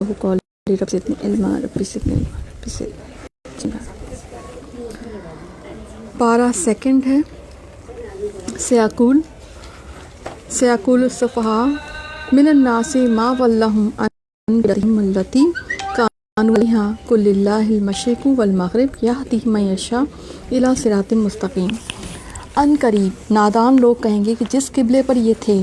قولي رب زدني علما رب زدنی علما رب زدنی علما۔ پارہ سیکنڈ ہے۔ سیقول السفہاء من الناس ما ولاھم عن قبلتہم التی کانوا علیہا قل للہ المشرق والمغرب یہدی من یشاء الی صراط مستقیم۔ ان قریب نادان لوگ کہیں گے کہ جس قبلے پر یہ تھے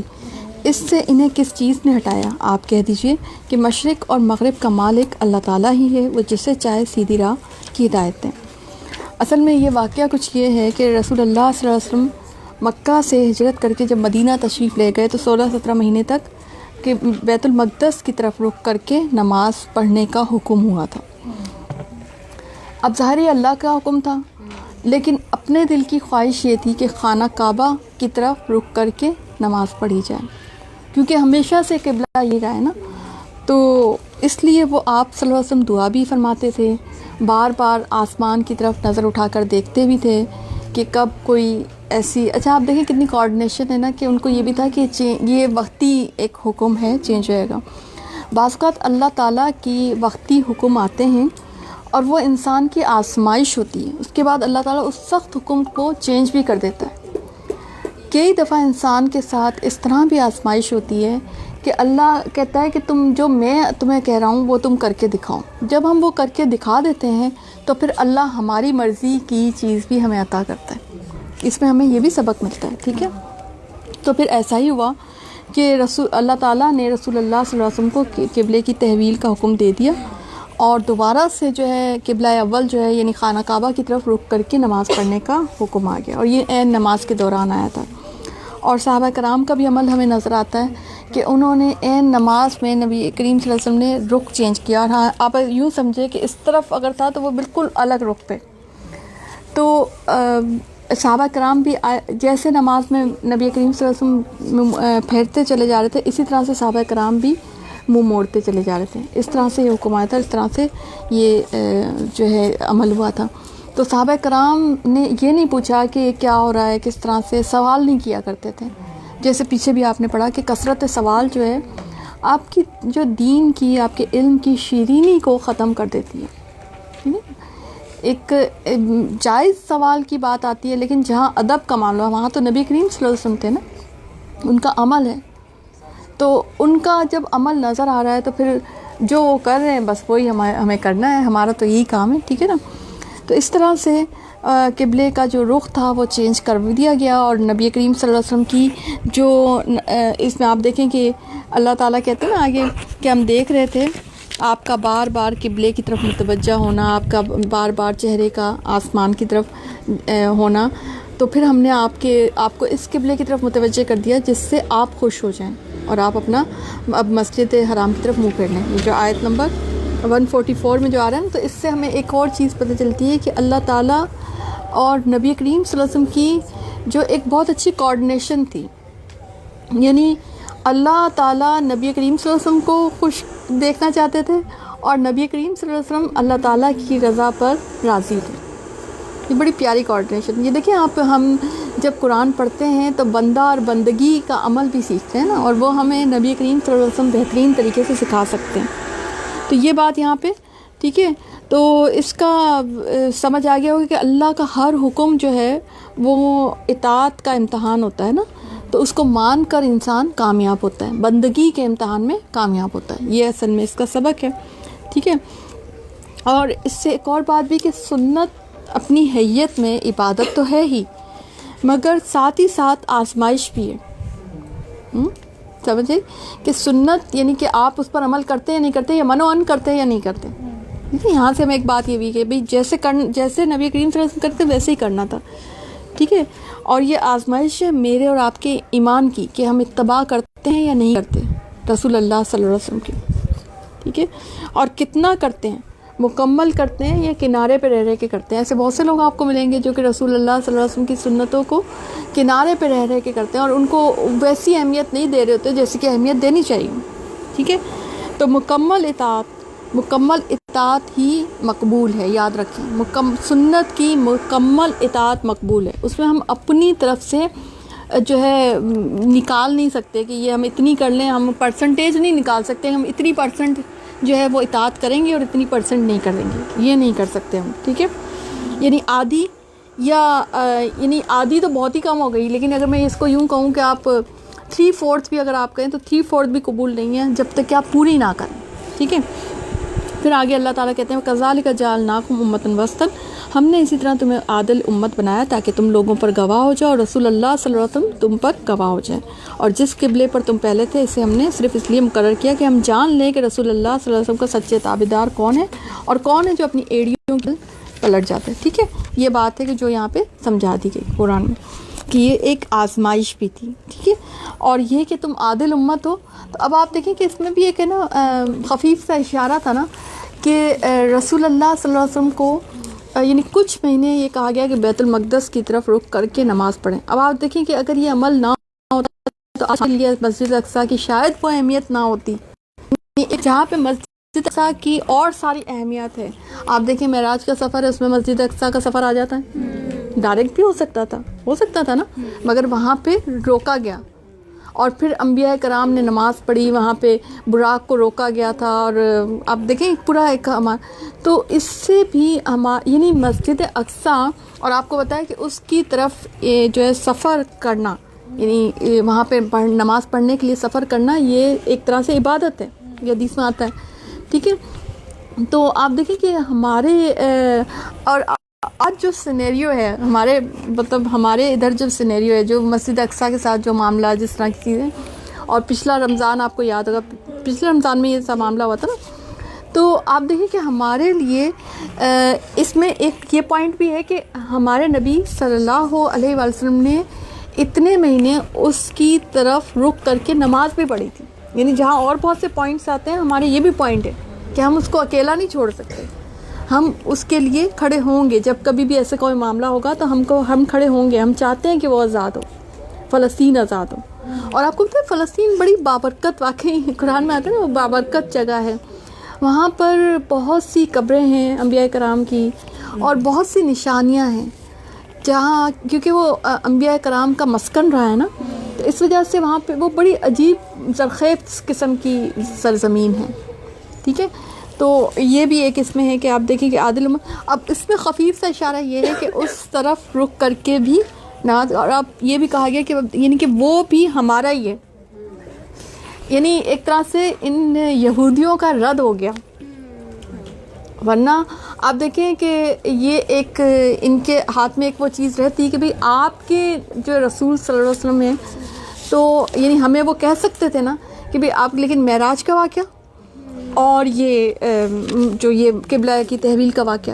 اس سے انہیں کس چیز نے ہٹایا؟ آپ کہہ دیجئے کہ مشرق اور مغرب کا مالک اللہ تعالیٰ ہی ہے، وہ جسے چاہے سیدھی راہ کی ہدایت دیں۔ اصل میں یہ واقعہ کچھ یہ ہے کہ رسول اللہ صلی اللہ علیہ وسلم مکہ سے ہجرت کر کے جب مدینہ تشریف لے گئے تو 16-17 مہینے تک کہ بیت المقدس کی طرف رخ کر کے نماز پڑھنے کا حکم ہوا تھا۔ اب ظاہر اللہ کا حکم تھا، لیکن اپنے دل کی خواہش یہ تھی کہ خانہ کعبہ کی طرف رخ کر کے نماز پڑھی جائے، کیونکہ ہمیشہ سے قبلہ یہ رہا ہے نا، تو اس لیے وہ آپ صلی اللہ علیہ وسلم دعا بھی فرماتے تھے، بار بار آسمان کی طرف نظر اٹھا کر دیکھتے بھی تھے کہ کب کوئی ایسی اچھا آپ دیکھیں کتنی کوارڈینیشن ہے نا، کہ ان کو یہ بھی تھا کہ یہ وقتی ایک حکم ہے، چینج ہوئے گا۔ بعض اوقات اللہ تعالیٰ کی وقتی حکم آتے ہیں اور وہ انسان کی آزمائش ہوتی ہے، اس کے بعد اللہ تعالیٰ اس سخت حکم کو چینج بھی کر دیتا ہے۔ کئی دفعہ انسان کے ساتھ اس طرح بھی آزمائش ہوتی ہے کہ اللہ کہتا ہے کہ جو میں تمہیں کہہ رہا ہوں وہ تم کر کے دکھاؤ۔ جب ہم وہ کر کے دکھا دیتے ہیں تو پھر اللہ ہماری مرضی کی چیز بھی ہمیں عطا کرتا ہے۔ اس میں ہمیں یہ بھی سبق ملتا ہے، ٹھیک ہے۔ تو پھر ایسا ہی ہوا کہ اللہ تعالیٰ نے رسول اللہ صلی اللہ علیہ وسلم کو قبلے کی تحویل کا حکم دے دیا، اور دوبارہ سے جو ہے قبلہ اول جو ہے یعنی خانہ کعبہ کی طرف رخ کر کے نماز پڑھنے کا حکم آ گیا، اور یہ عین نماز کے دوران آیا تھا۔ اور صحابہ کرام کا بھی عمل ہمیں نظر آتا ہے کہ انہوں نے عین نماز میں نبی کریم صلی اللہ علیہ وسلم نے رخ چینج کیا، اور ہاں آپ یوں سمجھے کہ اس طرف اگر تھا تو وہ بالکل الگ رخ پہ۔ تو صحابہ کرام بھی جیسے نماز میں نبی کریم صلی اللہ علیہ وسلم پھیرتے چلے جا رہے تھے، اسی طرح سے صحابہ کرام بھی منہ موڑتے چلے جا رہے تھے۔ اس طرح سے یہ حکم آیا تھا، اس طرح سے یہ جو ہے عمل ہوا تھا۔ تو صحابہ کرام نے یہ نہیں پوچھا کہ کیا ہو رہا ہے، کس طرح سے، سوال نہیں کیا کرتے تھے۔ جیسے پیچھے بھی آپ نے پڑھا کہ کثرت سوال جو ہے آپ کی جو دین کی، آپ کے علم کی شیرینی کو ختم کر دیتی ہے۔ ایک جائز سوال کی بات آتی ہے، لیکن جہاں ادب کا معاملہ وہاں تو نبی کریم صلی اللہ علیہ وسلم تھے نا، ان کا عمل ہے، تو ان کا جب عمل نظر آ رہا ہے تو پھر جو وہ کر رہے ہیں بس وہی ہمیں کرنا ہے، ہمارا تو یہی کام ہے، ٹھیک ہے نا۔ تو اس طرح سے قبلے کا جو رخ تھا وہ چینج کر دیا گیا، اور نبی کریم صلی اللہ علیہ وسلم کی جو اس میں آپ دیکھیں کہ اللہ تعالیٰ کہتے ہیں نا آگے کہ ہم دیکھ رہے تھے آپ کا بار بار قبلے کی طرف متوجہ ہونا، آپ کا بار بار چہرے کا آسمان کی طرف ہونا، تو پھر ہم نے آپ کو اس قبلے کی طرف متوجہ کر دیا جس سے آپ خوش ہو جائیں اور آپ اپنا اب مسجد حرام کی طرف منہ پھیر لیں۔ یہ جو آیت نمبر 144 میں جو آ رہا ہے نا، تو اس سے ہمیں ایک اور چیز پتہ چلتی ہے کہ اللہ تعالیٰ اور نبی کریم صلی اللہ علیہ وسلم کی جو ایک بہت اچھی کوارڈینیشن تھی، یعنی اللہ تعالیٰ نبی کریم صلی اللہ علیہ وسلم کو خوش دیکھنا چاہتے تھے، اور نبی کریم صلی اللہ علیہ وسلم اللہ تعالیٰ کی رضا پر راضی تھے۔ یہ بڑی پیاری کوارڈینیشن۔ یہ دیکھیں آپ، ہم جب قرآن پڑھتے ہیں تو بندہ اور بندگی کا عمل بھی سیکھتے ہیں نا، اور وہ ہمیں نبی کریم صلی اللہ علیہ وسلم بہترین طریقے سے سکھا سکتے ہیں۔ تو یہ بات یہاں پہ ٹھیک ہے، تو اس کا سمجھ آ گیا ہوگا کہ اللہ کا ہر حکم جو ہے وہ اطاعت کا امتحان ہوتا ہے نا، تو اس کو مان کر انسان کامیاب ہوتا ہے، بندگی کے امتحان میں کامیاب ہوتا ہے۔ یہ اصل میں اس کا سبق ہے، ٹھیک ہے۔ اور اس سے ایک اور بات بھی کہ سنت اپنی حیت میں عبادت تو ہے ہی، مگر ساتھ ہی ساتھ آزمائش بھی ہے۔ سمجھے کہ سنت یعنی کہ آپ اس پر عمل کرتے یا نہیں کرتے، یا منو ان کرتے یا نہیں کرتے۔ یہاں سے ہمیں ایک بات یہ بھی کہ بھئی جیسے نبی کریم صلی اللہ علیہ وسلم کرتے ویسے ہی کرنا تھا، ٹھیک ہے۔ اور یہ آزمائش ہے میرے اور آپ کے ایمان کی کہ ہم اتباع کرتے ہیں یا نہیں کرتے رسول اللہ صلی اللہ علیہ وسلم کی، ٹھیک ہے، اور کتنا کرتے ہیں، مکمل کرتے ہیں یا کنارے پہ رہ کے کرتے ہیں۔ ایسے بہت سے لوگ آپ کو ملیں گے جو کہ رسول اللہ صلی اللہ علیہ وسلم کی سنتوں کو کنارے پہ رہ کے کرتے ہیں، اور ان کو ویسی اہمیت نہیں دے رہے ہوتے جیسے کہ اہمیت دینی چاہیے، ٹھیک ہے۔ تو مکمل اطاعت ہی مقبول ہے، یاد رکھیں، سنت کی مکمل اطاعت مقبول ہے۔ اس میں ہم اپنی طرف سے جو ہے نکال نہیں سکتے کہ یہ ہم اتنی کر لیں، ہم پرسنٹیج نہیں نکال سکتے، ہم اتنی پرسنٹ جو ہے وہ اطاعت کریں گے اور اتنی پرسنٹ نہیں کریں گے، یہ نہیں کر سکتے ہم، ٹھیک ہے. یعنی آدھی یا یعنی آدھی تو بہت ہی کم ہو گئی، لیکن اگر میں اس کو یوں کہوں کہ آپ 3/4 بھی اگر آپ کہیں تو 3/4 بھی قبول نہیں ہے جب تک کہ آپ پوری نہ کریں، ٹھیک ہے. پھر آگے اللہ تعالیٰ کہتے ہیں کذالک جعلناکم امۃ وسطا، ہم نے اسی طرح تمہیں عادل امت بنایا تاکہ تم لوگوں پر گواہ ہو جاؤ اور رسول اللہ صلی اللہ علیہ وسلم تم پر گواہ ہو جائے. اور جس قبلے پر تم پہلے تھے اسے ہم نے صرف اس لیے مقرر کیا کہ ہم جان لیں کہ رسول اللہ صلی اللہ علیہ وسلم کا سچے تابعدار کون ہے اور کون ہے جو اپنی ایڑیوں کے پلٹ جاتے ہیں. ٹھیک ہے، یہ بات ہے کہ جو یہاں پہ سمجھا دی گئی قرآن میں کہ یہ ایک آزمائش بھی تھی. ٹھیک ہے، اور یہ کہ تم عادل امت ہو. تو اب آپ دیکھیں کہ اس میں بھی ایک ہے نا خفیف سا اشارہ تھا نا کہ رسول اللہ صلی اللہ علیہ وسلم کو یعنی کچھ مہینے یہ کہا گیا کہ بیت المقدس کی طرف رخ کر کے نماز پڑھیں. اب آپ دیکھیں کہ اگر یہ عمل نہ ہوتا تو آج کے لیے مسجد اقصیٰ کی شاید وہ اہمیت نہ ہوتی، جہاں پہ مسجد اقصیٰ کی اور ساری اہمیت ہے. آپ دیکھیں معراج کا سفر ہے، اس میں مسجد اقصیٰ کا سفر آ جاتا ہے. ڈائریکٹ بھی ہو سکتا تھا نا، مگر وہاں پہ روکا گیا. اور پھر انبیاء کرام نے نماز پڑھی، وہاں پہ براق کو روکا گیا تھا. اور آپ دیکھیں پورا ایک تو اس سے بھی یعنی مسجد اقصیٰ، اور آپ کو بتایا کہ اس کی طرف جو ہے سفر کرنا، یعنی وہاں پہ نماز پڑھنے کے لیے سفر کرنا، یہ ایک طرح سے عبادت ہے، یہ حدیث میں آتا ہے. ٹھیک ہے، تو آپ دیکھیں کہ ہمارے اور آج جو سینیریو ہے ہمارے مطلب ہمارے ادھر جو سینیریو ہے جو مسجد اقصیٰ کے ساتھ جو معاملہ جس طرح کی چیزیں، اور پچھلا رمضان آپ کو یاد ہوگا، پچھلے رمضان میں یہ سا معاملہ ہوا تھا نا. تو آپ دیکھیں کہ ہمارے لیے اس میں ایک یہ پوائنٹ بھی ہے کہ ہمارے نبی صلی اللہ علیہ وسلم نے اتنے مہینے اس کی طرف رخ کر کے نماز بھی پڑھی تھی. یعنی جہاں اور بہت سے پوائنٹس آتے ہیں، ہمارے یہ بھی پوائنٹ ہے کہ ہم اس کو اکیلا نہیں چھوڑ سکتے، ہم اس کے لیے کھڑے ہوں گے. جب کبھی بھی ایسے کوئی معاملہ ہوگا تو ہم کھڑے ہوں گے. ہم چاہتے ہیں کہ وہ آزاد ہو، فلسطین آزاد ہو. اور آپ کو پتہ ہے فلسطین بڑی بابرکت، واقعی قرآن میں آتا ہے نا، وہ بابرکت جگہ ہے. وہاں پر بہت سی قبریں ہیں انبیاء کرام کی اور بہت سی نشانیاں ہیں، جہاں کیونکہ وہ انبیاء کرام کا مسکن رہا ہے نا، تو اس وجہ سے وہاں پہ وہ بڑی عجیب زرخیز قسم کی سرزمین ہے. ٹھیک ہے، تو یہ بھی ایک اس میں ہے کہ آپ دیکھیں کہ عادل اب اس میں خفیف سا اشارہ یہ ہے کہ اس طرف رخ کر کے بھی نماز. اور اب یہ بھی کہا گیا کہ یعنی کہ وہ بھی ہمارا ہی ہے، یعنی ایک طرح سے ان یہودیوں کا رد ہو گیا. ورنہ آپ دیکھیں کہ یہ ایک ان کے ہاتھ میں ایک وہ چیز رہتی کہ بھئی آپ کے جو رسول صلی اللہ علیہ وسلم ہیں، تو یعنی ہمیں وہ کہہ سکتے تھے نا کہ بھئی آپ، لیکن معراج کا واقعہ اور یہ جو یہ قبلہ کی تحویل کا واقعہ،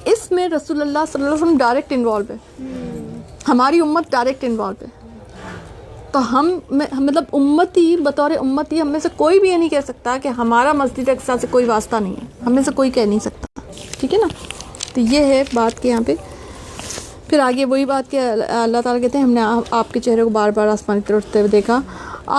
اس میں رسول اللہ صلی اللہ علیہ وسلم ڈائریکٹ انوالو ہے، ہماری امت ڈائریکٹ انوالو ہے. تو ہم مطلب امتی، بطور امتی ہم میں سے کوئی بھی یہ نہیں کہہ سکتا کہ ہمارا مسجد اقصیٰ سے کوئی واسطہ نہیں ہے، ہم میں سے کوئی کہہ نہیں سکتا. ٹھیک ہے نا، تو یہ ہے بات کہ یہاں پہ پھر آگے وہی بات کہ اللہ تعالیٰ کہتے ہیں ہم نے آپ کے چہرے کو بار بار آسمان کی طرف اٹھتے ہوئے دیکھا.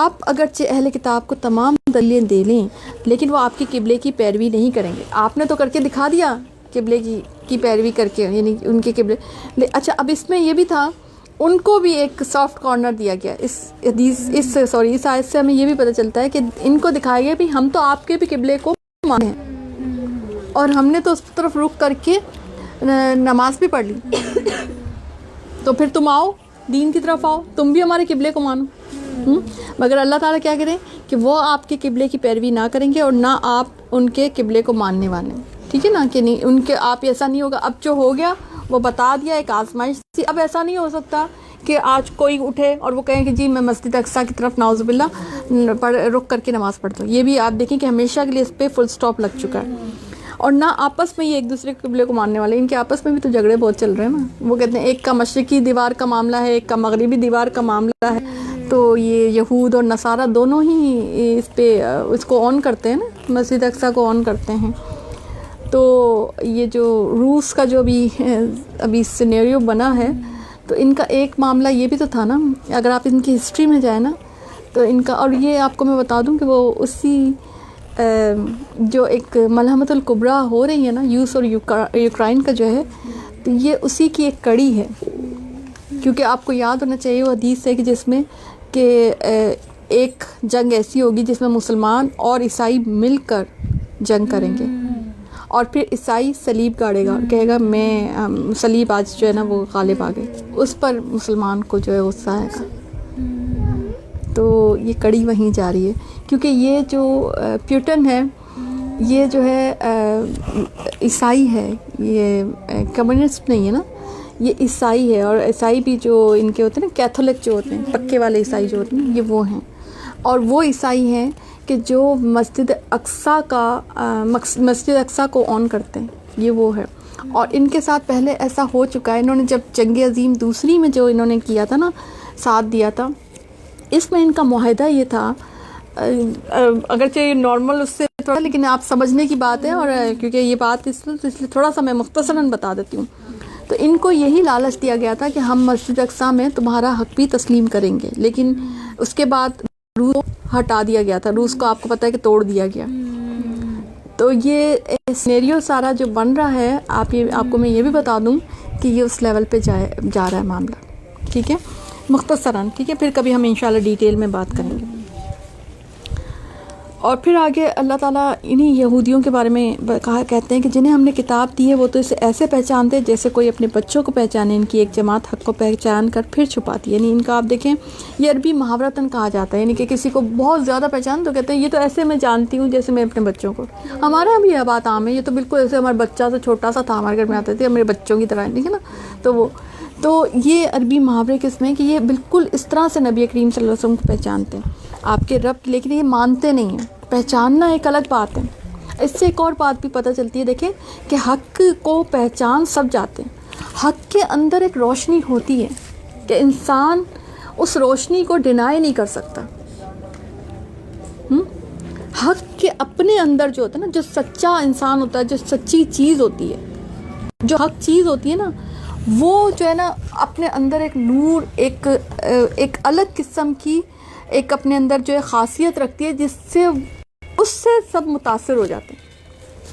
آپ اگرچہ اہل کتاب کو تمام دلیلیں دے لیں لیکن وہ آپ کی قبلے کی پیروی نہیں کریں گے. آپ نے تو کر کے دکھا دیا قبلے کی پیروی کر کے، یعنی ان کے قبلے. اچھا، اب اس میں یہ بھی تھا، ان کو بھی ایک سافٹ کارنر دیا گیا. اس آیت سے ہمیں یہ بھی پتہ چلتا ہے کہ ان کو دکھایا گیا بھی ہم تو آپ کے بھی قبلے کو مانے ہیں اور ہم نے تو اس طرف رخ کر کے نماز بھی پڑھ لی. تو پھر تم آؤ، دین کی طرف آؤ، تم بھی ہمارے قبلے کو مانو. مگر اللہ تعالیٰ کیا کریں کہ وہ آپ کے قبلے کی پیروی نہ کریں گے اور نہ آپ ان کے قبلے کو ماننے والے. ٹھیک ہے نا، کہ نہیں ان کے آپ ایسا نہیں ہوگا. اب جو ہو گیا وہ بتا دیا، ایک آزمائش تھی. اب ایسا نہیں ہو سکتا کہ آج کوئی اٹھے اور وہ کہیں کہ جی میں مسجد اقصیٰ کی طرف نعوذ باللہ رخ کر کے نماز پڑھتا ہوں. یہ بھی آپ دیکھیں کہ ہمیشہ کے لیے اس پہ فل سٹاپ لگ چکا ہے. اور نہ آپس میں یہ ایک دوسرے کے قبلے کو ماننے والے، ان کے آپس میں بھی تو جھگڑے بہت چل رہے ہیں نا. وہ کہتے ہیں ایک کا مشرقی دیوار کا معاملہ ہے، ایک کا مغربی دیوار کا معاملہ ہے. تو یہ یہود اور نصارہ دونوں ہی اس کو آن کرتے ہیں نا، مسجد اقصیٰ کو آن کرتے ہیں. تو یہ جو روس کا جو ابھی سینیریو بنا ہے، تو ان کا ایک معاملہ یہ بھی تو تھا نا. اگر آپ ان کی ہسٹری میں جائیں نا تو ان کا، اور یہ آپ کو میں بتا دوں کہ وہ اسی جو ایک ملحمۃ الکبریٰ ہو رہی ہے نا روس اور یوکرائن کا جو ہے، تو یہ اسی کی ایک کڑی ہے. کیونکہ آپ کو یاد ہونا چاہیے وہ حدیث ہے کہ جس میں کہ ایک جنگ ایسی ہوگی جس میں مسلمان اور عیسائی مل کر جنگ کریں گے. اور پھر عیسائی صلیب گاڑے گا اور کہے گا میں صلیب آج جو ہے نا وہ غالب آ گئے. اس پر مسلمان کو جو ہے غصہ آئے گا. تو یہ کڑی وہیں جاری ہے کیونکہ یہ جو پیوٹن ہے یہ جو ہے عیسائی ہے, یہ کمیونسٹ نہیں ہے نا, یہ عیسائی ہے. اور عیسائی بھی جو ان کے ہوتے ہیں نا کیتھولک جو ہوتے ہیں, پکے والے عیسائی جو ہوتے ہیں, یہ وہ ہیں. اور وہ عیسائی ہیں کہ جو مسجد اقصیٰ کو آن کرتے ہیں, یہ وہ ہے. اور ان کے ساتھ پہلے ایسا ہو چکا ہے, انہوں نے جب جنگ عظیم دوسری میں جو انہوں نے کیا تھا نا, ساتھ دیا تھا, اس میں ان کا معاہدہ یہ تھا, اگرچہ نارمل اس سے تھوڑا, لیکن آپ سمجھنے کی بات ہے, اور کیونکہ یہ بات اس لیے تھوڑا سا میں مختصراً بتا دیتی ہوں. تو ان کو یہی لالچ دیا گیا تھا کہ ہم مسجد اقصیٰ میں تمہارا حق بھی تسلیم کریں گے, لیکن اس کے بعد روس کو ہٹا دیا گیا تھا. روس کو آپ کو پتہ ہے کہ توڑ دیا گیا. تو یہ سینیریو سارا جو بن رہا ہے, آپ کو میں یہ بھی بتا دوں کہ یہ اس لیول پہ جا رہا ہے معاملہ. ٹھیک ہے, مختصراً. ٹھیک ہے, پھر کبھی ہم انشاءاللہ ڈیٹیل میں بات کریں گے. اور پھر آگے اللہ تعالیٰ انہی یہودیوں کے بارے میں کہتے ہیں کہ جنہیں ہم نے کتاب دی ہے وہ تو اسے ایسے پہچانتے جیسے کوئی اپنے بچوں کو پہچانے. ان کی ایک جماعت حق کو پہچان کر پھر چھپاتی ہے. یعنی ان کا آپ دیکھیں یہ عربی محاورتاً کہا جاتا ہے, یعنی کہ کسی کو بہت زیادہ پہچان تو کہتے ہیں یہ تو ایسے میں جانتی ہوں جیسے میں اپنے بچوں کو. ہمارا بھی یہ بات عام ہے, یہ تو بالکل ایسے ہمارا بچہ سے چھوٹا سا تھا ہمارے گھر میں آتے تھے, میرے بچوں کی طرح, ٹھیک ہے نا. تو یہ عربی محاورے کس میں کہ یہ بالکل اس طرح سے نبی کریم صلی اللہ علیہ وسلم کو پہچانتے ہیں آپ کے رب, لیکن یہ مانتے نہیں ہیں. پہچاننا ایک الگ بات ہے. اس سے ایک اور بات بھی پتہ چلتی ہے, دیکھیں کہ حق کو پہچان سب جاتے ہیں. حق کے اندر ایک روشنی ہوتی ہے کہ انسان اس روشنی کو ڈینائی نہیں کر سکتا. حق کے اپنے اندر جو ہوتا ہے نا, جو سچا انسان ہوتا ہے, جو سچی چیز ہوتی ہے, جو حق چیز ہوتی ہے نا, وہ جو ہے نا اپنے اندر ایک نور, ایک الگ قسم کی ایک اپنے اندر جو ہے خاصیت رکھتی ہے, جس سے اس سے سب متاثر ہو جاتے ہیں,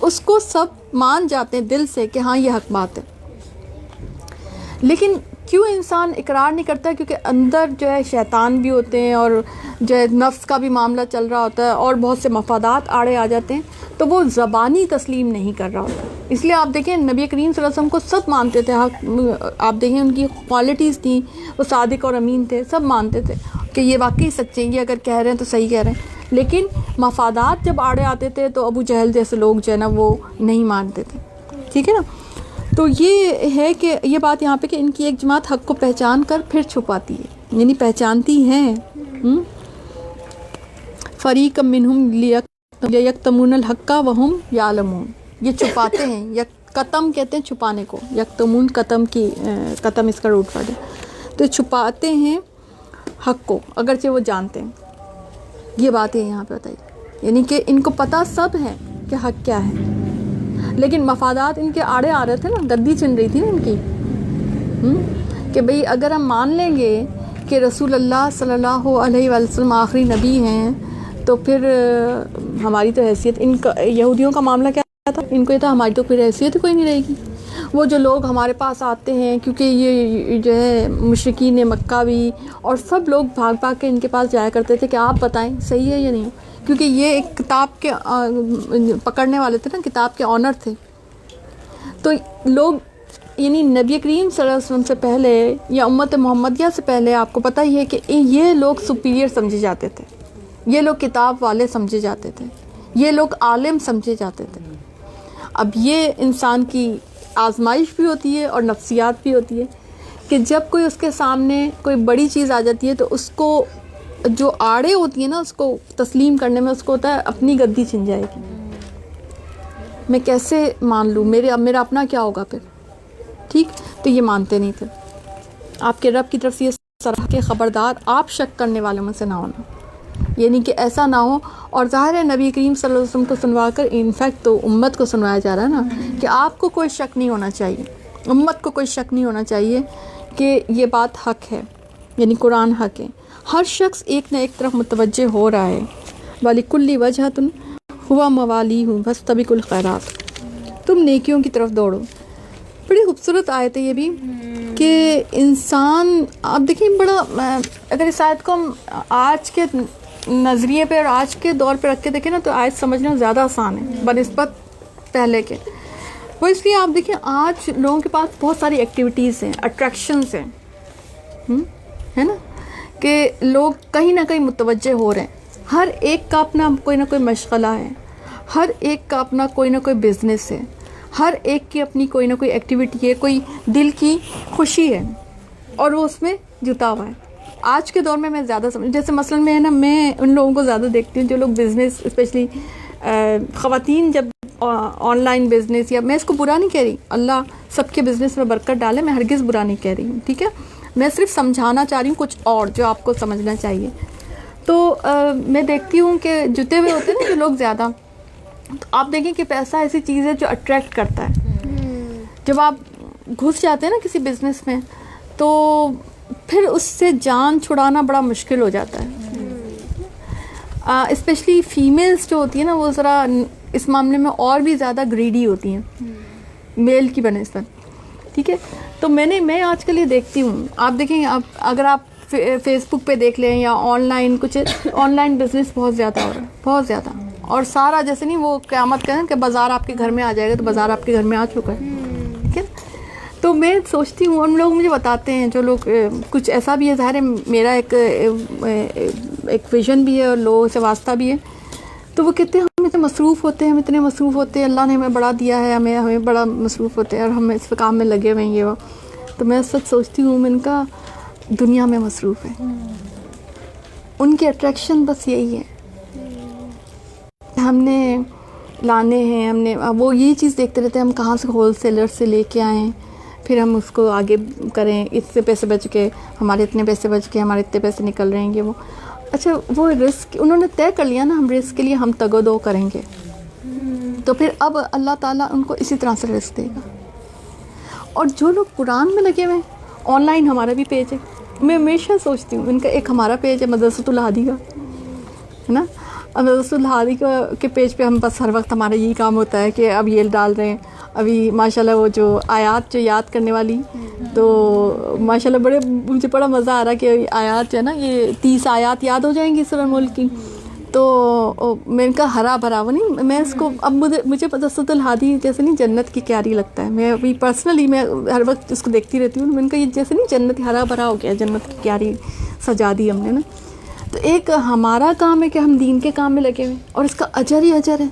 اس کو سب مان جاتے ہیں دل سے کہ ہاں یہ حق بات ہے. لیکن کیوں انسان اقرار نہیں کرتا؟ کیونکہ اندر جو ہے شیطان بھی ہوتے ہیں, اور جو ہے نفس کا بھی معاملہ چل رہا ہوتا ہے, اور بہت سے مفادات آڑے آ جاتے ہیں, تو وہ زبانی تسلیم نہیں کر رہا ہوتا. اس لیے آپ دیکھیں نبی کریم صلی اللہ علیہ وسلم کو سب مانتے تھے. آپ دیکھیں ان کی کوالٹیز تھیں, وہ صادق اور امین تھے, سب مانتے تھے کہ یہ واقعی سچے ہیں, یہ اگر کہہ رہے ہیں تو صحیح کہہ رہے ہیں. لیکن مفادات جب آڑے آتے تھے تو ابو جہل جیسے لوگ جو ہے نا وہ نہیں مانتے تھے. ٹھیک ہے نا. تو یہ ہے کہ یہ بات یہاں پہ کہ ان کی ایک جماعت حق کو پہچان کر پھر چھپاتی ہے, یعنی پہچانتی ہیں. فریق منہم لیکتمون الحق وہم یعلمون, یہ چھپاتے ہیں. یکتم کہتے ہیں چھپانے کو, یکتمون قتم اس کا روٹ ورڈ ہے. تو چھپاتے ہیں حق کو اگرچہ وہ جانتے ہیں. یہ بات ہے یہاں پہ بتائی, یعنی کہ ان کو پتہ سب ہے کہ حق کیا ہے, لیکن مفادات ان کے آڑے آ رہے تھے نا, گدی چھن رہی تھی نا ان کی, کہ بھئی اگر ہم مان لیں گے کہ رسول اللہ صلی اللہ علیہ وسلم آخری نبی ہیں تو پھر ہماری تو حیثیت, ان کا یہودیوں کا معاملہ کیا تھا, ان کو یہ تھا ہماری تو پھر حیثیت کوئی نہیں رہے گی. وہ جو لوگ ہمارے پاس آتے ہیں, کیونکہ یہ جو ہے مشرکین مکہ بھی اور سب لوگ بھاگ بھاگ کے ان کے پاس جایا کرتے تھے کہ آپ بتائیں صحیح ہے یا نہیں, کیونکہ یہ ایک کتاب کے پکڑنے والے تھے نا, کتاب کے آنر تھے. تو لوگ یعنی نبی کریم صلی اللہ علیہ وسلم سے پہلے یا امت محمدیہ سے پہلے آپ کو پتہ ہی ہے کہ یہ لوگ سپیریئر سمجھے جاتے تھے, یہ لوگ کتاب والے سمجھے جاتے تھے, یہ لوگ عالم سمجھے جاتے تھے. اب یہ انسان کی آزمائش بھی ہوتی ہے اور نفسیات بھی ہوتی ہے کہ جب کوئی اس کے سامنے کوئی بڑی چیز آ جاتی ہے تو اس کو جو آڑے ہوتی ہیں نا, اس کو تسلیم کرنے میں اس کو ہوتا ہے اپنی گدی چھن جائے گی, میں کیسے مان لوں, میرا اپنا کیا ہوگا پھر. ٹھیک, تو یہ مانتے نہیں تھے. آپ کے رب کی طرف سے یہ صرح کے خبردار, آپ شک کرنے والوں میں سے نہ ہونا, یعنی کہ ایسا نہ ہو. اور ظاہر ہے نبی کریم صلی اللہ علیہ وسلم کو سنوا کر انفیکٹ تو امت کو سنوایا جا رہا ہے نا, کہ آپ کو کوئی شک نہیں ہونا چاہیے, امت کو کوئی شک نہیں ہونا چاہیے کہ یہ بات حق ہے, یعنی قرآن حق ہے. ہر شخص ایک نہ ایک طرف متوجہ ہو رہا ہے. وَلِكُلِّ وَجْهَةٌ هُوَ مَوَالِيهُ فَاسْتَبِقُوا الْخَيْرَاتِ, تم نیکیوں کی طرف دوڑو. بڑی خوبصورت آیت ہے یہ بھی کہ انسان, آپ دیکھیں بڑا, اگر اس آیت کو ہم آج کے نظریے پہ اور آج کے دور پہ رکھ کے دیکھیں نا تو آج سمجھنا زیادہ آسان ہے بنسبت پہلے کے. وہ اس لیے آپ دیکھیں آج لوگوں کے پاس بہت ساری ایکٹیویٹیز ہیں, اٹریکشنز ہیں, ہے نا, کہ لوگ کہیں نہ کہیں متوجہ ہو رہے ہیں. ہر ایک کا اپنا کوئی نہ کوئی مشغلہ ہے, ہر ایک کا اپنا کوئی نہ کوئی بزنس ہے, ہر ایک کی اپنی کوئی نہ کوئی ایکٹیویٹی ہے, کوئی دل کی خوشی ہے اور وہ اس میں جتا ہوا ہے. آج کے دور میں میں زیادہ جیسے مثلا میں ان لوگوں کو زیادہ دیکھتی ہوں جو لوگ بزنس اسپیشلی خواتین جب آن لائن بزنس, یا میں اس کو برا نہیں کہہ رہی, اللہ سب کے بزنس میں برکت ڈالے, میں ہرگز برا نہیں کہہ رہی ہوں, ٹھیک ہے, میں صرف سمجھانا چاہ رہی ہوں کچھ اور جو آپ کو سمجھنا چاہیے. تو میں دیکھتی ہوں کہ جتے ہوئے ہوتے ہیں نا جو لوگ زیادہ, تو آپ دیکھیں کہ پیسہ ایسی چیز ہے جو اٹریکٹ کرتا ہے. جب آپ گھس جاتے ہیں نا کسی بزنس میں تو پھر اس سے جان چھڑانا بڑا مشکل ہو جاتا ہے. اسپیشلی فیمیلز جو ہوتی ہیں نا وہ ذرا اس معاملے میں اور بھی زیادہ گریڈی ہوتی ہیں میل کی بنسبت, ٹھیک ہے. تو میں آج کل یہ دیکھتی ہوں, آپ دیکھیں اگر آپ فیس بک پہ دیکھ لیں یا آن لائن کچھ آن لائن بزنس بہت زیادہ ہو رہا ہے, بہت زیادہ, اور سارا جیسے نہیں وہ قیامت کہیں کہ بازار آپ کے گھر میں آ جائے گا, تو بازار آپ کے گھر میں آ چکا ہے, ٹھیک ہے. تو میں سوچتی ہوں, ان لوگ مجھے بتاتے ہیں جو لوگ کچھ ایسا بھی ہے, ظاہر ہے میرا ایک ویژن بھی ہے اور لوگوں سے واسطہ بھی ہے, تو وہ کہتے ہیں ہم اتنے مصروف ہوتے ہیں, ہم اتنے مصروف ہوتے ہیں, اللہ نے ہمیں بڑا دیا ہے, ہمیں بڑا مصروف ہوتے ہیں اور ہم اس کام میں لگے ہوئے ہیں یہ وہ. تو میں اس وقت سوچتی ہوں ان کا دنیا میں مصروف ہے, ان کی اٹریکشن بس یہی ہے, ہم نے لانے ہیں, ہم نے وہ یہی چیز دیکھتے رہتے ہیں ہم کہاں سے ہول سیلر سے لے کے آئیں, پھر ہم اس کو آگے کریں, اس سے پیسے بچ کے ہمارے اتنے پیسے بچ کے ہمارے اتنے پیسے نکل رہیں گے. وہ اچھا وہ رسک انہوں نے طے کر لیا نا, ہم رسک کے لیے ہم تگ و دو کریں گے, تو پھر اب اللہ تعالیٰ ان کو اسی طرح سے رزق دے گا. اور جو لوگ قرآن میں لگے ہوئے ہیں, آن لائن ہمارا بھی پیج ہے, میں ہمیشہ سوچتی ہوں ان کا ایک ہمارا پیج ہے مدرسۃ الہادی کا, ہے نا. اب مدرسۃ الہادی کے پیج پہ ہم بس ہر وقت ہمارا یہی کام ہوتا ہے کہ اب یہ ڈال رہے ہیں, ابھی ماشاءاللہ وہ جو آیات جو یاد کرنے والی, تو ماشاءاللہ مجھے بڑا مزہ آ رہا کہ آیات جو ہے نا یہ 30 آیات یاد ہو جائیں گی سورہ ملک کی. تو میں ان کا ہرا بھرا وہ نہیں, میں اس کو اب مجھے مدرسۃ الہادی جیسے نہیں جنت کی کیاری لگتا ہے. میں ابھی پرسنلی میں ہر وقت اس کو دیکھتی رہتی ہوں, میں ان کا یہ جیسے نہیں جنت ہرا بھرا ہو گیا, جنت کی کیاری سجا دی ہم نے نا. تو ایک ہمارا کام ہے کہ ہم دین کے کام میں لگے ہوئے, اور اس کا اجر ہی اجر ہے.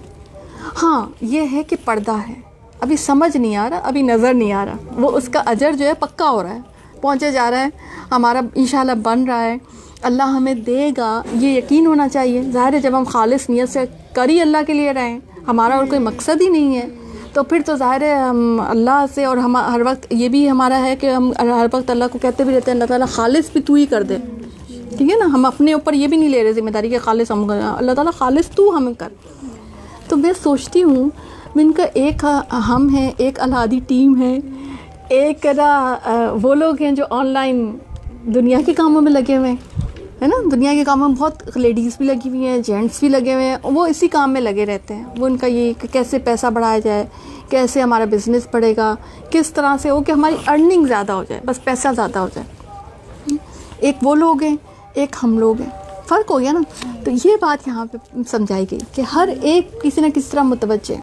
ہاں یہ ہے کہ پردہ ہے, ابھی سمجھ نہیں آ رہا, ابھی نظر نہیں آ رہا, وہ اس کا اجر جو ہے پکا ہو رہا ہے, پہنچے جا رہا ہے, ہمارا انشاءاللہ بن رہا ہے, اللہ ہمیں دے گا, یہ یقین ہونا چاہیے. ظاہر ہے جب ہم خالص نیت سے کر ہی اللہ کے لیے رہے ہیں, ہمارا اور کوئی مقصد ہی نہیں ہے, تو پھر تو ظاہر ہے ہم اللہ سے, اور ہم ہر وقت یہ بھی ہمارا ہے کہ ہم ہر وقت اللہ کو کہتے بھی رہتے ہیں اللہ تعالیٰ خالص بھی تو ہی کر دے, ٹھیک ہے نا. ہم اپنے اوپر یہ بھی نہیں لے رہے ذمہ داری کہ خالص ہم, اللہ تعالیٰ خالص تو ہمیں کر. تو میں سوچتی ہوں ان کا ایک ہم ہیں, ایک الہادی ٹیم ہے, ایک وہ لوگ ہیں جو آن لائن دنیا کے کاموں میں لگے ہوئے ہیں, ہے نا. دنیا کے کاموں میں بہت لیڈیز بھی لگی ہوئی ہیں, جینٹس بھی لگے ہوئے ہیں, وہ اسی کام میں لگے رہتے ہیں. وہ ان کا یہ کہ کیسے پیسہ بڑھایا جائے, کیسے ہمارا بزنس بڑھے گا, کس طرح سے ہو کہ ہماری ارننگ زیادہ ہو جائے, بس پیسہ زیادہ ہو جائے. ایک وہ لوگ ہیں, ایک ہم لوگ ہیں, فرق ہو گیا نا. تو یہ بات یہاں پہ سمجھائی گئی کہ ہر ایک کسی نہ کسی طرح متوجہ ہے,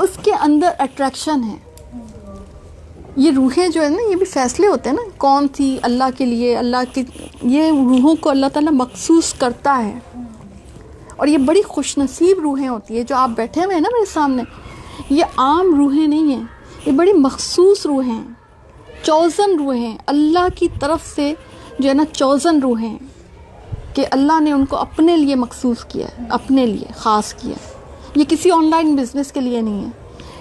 اس کے اندر اٹریکشن ہے. یہ روحیں جو ہے نا یہ بھی فیصلے ہوتے ہیں نا, کون سی اللہ کے لیے, اللہ کی یہ روحوں کو اللہ تعالیٰ مخصوص کرتا ہے. اور یہ بڑی خوش نصیب روحیں ہوتی ہیں جو آپ بیٹھے ہوئے ہیں نا میرے سامنے, یہ عام روحیں نہیں ہیں, یہ بڑی مخصوص روحیں ہیں, چوزن روحیں, اللہ کی طرف سے جو ہے نا چوزن روحیں, کہ اللہ نے ان کو اپنے لیے مخصوص کیا ہے, اپنے لیے خاص کیا ہے. یہ کسی آن لائن بزنس کے لیے نہیں ہے,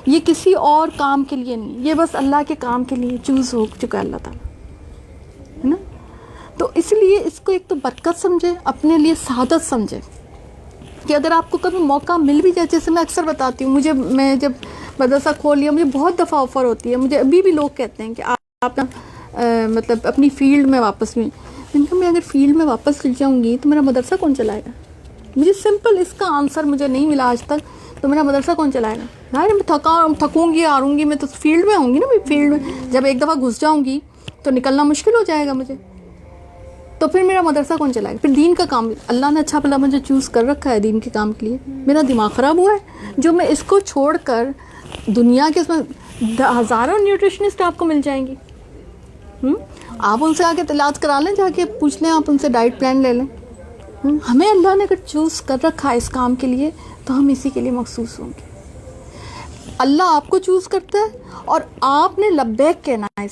یہ کسی اور کام کے لیے نہیں, یہ بس اللہ کے کام کے لیے چوز ہو چکا ہے اللہ تعالیٰ, ہے نا. تو اس لیے اس کو ایک تو برکت سمجھے, اپنے لیے سعادت سمجھے, کہ اگر آپ کو کبھی موقع مل بھی جائے, جیسے میں اکثر بتاتی ہوں, میں جب مدرسہ کھول لیا مجھے بہت دفعہ آفر ہوتی ہے, مجھے ابھی بھی لوگ کہتے ہیں کہ آپ مطلب اپنی فیلڈ میں واپس ہوئیں. میں اگر فیلڈ میں واپس چل جاؤں گی تو میرا مدرسہ کون چلائے گا؟ مجھے سمپل اس کا آنسر مجھے نہیں ملا آج تک, تو میرا مدرسہ کون چلائے گا؟ یار میں تھکوں گی, ہاروں گی, میں تو فیلڈ میں ہوں گی نا. فیلڈ میں جب ایک دفعہ گھس جاؤں گی تو نکلنا مشکل ہو جائے گا مجھے. تو پھر میرا مدرسہ کون چلائے گا؟ پھر دین کا کام اللہ نے اچھا بھلا مجھے چوز کر رکھا ہے دین کے کام کے لیے، میرا دماغ خراب ہوا ہے جو میں اس کو چھوڑ کر دنیا کے اس میں ہزاروں نیوٹریشنسٹ آپ کو مل جائیں گی، آپ ان سے آ کے علاج کرا لیں، جا کے پوچھ لیں، آپ ان سے ڈائٹ پلان لے لیں۔ ہمیں اللہ نے اگر چوز کر رکھا ہے اس کام کے لیے تو ہم اسی کے لیے مخصوص ہوں گے۔ اللہ آپ کو چوز کرتا ہے اور آپ نے لبیک کہنا ہے۔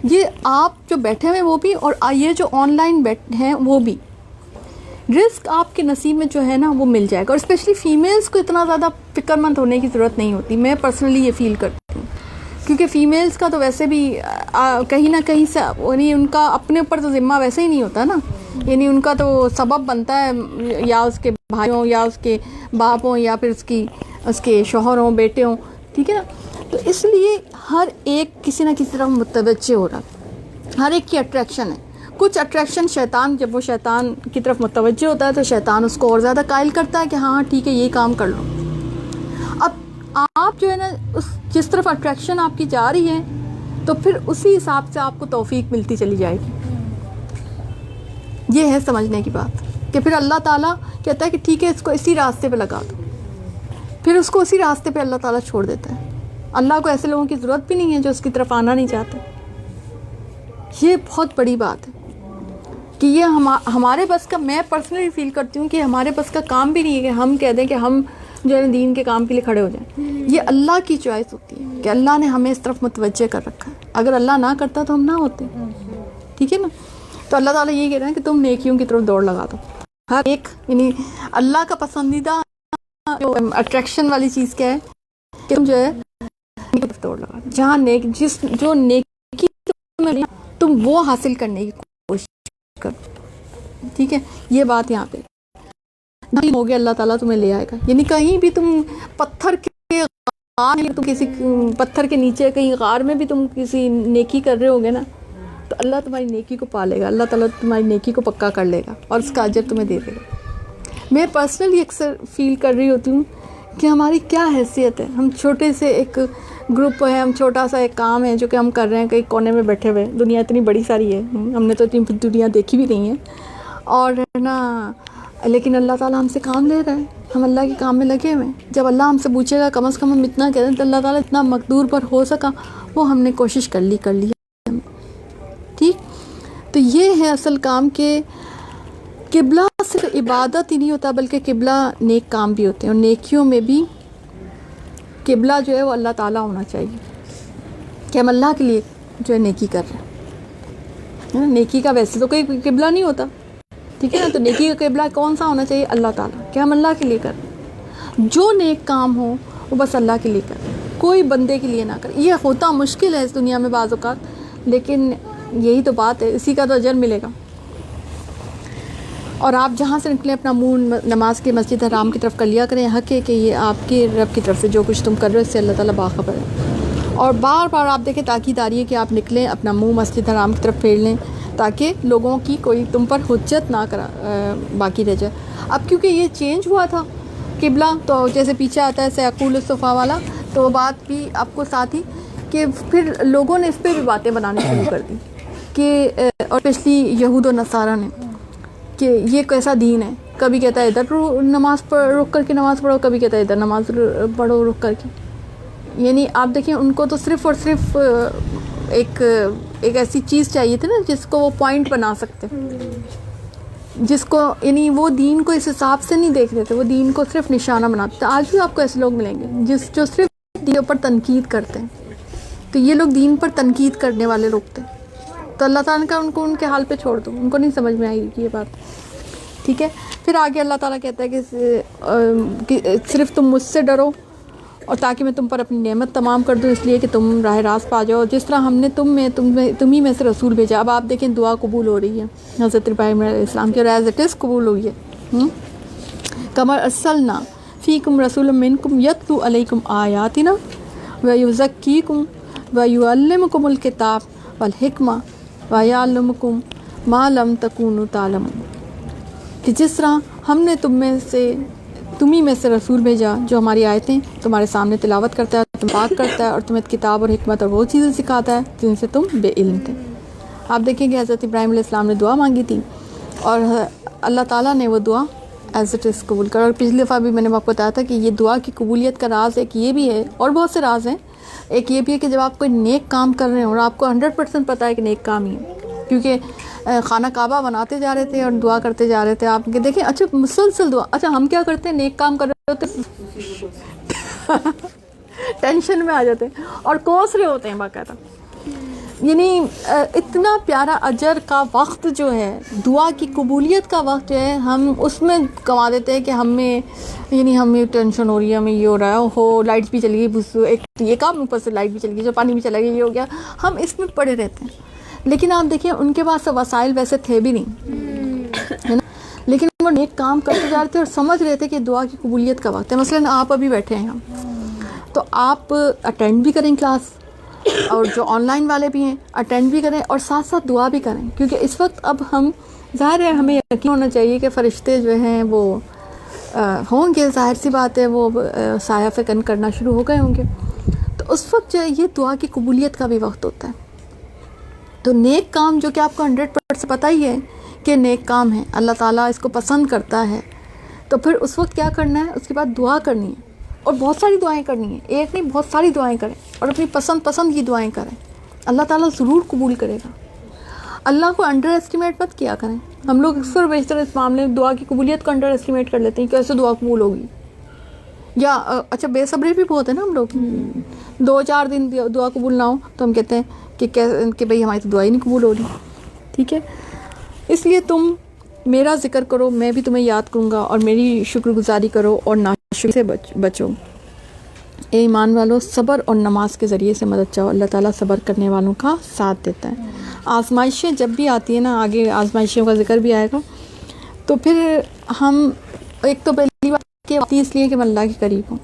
یہ آپ جو بیٹھے ہوئے وہ بھی، اور یہ جو آن لائن بیٹھے ہیں وہ بھی، رزق آپ کے نصیب میں جو ہے نا وہ مل جائے گا۔ اور اسپیشلی فیمیلز کو اتنا زیادہ فکر مند ہونے کی ضرورت نہیں ہوتی، میں پرسنلی یہ فیل کرتی ہوں، کیونکہ فیمیلز کا تو ویسے بھی کہیں نہ کہیں سے یعنی ان کا اپنے اوپر تو ذمہ ویسے ہی نہیں ہوتا نا، یعنی ان کا تو سبب بنتا ہے یا اس کے بھائیوں یا اس کے باپ ہوں یا پھر اس کے شوہر ہوں، بیٹے ہوں، ٹھیک ہے نا۔ تو اس لیے ہر ایک کسی نہ کسی طرف متوجہ ہو رہا، ہر ایک کی اٹریکشن ہے۔ کچھ اٹریکشن شیطان، جب وہ شیطان کی طرف متوجہ ہوتا ہے تو شیطان اس کو اور زیادہ قائل کرتا ہے کہ ہاں ٹھیک ہے یہ کام کر لو۔ اب آپ جو ہے نا جس طرف اٹریکشن آپ کی جا رہی ہے تو پھر اسی حساب سے آپ کو توفیق ملتی چلی جائے گی۔ یہ ہے سمجھنے کی بات کہ پھر اللہ تعالیٰ کہتا ہے کہ ٹھیک ہے اس کو اسی راستے پہ لگا دو، پھر اس کو اسی راستے پہ اللہ تعالیٰ چھوڑ دیتا ہے۔ اللہ کو ایسے لوگوں کی ضرورت بھی نہیں ہے جو اس کی طرف آنا نہیں چاہتے۔ یہ بہت بڑی بات ہے کہ یہ ہمارے بس کا، میں پرسنلی فیل کرتی ہوں کہ ہمارے بس کا کام بھی نہیں ہے کہ ہم کہہ دیں کہ ہم جو ہے دین کے کام کے لیے کھڑے ہو جائیں۔ یہ اللہ کی چوائس ہوتی ہے کہ اللہ نے ہمیں اس طرف متوجہ کر رکھا ہے، اگر اللہ نہ کرتا تو ہم نہ ہوتے، ٹھیک ہے نا۔ تو اللہ تعالیٰ یہ کہہ رہے ہیں کہ تم نیکیوں کی طرف دوڑ لگا دو، ہر ایک یعنی اللہ کا پسندیدہ جو اٹریکشن والی چیز کیا ہے کہ تم جو ہے دوڑ لگا دو، جہاں جو نیکی تم وہ حاصل کرنے کی کوشش کرو، ٹھیک ہے۔ یہ بات یہاں پہ ہو گیا، اللہ تعالیٰ تمہیں لے آئے گا، یعنی کہیں بھی تم پتھر کے غار میں، تم کسی پتھر کے نیچے کہیں غار میں بھی تم کسی نیکی کر رہے ہوگے نا تو اللہ تمہاری نیکی کو پالے گا، اللہ تعالیٰ تمہاری نیکی کو پکا کر لے گا اور اس کا اجر تمہیں دے دے گا۔ میں پرسنلی اکثر فیل کر رہی ہوتی ہوں کہ ہماری کیا حیثیت ہے، ہم چھوٹے سے ایک گروپ ہے، ہم چھوٹا سا ایک کام ہے جو کہ ہم کر رہے ہیں کئی کونے میں بیٹھے ہوئے، دنیا اتنی بڑی ساری ہے، ہم نے تو اتنی دنیا دیکھی بھی نہیں ہے، اور نا لیکن اللہ تعالیٰ ہم سے کام لے رہا ہے، ہم اللہ کے کام میں لگے ہوئے ہیں۔ جب اللہ ہم سے پوچھے گا کم از کم ہم اتنا کہہ دیں تو اللہ تعالیٰ اتنا مقدور پر ہو سکا وہ ہم نے کوشش کر لی ٹھیک۔ تو یہ ہے اصل کام کہ قبلہ صرف عبادت ہی نہیں ہوتا بلکہ قبلہ نیک کام بھی ہوتے ہیں، اور نیکیوں میں بھی قبلہ جو ہے وہ اللہ تعالیٰ ہونا چاہیے کہ ہم اللہ کے لیے جو ہے نیکی کر رہے ہیں۔ نیکی کا ویسے تو کوئی قبلہ نہیں ہوتا، ٹھیک ہے نا، تو نیکی کا قبلہ کون سا ہونا چاہیے؟ اللہ تعالیٰ، کہ ہم اللہ کے لیے کر رہے ہیں، جو نیک کام ہو وہ بس اللہ کے لیے کر رہے ہیں، کوئی بندے کے لیے نہ کرے۔ یہ ہوتا مشکل ہے اس دنیا میں بعض اوقات، لیکن یہی تو بات ہے، اسی کا تو اجر ملے گا۔ اور آپ جہاں سے نکلیں اپنا منہ نماز کے مسجد حرام کی طرف کر لیا کریں، حق ہے کہ یہ آپ کے رب کی طرف سے جو کچھ تم کر رہے ہو اس سے اللہ تعالیٰ باخبر ہے۔ اور بار بار آپ دیکھیں تاکید آ رہی ہے کہ آپ نکلیں اپنا منہ مسجد حرام کی طرف پھیر لیں تاکہ لوگوں کی کوئی تم پر حجت نہ باقی رہ جائے۔ اب کیونکہ یہ چینج ہوا تھا قبلہ، تو جیسے پیچھے آتا ہے سیقول الصفا والا، تو وہ بات بھی آپ کو ساتھ ہی کہ پھر لوگوں نے اس پہ بھی باتیں بنانی شروع کر دی کہ، اور اسپیشلی یہود و نصارہ نے، کہ یہ کیسا دین ہے، کبھی کہتا ہے ادھر نماز رک کر کے نماز پڑھو، کبھی کہتا ہے ادھر نماز پڑھو رک کر کے۔ یعنی آپ دیکھیں ان کو تو صرف اور صرف ایک ایسی چیز چاہیے تھی نا جس کو وہ پوائنٹ بنا سکتے، جس کو یعنی وہ دین کو اس حساب سے نہیں دیکھ رہے تھے، وہ دین کو صرف نشانہ بناتے تھے۔ آج بھی آپ کو ایسے لوگ ملیں گے جو صرف دین پر تنقید کرتے ہیں، تو یہ لوگ دین پر تنقید کرنے والے لوگ تھے۔ تو اللہ تعالیٰ کا ان کو ان کے حال پہ چھوڑ دو، ان کو نہیں سمجھ میں آئی یہ بات، ٹھیک ہے۔ پھر آگے اللہ تعالیٰ کہتا ہے کہ صرف تم مجھ سے ڈرو اور تاکہ میں تم پر اپنی نعمت تمام کر دوں، اس لیے کہ تم راہ راست پا جاؤ، جس طرح ہم نے تمہیں میں سے رسول بھیجا۔ اب آپ دیکھیں دعا قبول ہو رہی ہے حضرت ابراہیم علیہ السلام کی، اور ایز اٹ از قبول ہوئی ہے۔ کما ارسلنا فیکم رسول منکم یتلو علیکم آیاتنا ویزکیکم ویعلمکم الکتاب والحکمہ ویعلمکم ما لم تکونوا تعلمون، کہ جس طرح ہم نے تمہیں میں سے رسول بھیجا جو ہماری آیتیں تمہارے سامنے تلاوت کرتا ہے، تم پاک کرتا ہے، اور تمہیں کتاب اور حکمت اور وہ چیزیں سکھاتا ہے جن سے تم بے علم تھے۔ آپ دیکھیں کہ حضرت ابراہیم علیہ السلام نے دعا مانگی تھی اور اللہ تعالیٰ نے وہ دعا ایز اٹ از قبول کر. اور پچھلی دفعہ بھی میں نے آپ کو بتایا تھا کہ یہ دعا کی قبولیت کا راز ایک یہ بھی ہے اور بہت سے راز ہیں. ایک یہ بھی ہے کہ جب آپ کوئی نیک کام کر رہے ہیں اور آپ کو 100% پتہ ہے کہ نیک کام ہی ہے, کیونکہ خانہ کعبہ بناتے جا رہے تھے اور دعا کرتے جا رہے تھے. آپ دیکھیں اچھا مسلسل دعا, اچھا ہم کیا کرتے ہیں, نیک کام کر رہے ہوتے ٹینشن میں آ جاتے ہیں اور کوس رہے ہوتے ہیں باقاعدہ. یعنی اتنا پیارا اجر کا وقت جو ہے, دعا کی قبولیت کا وقت جو ہے, ہم اس میں کما دیتے ہیں کہ ہمیں ہمیں ٹینشن ہو رہی ہے, ہمیں یہ ہو رہا ہے, ہو لائٹس بھی چلی گئی, ایک یہ کام اوپر سے لائٹ بھی چلی گئی, جو پانی بھی چلا گیا, یہ ہو گیا, ہم اس میں پڑے رہتے ہیں. لیکن آپ دیکھیں ان کے پاس وسائل ویسے تھے بھی نہیں, ہے نا, لیکن وہ نیک کام کرتے جا رہے تھے اور سمجھ رہے تھے کہ دعا کی قبولیت کا وقت ہے. مثلاً آپ ابھی بیٹھے ہیں تو آپ اٹینڈ بھی کریں کلاس, اور جو آن لائن والے بھی ہیں اٹینڈ بھی کریں اور ساتھ ساتھ دعا بھی کریں, کیونکہ اس وقت اب ہم ظاہر ہے ہمیں یقین ہونا چاہیے کہ فرشتے جو ہیں وہ ہوں گے, ظاہر سی بات ہے وہ سایہ فکن کرنا شروع ہو گئے ہوں گے. تو اس وقت جو ہے یہ دعا کی قبولیت کا بھی وقت ہوتا ہے. تو نیک کام جو کہ آپ کو 100% پتہ ہی ہے کہ نیک کام ہے, اللہ تعالیٰ اس کو پسند کرتا ہے, تو پھر اس وقت کیا کرنا ہے, اس کے بعد دعا کرنی ہے اور بہت ساری دعائیں کرنی ہیں, ایک نہیں بہت ساری دعائیں کریں اور اپنی پسند کی دعائیں کریں. اللہ تعالیٰ ضرور قبول کرے گا. اللہ کو انڈر ایسٹیمیٹ مت کیا کریں. ہم لوگ اکثر بیشتر اس معاملے میں دعا کی قبولیت کو انڈر ایسٹیمیٹ کر لیتے ہیں کہ ایسے دعا قبول ہوگی, یا اچھا بے صبری بھی بہت ہے نا ہم لوگ, 2-4 دن دعا قبول نہ ہو تو ہم کہتے ہیں کہ بھئی ہماری تو دعا ہی نہیں قبول ہو رہی. ٹھیک ہے, اس لیے تم میرا ذکر کرو, میں بھی تمہیں یاد کروں گا, اور میری شکر گزاری کرو اور ناشکری سے بچو. اے ایمان والو, صبر اور نماز کے ذریعے سے مدد چاہو, اللہ تعالیٰ صبر کرنے والوں کا ساتھ دیتا ہے. آزمائشیں جب بھی آتی ہیں نا, آگے آزمائشوں کا ذکر بھی آئے گا, تو پھر ہم ایک تو پہلی بات کہ اس لیے کہ میں اللہ کے قریب ہوں,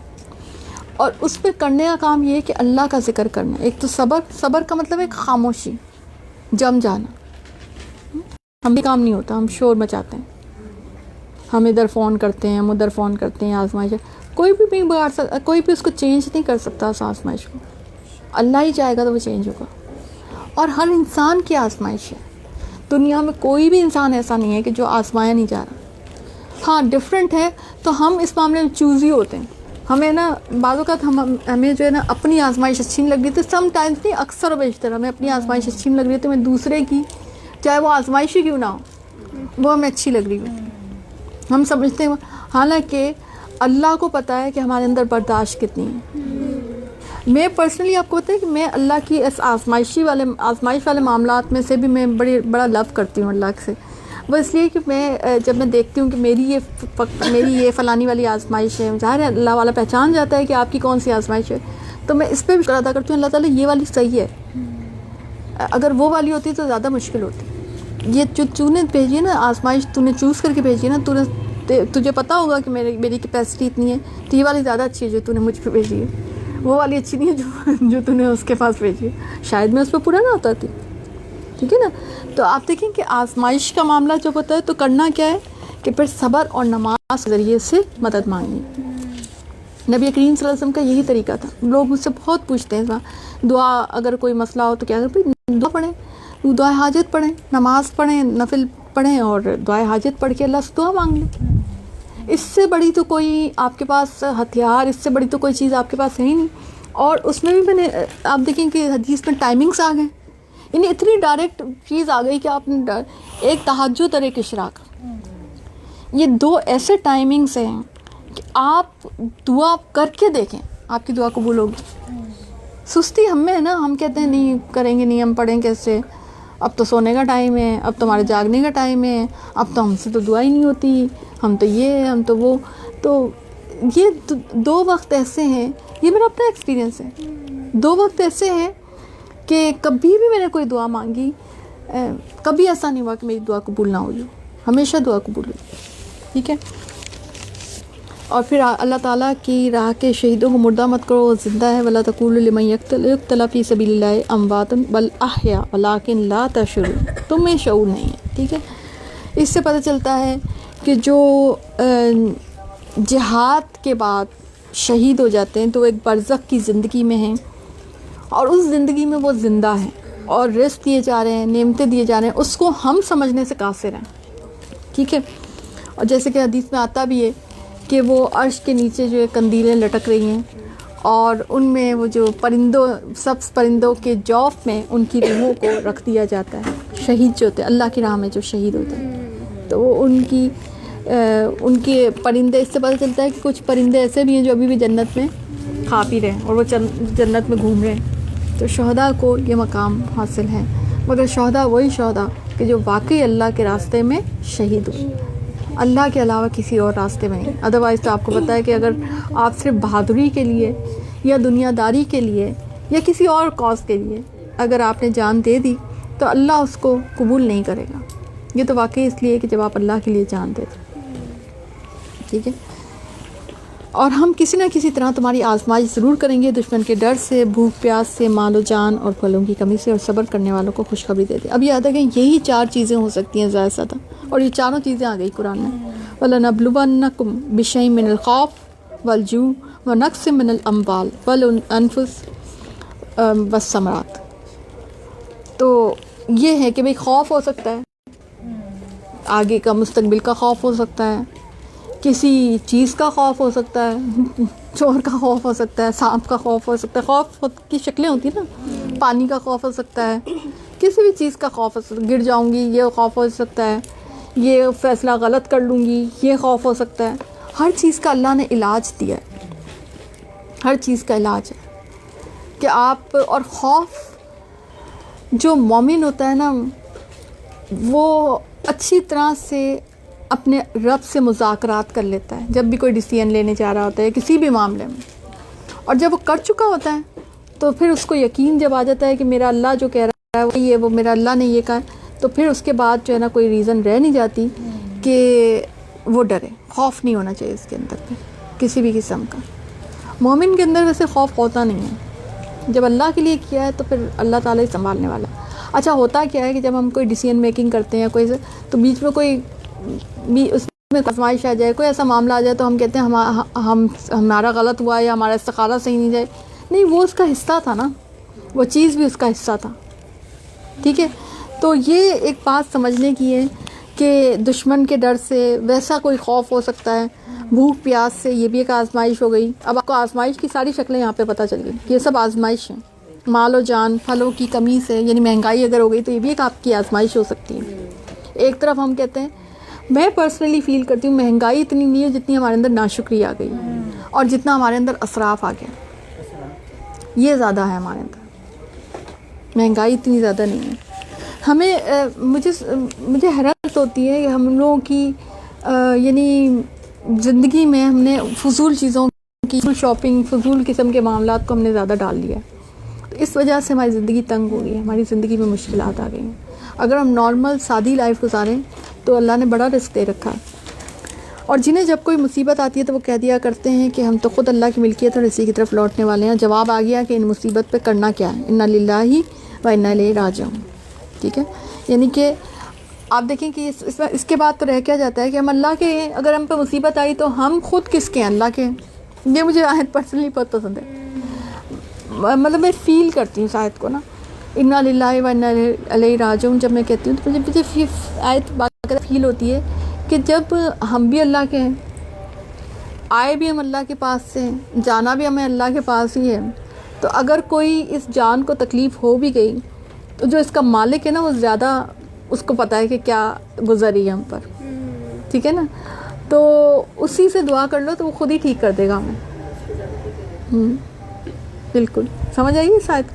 اور اس پہ کرنے کا کام یہ ہے کہ اللہ کا ذکر کرنا. ایک تو صبر کا مطلب ایک خاموشی, جم جانا. ہم بھی کام نہیں ہوتا, ہم شور مچاتے ہیں, ہم ادھر فون کرتے ہیں, ہم ادھر فون کرتے ہیں. آزمائش کوئی بھی بگاڑ سکتا, کوئی بھی اس کو چینج نہیں کر سکتا اس آزمائش کو. اللہ ہی چاہے گا تو وہ چینج ہوگا. اور ہر انسان کی آزمائش ہے, دنیا میں کوئی بھی انسان ایسا نہیں ہے کہ جو آزمایا نہیں جا رہا. ہاں ڈفرینٹ ہے, تو ہم اس معاملے میں چوزی ہوتے ہیں. ہمیں نا بعض اوقات ہمیں جو ہے نا اپنی آزمائش اچھی نہیں لگ رہی تھی, سم ٹائمز نہیں, اکثر و بیشتر ہمیں اپنی آزمائش اچھی نہیں لگ رہی تھی, میں دوسرے کی چاہے وہ آزمائش ہی کیوں نہ ہو وہ ہمیں اچھی لگ رہی ہوتی. ہم سمجھتے ہیں, حالانکہ اللہ کو پتہ ہے کہ ہمارے اندر برداشت کتنی ہے. میں پرسنلی آپ کو پتہ ہے کہ میں اللہ کی اس آزمائش والے معاملات میں سے بھی میں بڑا لو کرتی ہوں اللہ سے. وہ اس لیے کہ میں جب میں دیکھتی ہوں کہ میری یہ فلانی والی آزمائش ہے, ظاہر ہے اللہ والا پہچان جاتا ہے کہ آپ کی کون سی آزمائش ہے, تو میں اس پہ بھی شکر ادا کرتی ہوں, اللہ تعالیٰ یہ والی صحیح ہے. اگر وہ والی ہوتی تو زیادہ مشکل ہوتی. یہ جو تو نے بھیجی ہے نا آزمائش, تو نے چوز کر کے بھیجی ہے نا, تجھے پتہ ہوگا کہ میری کیپیسٹی اتنی ہے, تو یہ والی زیادہ اچھی ہے جو تو نے مجھ پہ بھیجی ہے. وہ والی اچھی نہیں ہے جو تو نے اس کے پاس بھیجی ہے, شاید میں اس پہ پورا نہ ہوتا تھی. ٹھیک ہے نا. تو آپ دیکھیں کہ آزمائش کا معاملہ جو ہوتا ہے تو کرنا کیا ہے کہ پھر صبر اور نماز کے ذریعے سے مدد مانگنی. نبی کریم صلی اللہ علیہ وسلم کا یہی طریقہ تھا. لوگ مجھ سے بہت پوچھتے ہیں دعا, اگر کوئی مسئلہ ہو تو کیا کریں, دعا پڑھیں, دعائے حاجت پڑھیں, نماز پڑھیں, نفل پڑھیں, اور دعائے حاجت پڑھ کے اللہ سے دعا مانگ لیں. اس سے بڑی تو کوئی آپ کے پاس ہتھیار, اس سے بڑی تو کوئی چیز آپ کے پاس ہے ہی نہیں. اور اس میں بھی میں نے آپ دیکھیں کہ حدیث میں ٹائمنگس آ گئے, یعنی اتنی ڈائریکٹ چیز آ گئی کہ آپ نے ایک تہجد اور ایک اشراق, یہ 2 ایسے ٹائمنگس ہیں کہ آپ دعا کر کے دیکھیں, آپ کی دعا قبول ہوگی. سستی ہم میں ہے نا, ہم کہتے ہیں نہیں کریں گے نہیں, ہم پڑھیں کیسے, اب تو سونے کا ٹائم ہے, اب تو ہمارے جاگنے کا ٹائم ہے, اب تو ہم سے تو دعا ہی نہیں ہوتی, ہم تو یہ, ہم تو وہ. تو یہ 2 وقت ایسے ہیں, یہ میرا اپنا ایکسپیرینس ہے, 2 وقت ایسے ہیں کہ کبھی بھی میں نے کوئی دعا مانگی, کبھی ایسا نہیں ہوا کہ میری دعا قبول نہ ہو جائے, ہمیشہ دعا قبول ہوئی. ٹھیک ہے. اور پھر اللہ تعالیٰ کی راہ کے شہیدوں کو مردہ مت کرو, زندہ ہے. وَلَا تَقُولُوا لِمَن يُقْتَلَ فِي سَبِيلِ اللَّهِ أَمْوَاتٌ بَلْ أَحْيَاءٌ وَلَٰكِن لَا تَشْعُرُونَ, تمہیں شعور نہیں ہے. ٹھیک ہے. اس سے پتہ چلتا ہے کہ جو جہاد کے بعد شہید ہو جاتے ہیں تو وہ ایک برزخ کی زندگی میں ہیں, اور اس زندگی میں وہ زندہ ہیں. اور رزق دیے جا رہے ہیں، نعمتیں دیے جا رہے ہیں، اس کو ہم سمجھنے سے قاصر ہیں. ٹھیک ہے. اور جیسے کہ حدیث میں آتا بھی ہے کہ وہ عرش کے نیچے جو ہے قندیلیں لٹک رہی ہیں، اور ان میں وہ جو سبز پرندوں کے جوف میں ان کی روحوں کو رکھ دیا جاتا ہے. شہید جو ہوتے ہیں اللہ کی راہ میں جو شہید ہوتے ہیں، تو وہ ان کے پرندے، اس سے پتہ چلتا ہے کہ کچھ پرندے ایسے بھی ہیں جو ابھی بھی جنت میں کھا پی رہے ہیں اور وہ جنت میں گھوم رہے ہیں. تو شہداء کو یہ مقام حاصل ہے، مگر شہداء وہی شہداء کہ جو واقعی اللہ کے راستے میں شہید ہوئے، اللہ کے علاوہ کسی اور راستے میں نہیں. ادروائز تو آپ کو پتہ ہے کہ اگر آپ صرف بہادری کے لیے یا دنیا داری کے لیے یا کسی اور کاز کے لیے اگر آپ نے جان دے دی تو اللہ اس کو قبول نہیں کرے گا. یہ تو واقعی اس لیے کہ جب آپ اللہ کے لیے جان دے دیں. ٹھیک ہے. اور ہم کسی نہ کسی طرح تمہاری آزمائش ضرور کریں گے، دشمن کے ڈر سے، بھوک پیاس سے، مال و جان اور پھلوں کی کمی سے، اور صبر کرنے والوں کو خوشخبری دے دیں. اب یاد رکھیں یہی 4 چیزیں ہو سکتی ہیں زیادہ سے زیادہ، اور یہ چاروں چیزیں آ گئی قرآن میں. وَلَنَبْلُوَنَّكُمْ بِشَيْءٍ مِّنَ الْخَوْفِ وَالْجُوعِ وَنَقْصٍ مِّنَ الْأَمْوَالِ وَالْأَنفُسِ وَالثَّمَرَاتِ. تو یہ ہے کہ بھئی خوف ہو سکتا ہے، آگے کا مستقبل کا خوف ہو سکتا ہے، کسی چیز کا خوف ہو سکتا ہے، چور کا خوف ہو سکتا ہے، سانپ کا خوف ہو سکتا ہے. خوف کی شکلیں ہوتی ہیں نا، پانی کا خوف ہو سکتا ہے، کسی بھی چیز کا خوف ہو سکتا ہے، گر جاؤں گی یہ خوف ہو سکتا ہے، یہ فیصلہ غلط کر لوں گی یہ خوف ہو سکتا ہے. ہر چیز کا اللہ نے علاج دیا ہے، ہر چیز کا علاج ہے کہ آپ. اور خوف جو مومن ہوتا ہے نا، وہ اچھی طرح سے اپنے رب سے مذاکرات کر لیتا ہے جب بھی کوئی ڈیسیژن لینے جا رہا ہوتا ہے کسی بھی معاملے میں. اور جب وہ کر چکا ہوتا ہے تو پھر اس کو یقین جب آ جاتا ہے کہ میرا اللہ جو کہہ رہا ہے وہی ہے، وہ میرا اللہ نے یہ کہا ہے، تو پھر اس کے بعد جو ہے نا کوئی ریزن رہ نہیں جاتی کہ وہ ڈرے. خوف نہیں ہونا چاہیے اس کے اندر پہ کسی بھی قسم کا. مومن کے اندر ویسے خوف ہوتا نہیں ہے، جب اللہ کے لیے کیا ہے تو پھر اللہ تعالیٰ ہی سنبھالنے والا. اچھا ہوتا کیا ہے کہ جب ہم کوئی ڈیسیژن میکنگ کرتے ہیں کوئی تو بیچ میں کوئی بھی اس میں آزمائش آ جائے، کوئی ایسا معاملہ آ جائے تو ہم کہتے ہیں ہمارا غلط ہوا یا ہمارا استخارہ صحیح نہیں جائے. نہیں، وہ اس کا حصہ تھا نا، وہ چیز بھی اس کا حصہ تھا. ٹھیک ہے. تو یہ ایک بات سمجھنے کی ہے کہ دشمن کے ڈر سے ویسا کوئی خوف ہو سکتا ہے، بھوک پیاس سے یہ بھی ایک آزمائش ہو گئی. اب آپ کو آزمائش کی ساری شکلیں یہاں پہ پتہ چل گئی، یہ سب آزمائش ہیں. مال و جان، پھلوں کی کمی سے، یعنی مہنگائی اگر ہو گئی تو یہ بھی ایک آپ کی آزمائش ہو سکتی ہے. ایک طرف ہم کہتے ہیں، میں پرسنلی فیل کرتی ہوں مہنگائی اتنی نہیں ہے جتنی ہمارے اندر ناشکری آ گئی اور جتنا ہمارے اندر اسراف آ گیا، یہ زیادہ ہے ہمارے اندر. مہنگائی اتنی زیادہ نہیں ہے. ہمیں مجھے حیرت ہوتی ہے کہ ہم لوگوں کی یعنی زندگی میں ہم نے فضول چیزوں کی، شاپنگ، فضول قسم کے معاملات کو ہم نے زیادہ ڈال لیا. تو اس وجہ سے ہماری زندگی تنگ ہو گئی ہے، ہماری زندگی میں مشکلات آ گئی ہیں. اگر ہم نارمل سادی لائف گزاریں تو اللہ نے بڑا رزق دے رکھا ہے. اور جنہیں جب کوئی مصیبت آتی ہے تو وہ کہہ دیا کرتے ہیں کہ ہم تو خود اللہ کی ملکیت اور اسی کی طرف لوٹنے والے ہیں. جواب آ گیا کہ ان مصیبت پہ کرنا کیا ہے، انا للہ و انا الیہ راجعون. ٹھیک ہے. یعنی کہ آپ دیکھیں کہ اس کے بعد تو رہ کیا جاتا ہے کہ ہم اللہ کے ہیں. اگر ہم پہ مصیبت آئی تو ہم خود کس کے ہیں؟ اللہ کے ہیں. یہ مجھے آیت پرسنلی بہت پسند ہے. مطلب میں فیل کرتی ہوں اس آیت کو نا، انا للہ و انا الیہ راجعون. جب میں کہتی ہوں تو مجھے آیت باقاعدہ فیل ہوتی ہے کہ جب ہم بھی اللہ کے ہیں، آئے بھی ہم اللہ کے پاس سے ہیں، جانا بھی ہمیں اللہ کے پاس ہی ہے، تو اگر کوئی اس جان کو تکلیف ہو بھی گئی تو جو اس کا مالک ہے نا وہ زیادہ اس کو پتہ ہے کہ کیا گزری ہے ہم پر. ٹھیک ہے نا. تو اسی سے دعا کر لو تو وہ خود ہی ٹھیک کر دے گا ہمیں. بالکل سمجھ آئیے شاید.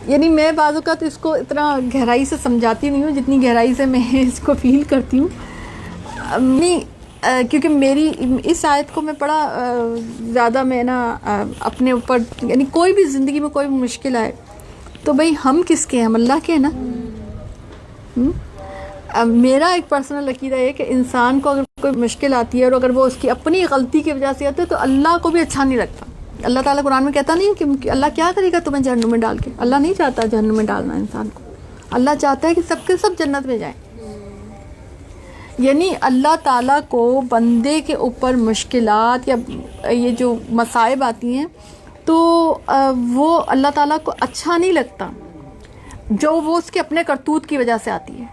یعنی میں بعض اوقات اس کو اتنا گہرائی سے سمجھاتی نہیں ہوں جتنی گہرائی سے میں اس کو فیل کرتی ہوں. کیونکہ میری اس آیت کو میں بڑا زیادہ میں نا اپنے اوپر، یعنی کوئی بھی زندگی میں کوئی بھی مشکل آئے تو بھئی ہم کس کے ہیں؟ ہم اللہ کے ہیں نا. میرا ایک پرسنل عقیدہ ہے کہ انسان کو اگر کوئی مشکل آتی ہے اور اگر وہ اس کی اپنی غلطی کی وجہ سے آتی ہے تو اللہ کو بھی اچھا نہیں لگتا. اللہ تعالیٰ قرآن میں کہتا نہیں ہے کہ اللہ کیا کرے گا تمہیں جہنم میں ڈال کے. اللہ نہیں چاہتا جہنم میں ڈالنا انسان کو. اللہ چاہتا ہے کہ سب کے سب جنت میں جائیں. یعنی اللہ تعالیٰ کو بندے کے اوپر مشکلات یا یہ جو مصائب آتی ہیں تو وہ اللہ تعالیٰ کو اچھا نہیں لگتا جو وہ اس کے اپنے کرتوت کی وجہ سے آتی ہے.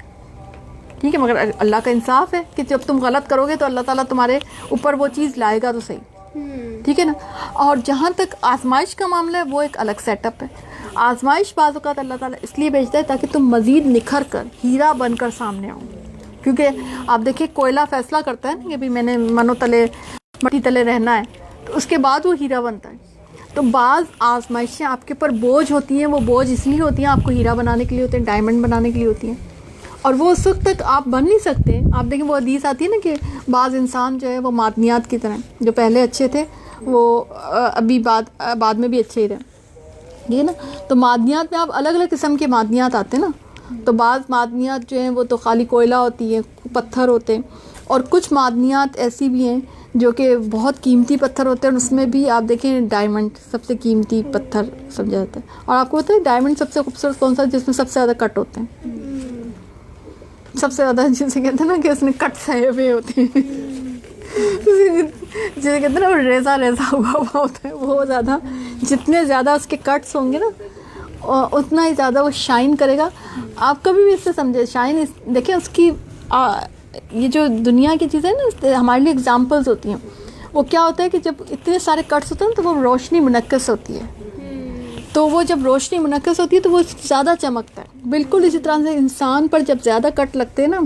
ٹھیک ہے, مگر اللہ کا انصاف ہے کہ جب تم غلط کرو گے تو اللہ تعالیٰ تمہارے اوپر وہ چیز لائے گا تو صحیح. ٹھیک ہے نا. اور جہاں تک آزمائش کا معاملہ ہے وہ ایک الگ سیٹ اپ ہے. آزمائش بعض اوقات اللہ تعالیٰ اس لیے بھیجتا ہے تاکہ تم مزید نکھر کر ہیرا بن کر سامنے آؤ. کیونکہ آپ دیکھیں کوئلہ فیصلہ کرتا ہے نا کہ بھی میں نے منو تلے مٹی تلے رہنا ہے, تو اس کے بعد وہ ہیرا بنتا ہے. تو بعض آزمائشیں آپ کے اوپر بوجھ ہوتی ہیں, وہ بوجھ اس لیے ہوتی ہیں آپ کو ہیرا بنانے کے لیے ہوتے ہیں, ڈائمنڈ بنانے کے لیے ہوتی ہیں, اور وہ اس وقت تک آپ بن نہیں سکتے. آپ دیکھیں وہ حدیث آتی ہے نا کہ بعض انسان جو ہے وہ معدنیات کی طرح, جو پہلے اچھے تھے وہ ابھی بعد میں بھی اچھے ہی رہے. ٹھیک ہے نا. تو معدنیات میں آپ الگ الگ قسم کے معدنیات آتے ہیں نا. تو بعض معدنیات جو ہیں وہ تو خالی کوئلہ ہوتی ہے, پتھر ہوتے ہیں, اور کچھ معدنیات ایسی بھی ہیں جو کہ بہت قیمتی پتھر ہوتے ہیں, اور اس میں بھی آپ دیکھیں ڈائمنڈ سب سے قیمتی پتھر سمجھا جاتا ہے. اور آپ کو پتہ ہے ڈائمنڈ سب سے خوبصورت کون سا, جس میں سب سے زیادہ کٹ ہوتے ہیں, سب سے زیادہ جسے کہتے ہیں نا کہ اس نے کٹ سہے ہوئے ہوتے ہیں, جسے کہتے ہیں نا وہ ریزہ ہوا ہوتا ہے, وہ زیادہ جتنے زیادہ اس کے کٹس ہوں گے نا اتنا ہی زیادہ وہ شائن کرے گا. آپ کبھی بھی اس سے سمجھے شائن, دیکھیں اس کی یہ جو دنیا کی چیزیں نا ہمارے لیے اگزامپلز ہوتی ہیں. وہ کیا ہوتا ہے کہ جب اتنے سارے کٹس ہوتے ہیں تو وہ روشنی منعکس ہوتی ہے, تو وہ جب روشنی منعکس ہوتی ہے تو وہ زیادہ چمکتا ہے. بالکل اسی طرح سے انسان پر جب زیادہ کٹ لگتے ہیں نا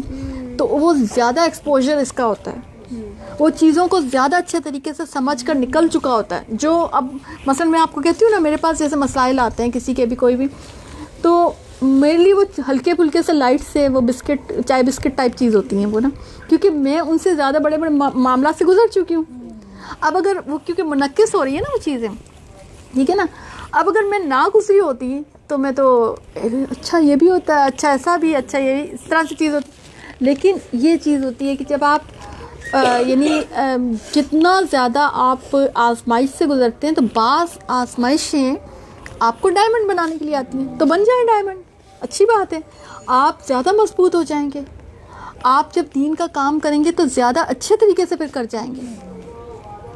تو وہ زیادہ ایکسپوجر اس کا ہوتا ہے, وہ چیزوں کو زیادہ اچھے طریقے سے سمجھ کر نکل چکا ہوتا ہے. جو اب مثلا میں آپ کو کہتی ہوں نا, میرے پاس جیسے مسائل آتے ہیں کسی کے بھی کوئی بھی, تو میرے لیے وہ ہلکے پھلکے سے لائٹ سے وہ بسکٹ چائے بسکٹ ٹائپ چیز ہوتی ہیں وہ نا, کیونکہ میں ان سے زیادہ بڑے بڑے معاملات سے گزر چکی ہوں. اب اگر وہ کیونکہ منعکس ہو رہی ہے نا وہ چیزیں, ٹھیک ہے نا, اب اگر میں نہ گزری ہوتی تو میں تو اچھا یہ بھی ہوتا ہے, اچھا ایسا بھی, اچھا یہ بھی, اس طرح سے چیز ہوتی. لیکن یہ چیز ہوتی ہے کہ جب آپ یعنی جتنا زیادہ آپ آزمائش سے گزرتے ہیں تو بعض آزمائشیں آپ کو ڈائمنڈ بنانے کے لیے آتی ہیں, تو بن جائیں ڈائمنڈ, اچھی بات ہے. آپ زیادہ مضبوط ہو جائیں گے, آپ جب دین کا کام کریں گے تو زیادہ اچھے طریقے سے پھر کر جائیں گے.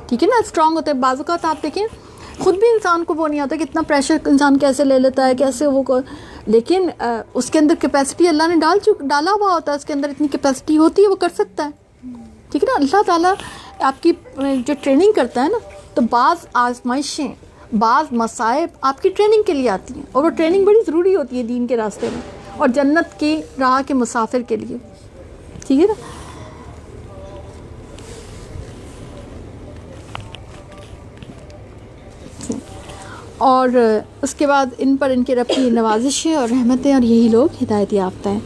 ٹھیک ہے نا, اسٹرانگ ہوتے ہیں. بعض اوقات آپ دیکھیں خود بھی انسان کو وہ نہیں آتا کہ اتنا پریشر انسان کیسے لے لیتا ہے, کیسے وہ لیکن اس کے اندر کیپیسٹی اللہ نے ڈالا ہوا ہوتا ہے, اس کے اندر اتنی کیپیسٹی ہوتی ہے, وہ کر سکتا ہے. ٹھیک ہے نا. اللہ تعالیٰ آپ کی جو ٹریننگ کرتا ہے نا, تو بعض آزمائشیں بعض مصائب آپ کی ٹریننگ کے لیے آتی ہیں, اور وہ ٹریننگ بڑی ضروری ہوتی ہے دین کے راستے میں اور جنت کی راہ کے مسافر کے لیے. ٹھیک ہے نا. اور اس کے بعد ان پر ان کے رب کی نوازشیں اور رحمتیں, اور یہی لوگ ہدایت یافتہ ہیں.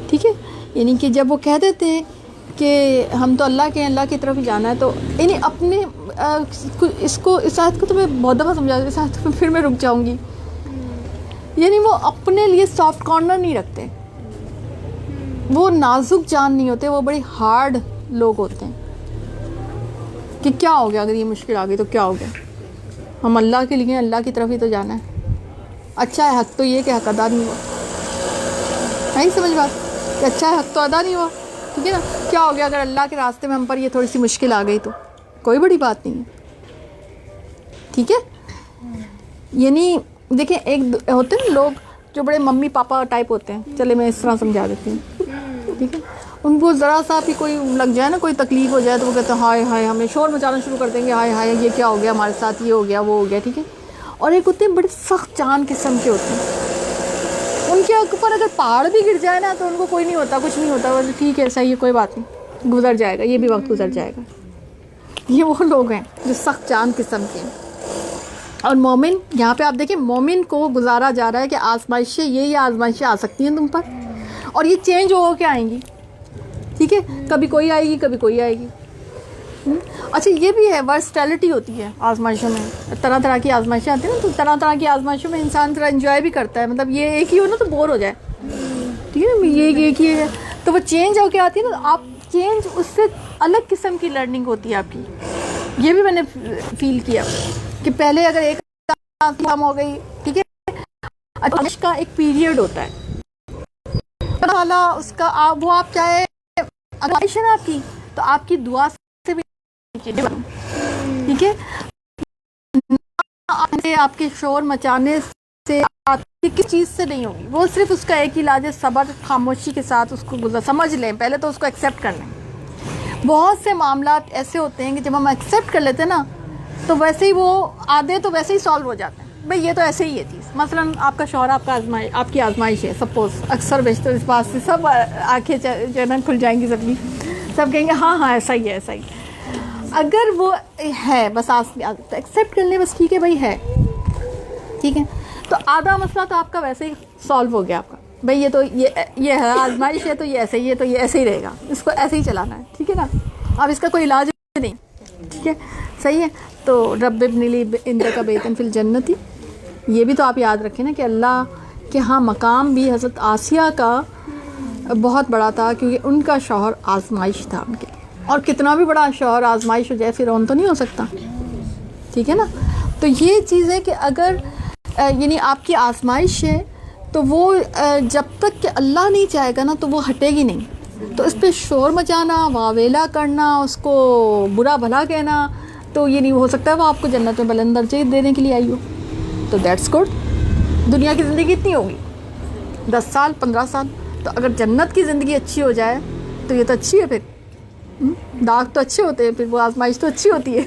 ٹھیک ہے. یعنی کہ جب وہ کہہ دیتے ہیں کہ ہم تو اللہ کے ہیں, اللہ کی طرف ہی جانا ہے, تو یعنی اپنے اس آیت کو تو میں بہت دفعہ سمجھا دوں, اس آیت کو پھر میں رک جاؤں گی. یعنی وہ اپنے لیے سافٹ کارنر نہیں رکھتے, وہ نازک جان نہیں ہوتے, وہ بڑے ہارڈ لوگ ہوتے ہیں کہ کیا ہو گیا اگر یہ مشکل آ گئی تو کیا ہو گیا, ہم اللہ کے لیے اللہ کی طرف ہی تو جانا ہے. اچھا ہے حق تو یہ کہ حق ادا نہیں ہوا, نہیں سمجھ بات کہ اچھا ہے حق تو ادا نہیں ہوا. ٹھیک ہے نا. کیا ہو گیا اگر اللہ کے راستے میں ہم پر یہ تھوڑی سی مشکل آ گئی تو کوئی بڑی بات نہیں ہے. ٹھیک ہے. یعنی دیکھیں ایک ہوتے ہیں لوگ جو بڑے ممی پاپا ٹائپ ہوتے ہیں, چلے میں اس طرح سمجھا دیتی ہوں. ٹھیک ہے. ان کو ذرا سا بھی کوئی لگ جائے نا, کوئی تکلیف ہو جائے تو وہ کہتے ہیں ہائے ہائے, ہمیں شور مچانا شروع کر دیں گے, ہائے ہائے یہ کیا ہو گیا ہمارے ساتھ, یہ ہو گیا وہ ہو گیا. ٹھیک ہے. اور ایک ہوتے ہیں بڑے سخت جان قسم کے ہوتے ہیں, ان کے اوپر اگر پہاڑ بھی گر جائے نا تو ان کو کوئی نہیں ہوتا, کچھ نہیں ہوتا, ٹھیک ہے صحیح ہے کوئی بات نہیں, گزر جائے گا, یہ بھی وقت گزر جائے گا. یہ وہ لوگ ہیں جو سخت جان قسم کے ہیں. اور مومن, یہاں پہ آپ دیکھیں مومن کو گزارا جا رہا ہے کہ آزمائشیں یہ آزمائشیں آ سکتی ہیں تم پر, اور یہ چینج ہو کے آئیں گی. ٹھیک ہے. کبھی کوئی آئے گی کبھی کوئی آئے گی. اچھا یہ بھی ہے, ورسٹیلٹی ہوتی ہے آزمائشوں میں, طرح طرح کی آزمائشیں آتی ہیں نا, تو طرح طرح کی آزمائشوں میں انسان تھوڑا انجوائے بھی کرتا ہے. مطلب یہ ایک ہی ہو نا تو بور ہو جائے. ٹھیک ہے نا. یہ ایک ہی ہے تو وہ چینج ہو کے آتی ہے نا, آپ چینج اس سے الگ قسم کی لرننگ ہوتی ہے آپ کی. یہ بھی میں نے فیل کیا کہ پہلے اگر ایک کام ہو گئی, ٹھیک ہے, آزمائش کا ایک پیریڈ ہوتا ہے اس کا, وہ آپ چاہے آزمائش ہے نا آپ کی, تو آپ کی دعا سے بھی ٹھیک ہے, آپ کے شور مچانے سے آپ کس چیز سے نہیں ہوگی، وہ صرف اس کا ایک علاج ہے صبر، خاموشی کے ساتھ اس کو سمجھ لیں، پہلے تو اس کو ایکسیپٹ کر لیں۔ بہت سے معاملات ایسے ہوتے ہیں کہ جب ہم ایکسیپٹ کر لیتے ہیں نا تو ویسے ہی وہ آدھے تو ویسے ہی سالو ہو جاتے ہیں، بھئی یہ تو ایسے ہی ہے چیز۔ مثلا آپ کا شوہر آپ کی آزمائش ہے، سپوز، اکثر بیشتر اس بات سے سب آنکھیں جو ہے نا کھل جائیں گی سب کی، سب کہیں گے ہاں ہاں ایسا ہی ہے ایسا ہی۔ اگر وہ ہے بس ایکسیپٹ کر لیں، بس ٹھیک ہے بھائی ہے، ٹھیک ہے، تو آدھا مسئلہ تو آپ کا ویسے ہی سالو ہو گیا آپ کا، بھئی یہ تو یہ ہے آزمائش ہے تو یہ ایسے ہی ہے تو یہ ایسے ہی رہے گا، اس کو ایسے ہی چلانا ہے، ٹھیک ہے نا، اب اس کا کوئی علاج نہیں، ٹھیک ہے، صحیح ہے۔ تو رب ابن لی عندک بیتا فی الجنت، یہ بھی تو آپ یاد رکھیں نا کہ اللہ کے ہاں مقام بھی حضرت آسیہ کا بہت بڑا تھا، کیونکہ ان کا شوہر آزمائش تھا ان کے لیے، اور کتنا بھی بڑا شوہر آزمائش ہو جائے فرعون تو نہیں ہو سکتا، ٹھیک ہے نا۔ تو یہ چیز ہے کہ اگر یعنی آپ کی آزمائش ہے تو وہ جب تک کہ اللہ نہیں چاہے گا نا تو وہ ہٹے گی نہیں، تو اس پہ شور مچانا، واویلا کرنا، اس کو برا بھلا کہنا، تو یہ نہیں ہو سکتا ہے وہ آپ کو جنت میں بلند درجے دینے کے لیے آئی ہو، تو دیٹس گڈ۔ دنیا کی زندگی اتنی ہوگی 10 سال 15 سال، تو اگر جنت کی زندگی اچھی ہو جائے تو یہ تو اچھی ہے، پھر داغ تو اچھے ہوتے ہیں، پھر وہ آزمائش تو اچھی ہوتی ہے،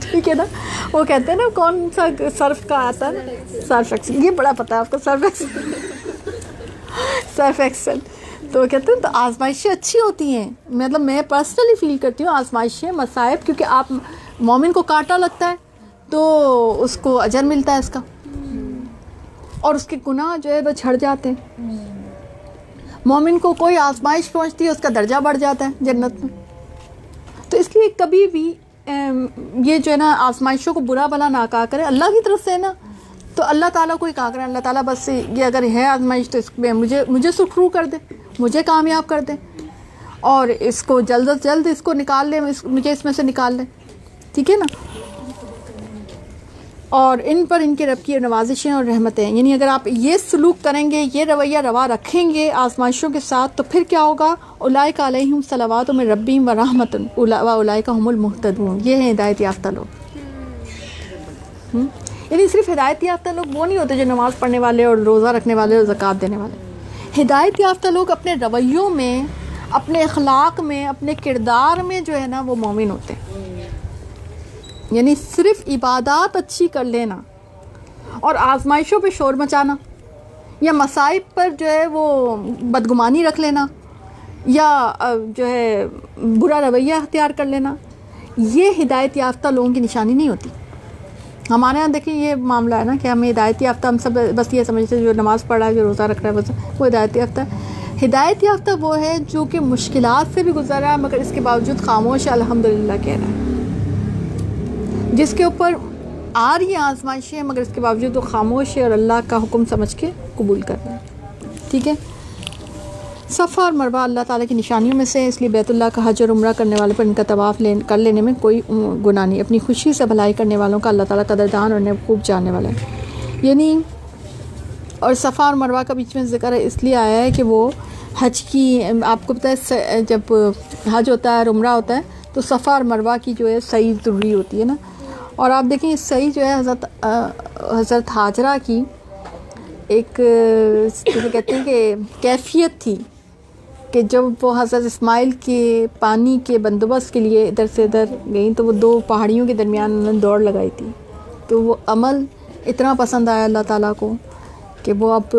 ٹھیک ہے نا۔ وہ کہتے ہیں نا کون سا صرف کا آتا ہے نا، صرف ایکسل، یہ بڑا پتہ ہے آپ کو، صرف ایکسل، صرف ایکسل، تو کہتے ہیں تو آزمائشیں اچھی ہوتی ہیں، مطلب میں پرسنلی فیل کرتی ہوں آزمائشیں، مصائب، کیونکہ آپ مومن کو کانٹا لگتا ہے تو اس کو اجر ملتا ہے اس کا، اور اس کے گناہ جو ہے وہ جھڑ جاتے ہیں۔ مومن کو کوئی آزمائش پہنچتی ہے اس کا درجہ بڑھ جاتا ہے جنت میں۔ تو اس لیے کبھی بھی یہ جو ہے نا آزمائشوں کو برا بھلا نہ کہا کرے، اللہ کی طرف سے ہے نا، تو اللہ تعالیٰ کو ہی کہا کرے، اللہ تعالیٰ بس یہ اگر ہے آزمائش تو اس میں مجھے سکھرو کر دے، مجھے کامیاب کر دے، اور اس کو جلد از جلد اس کو نکال لے، مجھے اس میں سے نکال لے، ٹھیک ہے نا۔ اور ان پر ان کے رب کی نوازشیں اور رحمتیں، یعنی اگر آپ یہ سلوک کریں گے، یہ رویہ روا رکھیں گے آزمائشوں کے ساتھ، تو پھر کیا ہوگا؟ اولئک علیہم صلوات من ربہم ورحمۃ واولئک هم المہتدون، یہ ہیں ہدایت یافتہ لوگ۔ یعنی صرف ہدایت یافتہ لوگ وہ نہیں ہوتے جو نماز پڑھنے والے اور روزہ رکھنے والے اور زکوٰۃ دینے والے، ہدایت یافتہ لوگ اپنے رویوں میں، اپنے اخلاق میں، اپنے کردار میں جو ہے نا وہ مومن ہوتے ہیں۔ یعنی صرف عبادات اچھی کر لینا اور آزمائشوں پہ شور مچانا، یا مصائب پر جو ہے وہ بدگمانی رکھ لینا، یا جو ہے برا رویہ اختیار کر لینا، یہ ہدایت یافتہ لوگوں کی نشانی نہیں ہوتی۔ ہمارے یہاں دیکھیں یہ معاملہ ہے نا کہ ہمیں ہدایت یافتہ، ہم سب بس یہ سمجھتے ہیں جو نماز پڑھ رہا ہے، جو روزہ رکھ رہا ہے، وہ ہدایت یافتہ ہے۔ ہدایت یافتہ وہ ہے جو کہ مشکلات سے بھی گزر رہا ہے مگر اس کے باوجود خاموش الحمدللہ کہہ رہا ہے، جس کے اوپر آ رہی ہیں آزمائشیں مگر اس کے باوجود وہ خاموش ہے اور اللہ کا حکم سمجھ کے قبول کر رہا ہے، ٹھیک ہے۔ صفا اور مروہ اللہ تعالیٰ کی نشانیوں میں سے، اس لیے بیت اللہ کا حج اور عمرہ کرنے والے پر ان کا طواف کر لینے میں کوئی گناہ نہیں، اپنی خوشی سے بھلائی کرنے والوں کا اللہ تعالیٰ قدردان اور انہیں خوب جاننے والا ہے۔ یعنی اور صفا اور مروہ کا بیچ میں ذکر اس لیے آیا ہے کہ وہ حج کی، آپ کو پتہ ہے جب حج ہوتا ہے اور عمرہ ہوتا ہے تو صفا اور مروہ کی جو ہے سعی ضروری ہوتی ہے نا، اور آپ دیکھیں اس سعی جو ہے حضرت ہاجرہ کی ایک جسے کہتے ہیں کہ کیفیت تھی کہ جب وہ حضرت اسماعیل کے پانی کے بندوبست کے لیے ادھر سے ادھر گئیں تو وہ 2 پہاڑیوں کے درمیان انہوں نے دوڑ لگائی تھی، تو وہ عمل اتنا پسند آیا اللہ تعالیٰ کو کہ وہ اب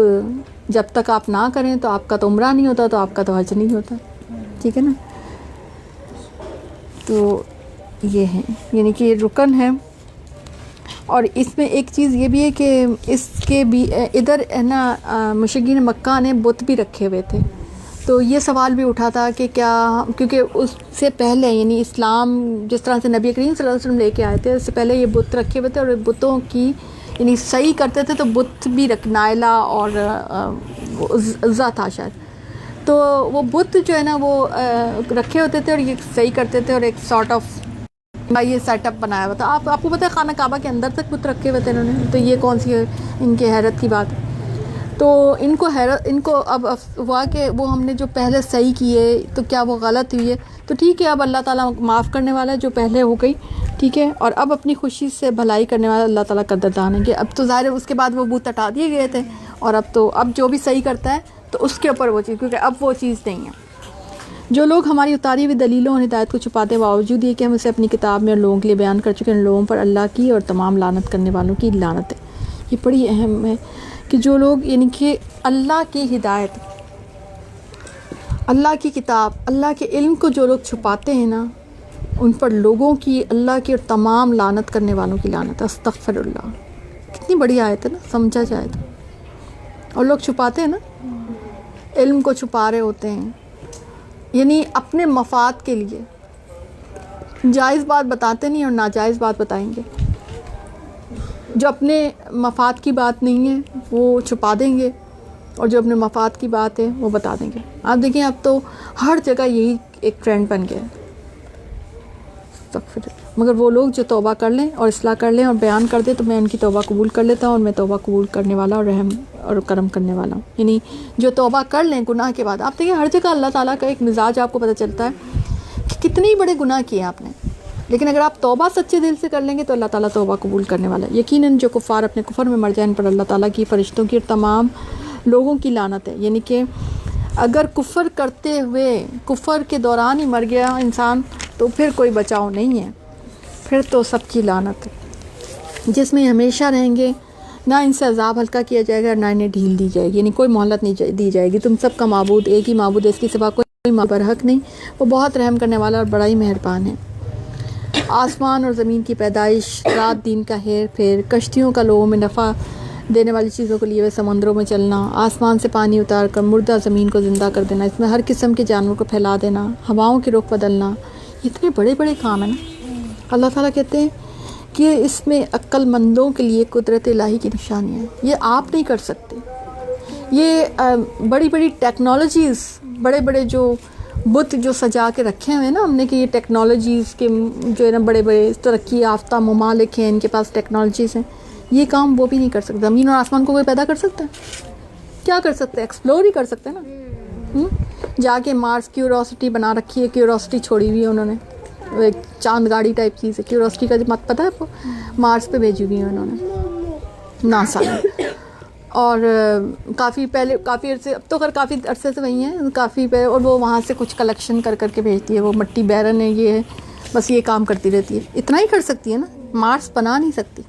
جب تک آپ نہ کریں تو آپ کا تو عمرہ نہیں ہوتا، تو آپ کا تو حج نہیں ہوتا، ٹھیک ہے نا۔ تو یہ ہے، یعنی کہ یہ رکن ہے۔ اور اس میں ایک چیز یہ بھی ہے کہ اس کے بھی ادھر ہے نا مشرکین مکہ نے بت بھی رکھے ہوئے تھے، تو یہ سوال بھی اٹھا تھا کہ کیا، کیونکہ اس سے پہلے یعنی اسلام جس طرح سے نبی کریم صلی اللہ علیہ وسلم لے کے آئے تھے، اس سے پہلے یہ بت رکھے ہوئے تھے، اور بتوں کی یعنی صحیح کرتے تھے تو بت بھی نائلہ اور عزا تھا شاید، تو وہ بت جو ہے نا وہ رکھے ہوتے تھے اور یہ صحیح کرتے تھے، اور ایک سارٹ آف یہ سیٹ اپ بنایا ہوا تھا۔ آپ کو پتہ ہے خانہ کعبہ کے اندر تک بت رکھے ہوئے تھے انہوں نے، تو یہ کون سی ان کے حیرت کی بات ہے۔ تو ان کو حیرت، ان کو اب ہوا کہ وہ ہم نے جو پہلے صحیح کیے تو کیا وہ غلط ہوئی ہے؟ تو ٹھیک ہے، اب اللہ تعالیٰ معاف کرنے والا ہے جو پہلے ہو گئی، ٹھیک ہے، اور اب اپنی خوشی سے بھلائی کرنے والا اللہ تعالیٰ قدردان ہے کہ اب تو ظاہر ہے اس کے بعد وہ بت ہٹا دیے گئے تھے، اور اب جو بھی صحیح کرتا ہے تو اس کے اوپر وہ چیز، کیونکہ اب وہ چیز نہیں ہے۔ جو لوگ ہماری اتاری ہوئی دلیلوں اور ہدایت کو چھپاتے ہیں، باوجود یہ کہ ہم اسے اپنی کتاب میں اور لوگوں کے لیے بیان کر چکے ہیں، ان لوگوں پر اللہ کی اور تمام لعنت کرنے والوں کی لعنت ہے۔ یہ بڑی اہم ہے کہ جو لوگ یعنی کہ اللہ کی ہدایت، اللہ کی کتاب، اللہ کے علم کو جو لوگ چھپاتے ہیں نا، ان پر لوگوں کی، اللہ کی اور تمام لعنت کرنے والوں کی لعنت ہے۔ استغفر اللہ، کتنی بڑی آیت ہے نا، سمجھا جائے تو۔ اور لوگ چھپاتے ہیں نا، علم کو چھپا رہے ہوتے ہیں، یعنی اپنے مفاد کے لیے جائز بات بتاتے نہیں اور ناجائز بات بتائیں گے، جو اپنے مفاد کی بات نہیں ہے وہ چھپا دیں گے، اور جو اپنے مفاد کی بات ہے وہ بتا دیں گے۔ آپ دیکھیں اب تو ہر جگہ یہی ایک ٹرینڈ بن گیا ہے۔ مگر وہ لوگ جو توبہ کر لیں اور اصلاح کر لیں اور بیان کر دیں تو میں ان کی توبہ قبول کر لیتا ہوں، اور میں توبہ قبول کرنے والا اور رحم اور کرم کرنے والا ہوں۔ یعنی جو توبہ کر لیں گناہ کے بعد، آپ دیکھیں ہر جگہ اللہ تعالیٰ کا ایک مزاج آپ کو پتہ چلتا ہے کہ کتنے بڑے گناہ کیے آپ نے، لیکن اگر آپ توبہ سچے دل سے کر لیں گے تو اللہ تعالیٰ توبہ قبول کرنے والا ہے۔ یقیناً جو کفار اپنے کفر میں مر جائیں ان پر اللہ تعالیٰ کی، فرشتوں کی اور تمام لوگوں کی لعنت ہے۔ یعنی کہ اگر کفر کرتے ہوئے، کفر کے دوران ہی مر گیا انسان تو پھر کوئی بچاؤ نہیں ہے، پھر تو سب کی لعنت ہے، جس میں ہمیشہ رہیں گے، نہ ان سے عذاب ہلکا کیا جائے گا نہ انہیں ڈھیل دی جائے گی، یعنی کوئی مہلت نہیں دی جائے گی۔ تم سب کا معبود ایک ہی معبود ہے، اس کے سوا کوئی برحق نہیں، وہ بہت رحم کرنے والا اور بڑا ہی مہربان ہے۔ آسمان اور زمین کی پیدائش، رات دن کا ہیر پھیر، کشتیوں کا لوگوں میں نفع دینے والی چیزوں کے لیے سمندروں میں چلنا، آسمان سے پانی اتار کر مردہ زمین کو زندہ کر دینا، اس میں ہر قسم کے جانور کو پھیلا دینا، ہواؤں کی رخ بدلنا، اتنے بڑے بڑے کام ہیں نا۔ اللہ تعالیٰ کہتے ہیں کہ اس میں عقل مندوں کے لیے قدرت الہی کی نشانی ہے، یہ آپ نہیں کر سکتے۔ یہ بڑی بڑی ٹیکنالوجیز، بڑے بڑے جو بت جو سجا کے رکھے ہوئے ہیں نا ہم نے، کہ یہ ٹیکنالوجیز کے جو ہے نا بڑے بڑے ترقی یافتہ ممالک ہیں، ان کے پاس ٹیکنالوجیز ہیں، یہ کام وہ بھی نہیں کر سکتے۔ زمین اور آسمان کو کوئی پیدا کر سکتا ہے؟ کیا کر سکتے ہیں؟ ایکسپلور ہی کر سکتے ہیں نا۔ جا کے مارس کیوروسٹی بنا رکھی ہے، کیوروسٹی چھوڑی ہوئی ہے انہوں نے، ایک چاند گاڑی ٹائپ چیز ہے کیوروسٹی کا، مت پتہ ہے آپ کو؟ مارس پہ بھیجی ہوئی ہیں انہوں نے ناسا نے، اور کافی پہلے، کافی عرصے، اب تو خیر کافی عرصے سے وہی ہیں، کافی پہلے، اور وہ وہاں سے کچھ کلیکشن کر کے بھیجتی ہے، وہ مٹی بیرن ہے، یہ ہے، بس یہ کام کرتی رہتی ہے۔ اتنا ہی کر سکتی ہے نا، مارس بنا نہیں سکتی۔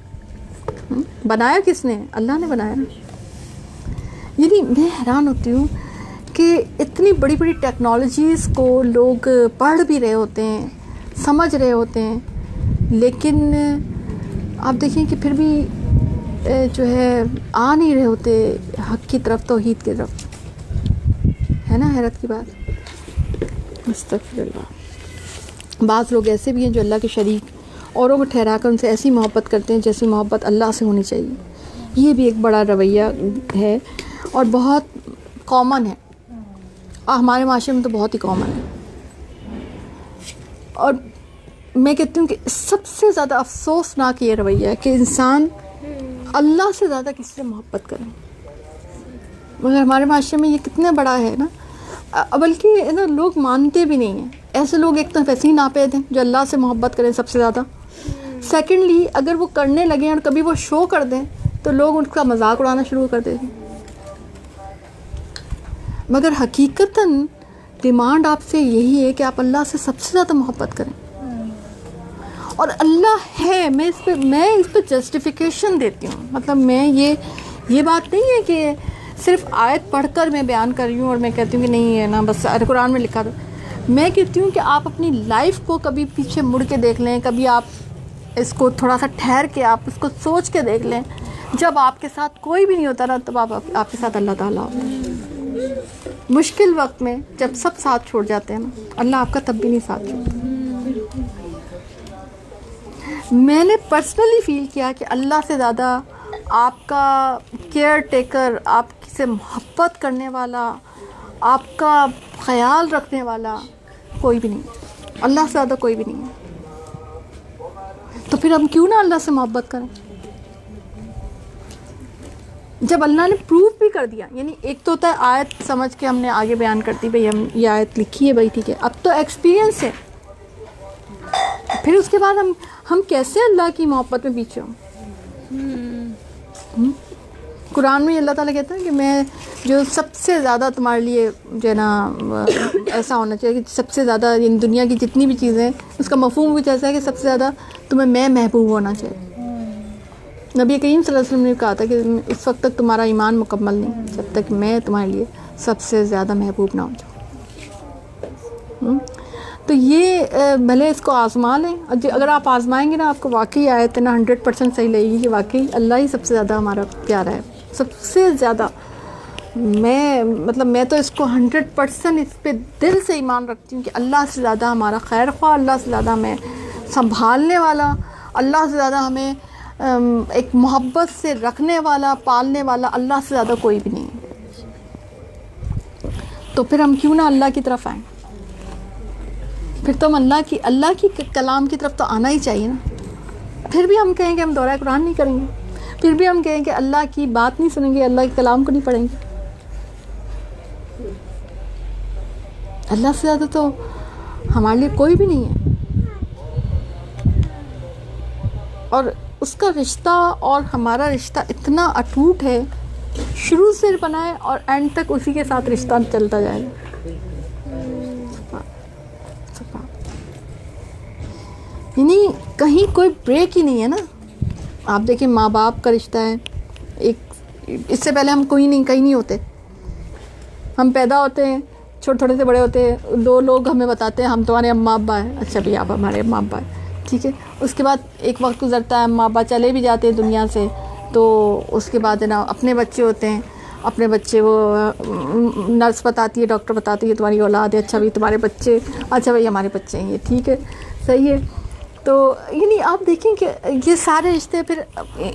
بنایا کس نے؟ اللہ نے بنایا نا۔ یعنی میں حیران ہوتی ہوں کہ اتنی بڑی بڑی ٹیکنالوجیز کو لوگ پڑھ بھی رہے ہوتے ہیں، سمجھ رہے ہوتے ہیں، لیکن آپ دیکھیں کہ پھر بھی جو ہے آ نہیں رہے ہوتے حق کی طرف، توحید کی طرف، ہے نا حیرت کی بات۔ استغفر اللہ۔ بعض لوگ ایسے بھی ہیں جو اللہ کے شریک اوروں کو ٹھہرا کر ان سے ایسی محبت کرتے ہیں جیسی محبت اللہ سے ہونی چاہیے۔ یہ بھی ایک بڑا رویہ ہے اور بہت کامن ہے، اور ہمارے معاشرے میں تو بہت ہی کامن ہے۔ اور میں کہتی ہوں کہ سب سے زیادہ افسوسناک یہ رویہ ہے کہ انسان اللہ سے زیادہ کسی سے محبت کرے، مگر ہمارے معاشرے میں یہ کتنا بڑا ہے نا، بلکہ نا لوگ مانتے بھی نہیں ہیں۔ ایسے لوگ ایک تو ویسے ہی ناپید ہیں جو اللہ سے محبت کریں سب سے زیادہ، سیکنڈلی اگر وہ کرنے لگیں اور کبھی وہ شو کر دیں تو لوگ ان کا مذاق اڑانا شروع کر دیتے ہیں۔ مگر حقیقتاً ڈیمانڈ آپ سے یہی ہے کہ آپ اللہ سے سب سے زیادہ محبت کریں، اور اللہ ہے، میں اس پہ جسٹیفیکیشن دیتی ہوں، مطلب میں یہ بات نہیں ہے کہ صرف آیت پڑھ کر میں بیان کر رہی ہوں اور میں کہتی ہوں کہ نہیں ہے نا بس قرآن میں لکھا تھا۔ میں کہتی ہوں کہ آپ اپنی لائف کو کبھی پیچھے مڑ کے دیکھ لیں، کبھی آپ اس کو تھوڑا سا ٹھہر کے آپ اس کو سوچ کے دیکھ لیں، جب آپ کے ساتھ کوئی بھی نہیں ہوتا نا تب آپ کے ساتھ اللہ تعالیٰ ہوتا ہے۔ مشکل وقت میں جب سب ساتھ چھوڑ جاتے ہیں نا، اللہ آپ کا تب بھی نہیں ساتھ چھوڑتا۔ میں نے پرسنلی فیل کیا کہ اللہ سے زیادہ آپ کا کیئر ٹیکر، آپ سے محبت کرنے والا، آپ کا خیال رکھنے والا کوئی بھی نہیں، اللہ سے زیادہ کوئی بھی نہیں ہے۔ تو پھر ہم کیوں نہ اللہ سے محبت کریں؟ جب اللہ نے پروف بھی کر دیا، یعنی ایک تو ہوتا ہے آیت سمجھ کے ہم نے آگے بیان کرتی بھئی ہم یہ آیت لکھی ہے بھائی ٹھیک ہے، اب تو ایکسپیرینس ہے، پھر اس کے بعد ہم کیسے اللہ کی محبت میں پیچھے ہوں؟ قرآن میں اللہ تعالیٰ کہتا ہے کہ میں جو سب سے زیادہ تمہارے لیے جو ہے نا ایسا ہونا چاہیے کہ سب سے زیادہ ان دنیا کی جتنی بھی چیزیں اس کا مفہوم کچھ ایسا ہے کہ سب سے زیادہ تمہیں میں محبوب ہونا چاہیے۔ نبی کریم صلی اللہ علیہ وسلم نے کہا تھا کہ اس وقت تک تمہارا ایمان مکمل نہیں جب تک میں تمہارے لیے سب سے زیادہ محبوب نہ ہو جاؤں۔ تو یہ بھلے اس کو آزما لیں، اگر آپ آزمائیں گے نا آپ کو واقعی آیت نا 100% صحیح لگے گی کہ واقعی اللہ ہی سب سے زیادہ ہمارا پیارا ہے، سب سے زیادہ۔ میں تو اس کو 100% اس پہ دل سے ایمان رکھتی ہوں کہ اللہ سے زیادہ ہمارا خیر خواہ، اللہ سے زیادہ ہمیں سنبھالنے والا، اللہ سے زیادہ ہمیں ایک محبت سے رکھنے والا، پالنے والا، اللہ سے زیادہ کوئی بھی نہیں ہے۔ تو پھر ہم کیوں نہ اللہ کی طرف آئیں؟ پھر تو ہم اللہ کی کلام کی طرف تو آنا ہی چاہیے نا۔ پھر بھی ہم کہیں کہ ہم دورہ قرآن نہیں کریں گے، پھر بھی ہم کہیں کہ اللہ کی بات نہیں سنیں گے، اللہ کے کلام کو نہیں پڑھیں گے۔ اللہ سے زیادہ تو ہمارے لیے کوئی بھی نہیں ہے، اور اس کا رشتہ اور ہمارا رشتہ اتنا اٹوٹ ہے، شروع سے بنا ہے اور اینڈ تک اسی کے ساتھ رشتہ چلتا جائے گا۔ یعنی کہیں کوئی بریک ہی نہیں ہے نا۔ آپ دیکھیں ماں باپ کا رشتہ ہے، اس سے پہلے ہم کہیں نہیں ہوتے، ہم پیدا ہوتے ہیں، چھوٹے سے بڑے ہوتے ہیں، دو لوگ ہمیں بتاتے ہیں ہم تمہارے اماں ابا ہیں، اچھا بھی آپ ہمارے اماں ابا ہیں، ٹھیک ہے۔ اس کے بعد ایک وقت گزرتا ہے، اماں ابا چلے بھی جاتے ہیں دنیا سے، تو اس کے بعد ہے نا اپنے بچے ہوتے ہیں، اپنے بچے وہ نرس بتاتی ہے، ڈاکٹر بتاتی ہے تمہاری اولاد ہے، اچھا بھائی تمہارے بچے، اچھا بھائی ہمارے بچے ہیں، یہ ٹھیک ہے، صحیح ہے۔ تو یعنی آپ دیکھیں کہ یہ سارے رشتے، پھر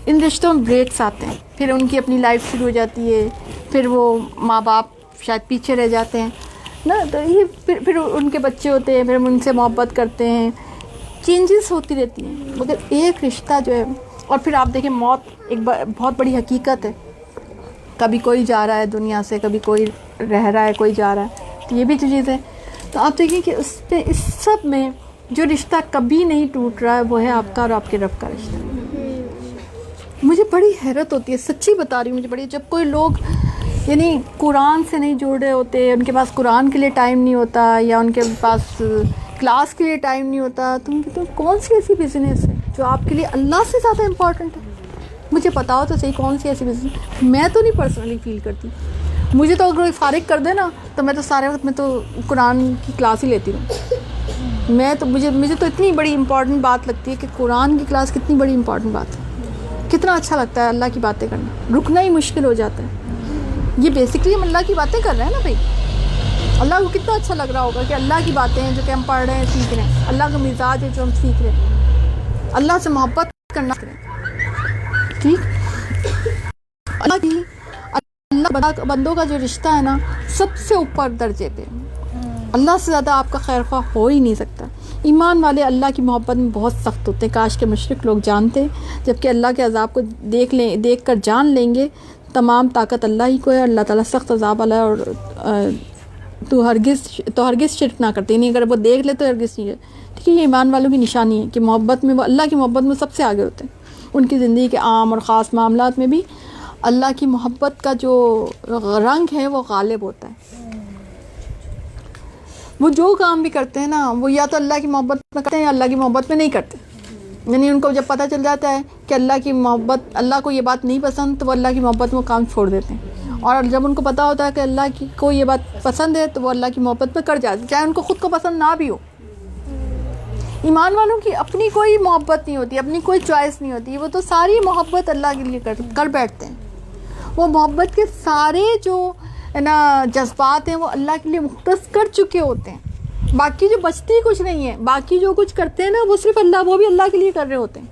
ان رشتوں میں بریکس آتے ہیں، پھر ان کی اپنی لائف شروع ہو جاتی ہے، پھر وہ ماں باپ شاید پیچھے رہ جاتے ہیں نا، تو یہ پھر ان کے بچے ہوتے ہیں، پھر ہم ان سے محبت کرتے ہیں، چینجز ہوتی رہتی ہیں، مگر ایک رشتہ جو ہے۔ اور پھر آپ دیکھیں موت ایک بہت بڑی حقیقت ہے، کبھی کوئی جا رہا ہے دنیا سے، کبھی کوئی رہ رہا ہے، کوئی جا رہا ہے، تو یہ بھی تو چیز ہے۔ تو آپ دیکھیں کہ اس سب میں جو رشتہ کبھی نہیں ٹوٹ رہا ہے وہ ہے آپ کا اور آپ کے رب کا رشتہ۔ مجھے بڑی حیرت ہوتی ہے، سچی بتا رہی ہوں، مجھے بڑی، جب کوئی لوگ یعنی قرآن سے نہیں جڑ رہے ہوتے، ان کے پاس قرآن کے لیے ٹائم نہیں ہوتا، یا ان کے پاس کلاس کے لیے ٹائم نہیں ہوتا، تو کون سی ایسی بزنس ہے جو آپ کے لیے اللہ سے زیادہ امپورٹنٹ ہے؟ مجھے بتاؤ تو صحیح کون سی ایسی بزنس۔ میں تو نہیں پرسنلی فیل کرتی، مجھے تو اگر فارغ کر دے نا تو میں تو سارے وقت میں تو قرآن کی کلاس ہی لیتی ہوں۔ مجھے تو اتنی بڑی امپورٹنٹ بات لگتی ہے کہ قرآن کی کلاس کتنی بڑی امپورٹنٹ بات ہے، کتنا اچھا لگتا ہے اللہ کی باتیں کرنا، رکنا ہی مشکل ہو جاتا ہے۔ یہ بیسکلی ہم اللہ کی باتیں کر رہے ہیں نا بھائی، اللہ کو کتنا اچھا لگ رہا ہوگا کہ اللہ کی باتیں ہیں جو کہ ہم پڑھ رہے ہیں، سیکھ رہے ہیں، اللہ کا مزاج ہے جو ہم سیکھ رہے ہیں، اللہ سے محبت کرنا سیکھ رہے ہیں، ٹھیک۔ اللہ بندوں کا جو رشتہ ہے نا سب سے اوپر درجے پہ، اللہ سے زیادہ آپ کا خیر خواہ ہو ہی نہیں سکتا۔ ایمان والے اللہ کی محبت میں بہت سخت ہوتے ہیں، کاش کے مشرک لوگ جانتے، جبکہ اللہ کے عذاب کو دیکھ کر جان لیں گے تمام طاقت اللہ ہی کو ہے، اللہ تعالیٰ سخت عذاب والا ہے، اور تو ہرگز شرک نہ کرتے، نہیں اگر وہ دیکھ لے تو ہرگز نہیں ہے، ٹھیک ہے۔ یہ ایمان والوں کی نشانی ہے کہ محبت میں وہ اللہ کی محبت میں سب سے آگے ہوتے ہیں، ان کی زندگی کے عام اور خاص معاملات میں بھی اللہ کی محبت کا جو رنگ ہے وہ غالب ہوتا ہے۔ وہ جو کام بھی کرتے ہیں نا وہ یا تو اللہ کی محبت میں کرتے ہیں یا اللہ کی محبت میں نہیں کرتے، یعنی ان کو جب پتہ چل جاتا ہے کہ اللہ کی محبت، اللہ کو یہ بات نہیں پسند، تو وہ اللہ کی محبت میں کام چھوڑ دیتے ہیں، اور جب ان کو پتہ ہوتا ہے کہ اللہ کو یہ بات پسند ہے تو وہ اللہ کی محبت میں کر جاتے ہیں، چاہے ان کو خود کو پسند نہ بھی ہو۔ ایمان والوں کی اپنی کوئی محبت نہیں ہوتی، اپنی کوئی چوائس نہیں ہوتی، وہ تو ساری محبت اللہ کے لیے کر بیٹھتے ہیں۔ وہ محبت کے سارے جو ہے نا جذبات ہیں وہ اللہ کے لیے مختص کر چکے ہوتے ہیں، باقی جو بچتی کچھ نہیں ہے، باقی جو کچھ کرتے ہیں نا وہ صرف وہ بھی اللہ کے لیے کر رہے ہوتے ہیں۔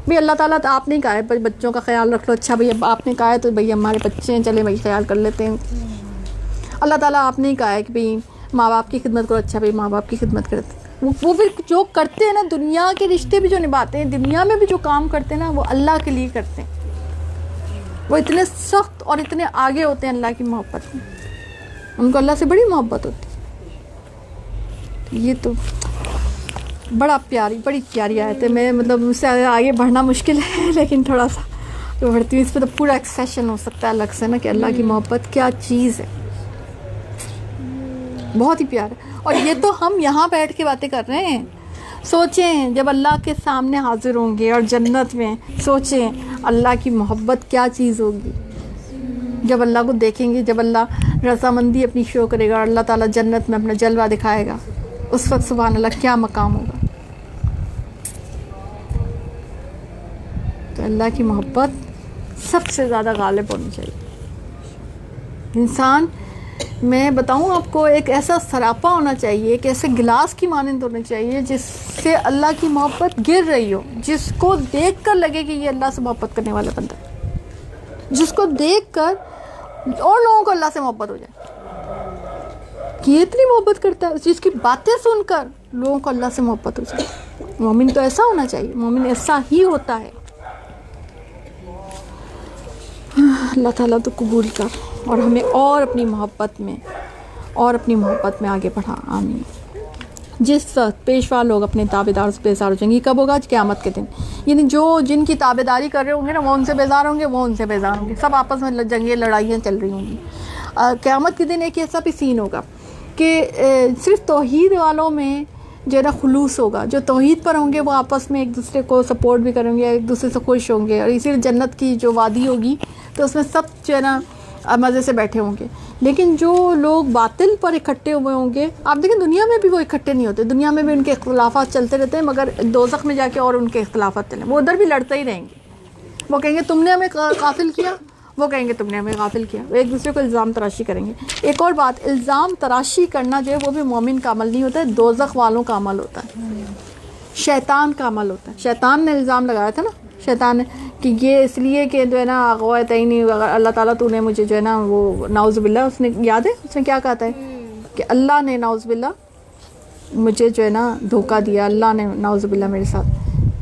بھئی اللہ تعالیٰ تو آپ نے کہا ہے بچوں کا خیال رکھ لو، اچھا بھئی اب آپ نے کہا ہے تو بھئی ہمارے بچے ہیں، چلے بھئی خیال کر لیتے ہیں۔ اللہ تعالیٰ آپ نے کہا ہے کہ بھئی ماں باپ کی خدمت کرو، اچھا بھئی ماں باپ کی خدمت کرتے، وہ پھر جو کرتے ہیں نا دنیا کے رشتے بھی جو نبھاتے ہیں، دنیا میں بھی جو کام کرتے ہیں نا وہ اللہ کے لیے کرتے ہیں۔ وہ اتنے سخت اور اتنے آگے ہوتے ہیں اللہ کی محبت میں، ان کو اللہ سے بڑی محبت ہوتی ہے۔ یہ تو بڑی پیاری آیت ہے۔ میں مطلب مجھ سے آگے بڑھنا مشکل ہے، لیکن تھوڑا سا تو بڑھتی ہوں، اس پہ تو پورا ایک سیشن ہو سکتا ہے الگ سے نا، کہ اللہ کی محبت کیا چیز ہے، بہت ہی پیارا ہے۔ اور یہ تو ہم یہاں بیٹھ کے باتیں کر رہے ہیں، سوچیں جب اللہ کے سامنے حاضر ہوں گے اور جنت میں، سوچیں اللہ کی محبت کیا چیز ہوگی جب اللہ کو دیکھیں گے، جب اللہ رضامندی اپنی شو کرے گا اور اللہ تعالیٰ جنت میں اپنا جلوہ دکھائے گا، اس وقت سبحان اللہ کیا مقام ہوگا۔ تو اللہ کی محبت سب سے زیادہ غالب ہونی چاہیے۔ انسان، میں بتاؤں آپ کو، ایک ایسا سراپا ہونا چاہیے، ایک ایسے گلاس کی مانند ہونا چاہیے جس سے اللہ کی محبت گر رہی ہو، جس کو دیکھ کر لگے کہ یہ اللہ سے محبت کرنے والا بندہ ہے، جس کو دیکھ کر اور لوگوں کو اللہ سے محبت ہو جائے کہ یہ اتنی محبت کرتا ہے، جس کی باتیں سن کر لوگوں کو اللہ سے محبت ہو جائے۔ مومن تو ایسا ہونا چاہیے، مومن ایسا ہی ہوتا ہے۔ اللہ تعالیٰ تو قبول کر اور ہمیں اور اپنی محبت میں آگے بڑھا، آمین۔ جس وقت پیشوا لوگ اپنے تابع داروں سے بیزار ہو جائیں گے، کب ہوگا؟ قیامت کے دن۔ یعنی جن کی تابع داری کر رہے ہوں گے نا، وہ ان سے بیزار ہوں گے، وہ ان سے بیزار ہوں گے، سب آپس میں جنگیں لڑائیاں چل رہی ہوں گی۔ قیامت کے دن ایک ایسا بھی سین ہوگا کہ صرف توحید والوں میں جو ہے نا خلوص ہوگا، جو توحید پر ہوں گے وہ آپس میں ایک دوسرے کو سپورٹ بھی کریں گے، ایک دوسرے سے خوش ہوں گے، اور اسی جنت کی جو وادی ہوگی تو اس میں سب جو ہے نا مزے سے بیٹھے ہوں گے۔ لیکن جو لوگ باطل پر اکٹھے ہوئے ہوں گے، آپ دیکھیں دنیا میں بھی وہ اکٹھے نہیں ہوتے، دنیا میں بھی ان کے اختلافات چلتے رہتے ہیں، مگر دوزخ میں جا کے اور ان کے اختلافات چلیں، وہ ادھر بھی لڑتے ہی رہیں گے۔ وہ کہیں گے تم نے ہمیں غافل کیا، وہ کہیں گے تم نے ہمیں غافل کیا، وہ ایک دوسرے کو الزام تراشی کریں گے۔ ایک اور بات، الزام تراشی کرنا جو ہے وہ بھی مومن کا عمل نہیں ہوتا ہے، دوزخ والوں کا عمل ہوتا ہے، شیطان کا عمل ہوتا ہے۔ شیطان نے الزام لگایا تھا نا، شیطان نے کہ یہ اس لیے کہ جو ہے نا اغویتنی، اللہ تعالیٰ تو نے مجھے جو ہے نا وہ نعوذ باللہ، اس نے یاد ہے اس نے کیا کہتا ہے کہ اللہ نے نعوذ باللہ مجھے جو ہے نا دھوکہ دیا، اللہ نے نعوذ باللہ میرے ساتھ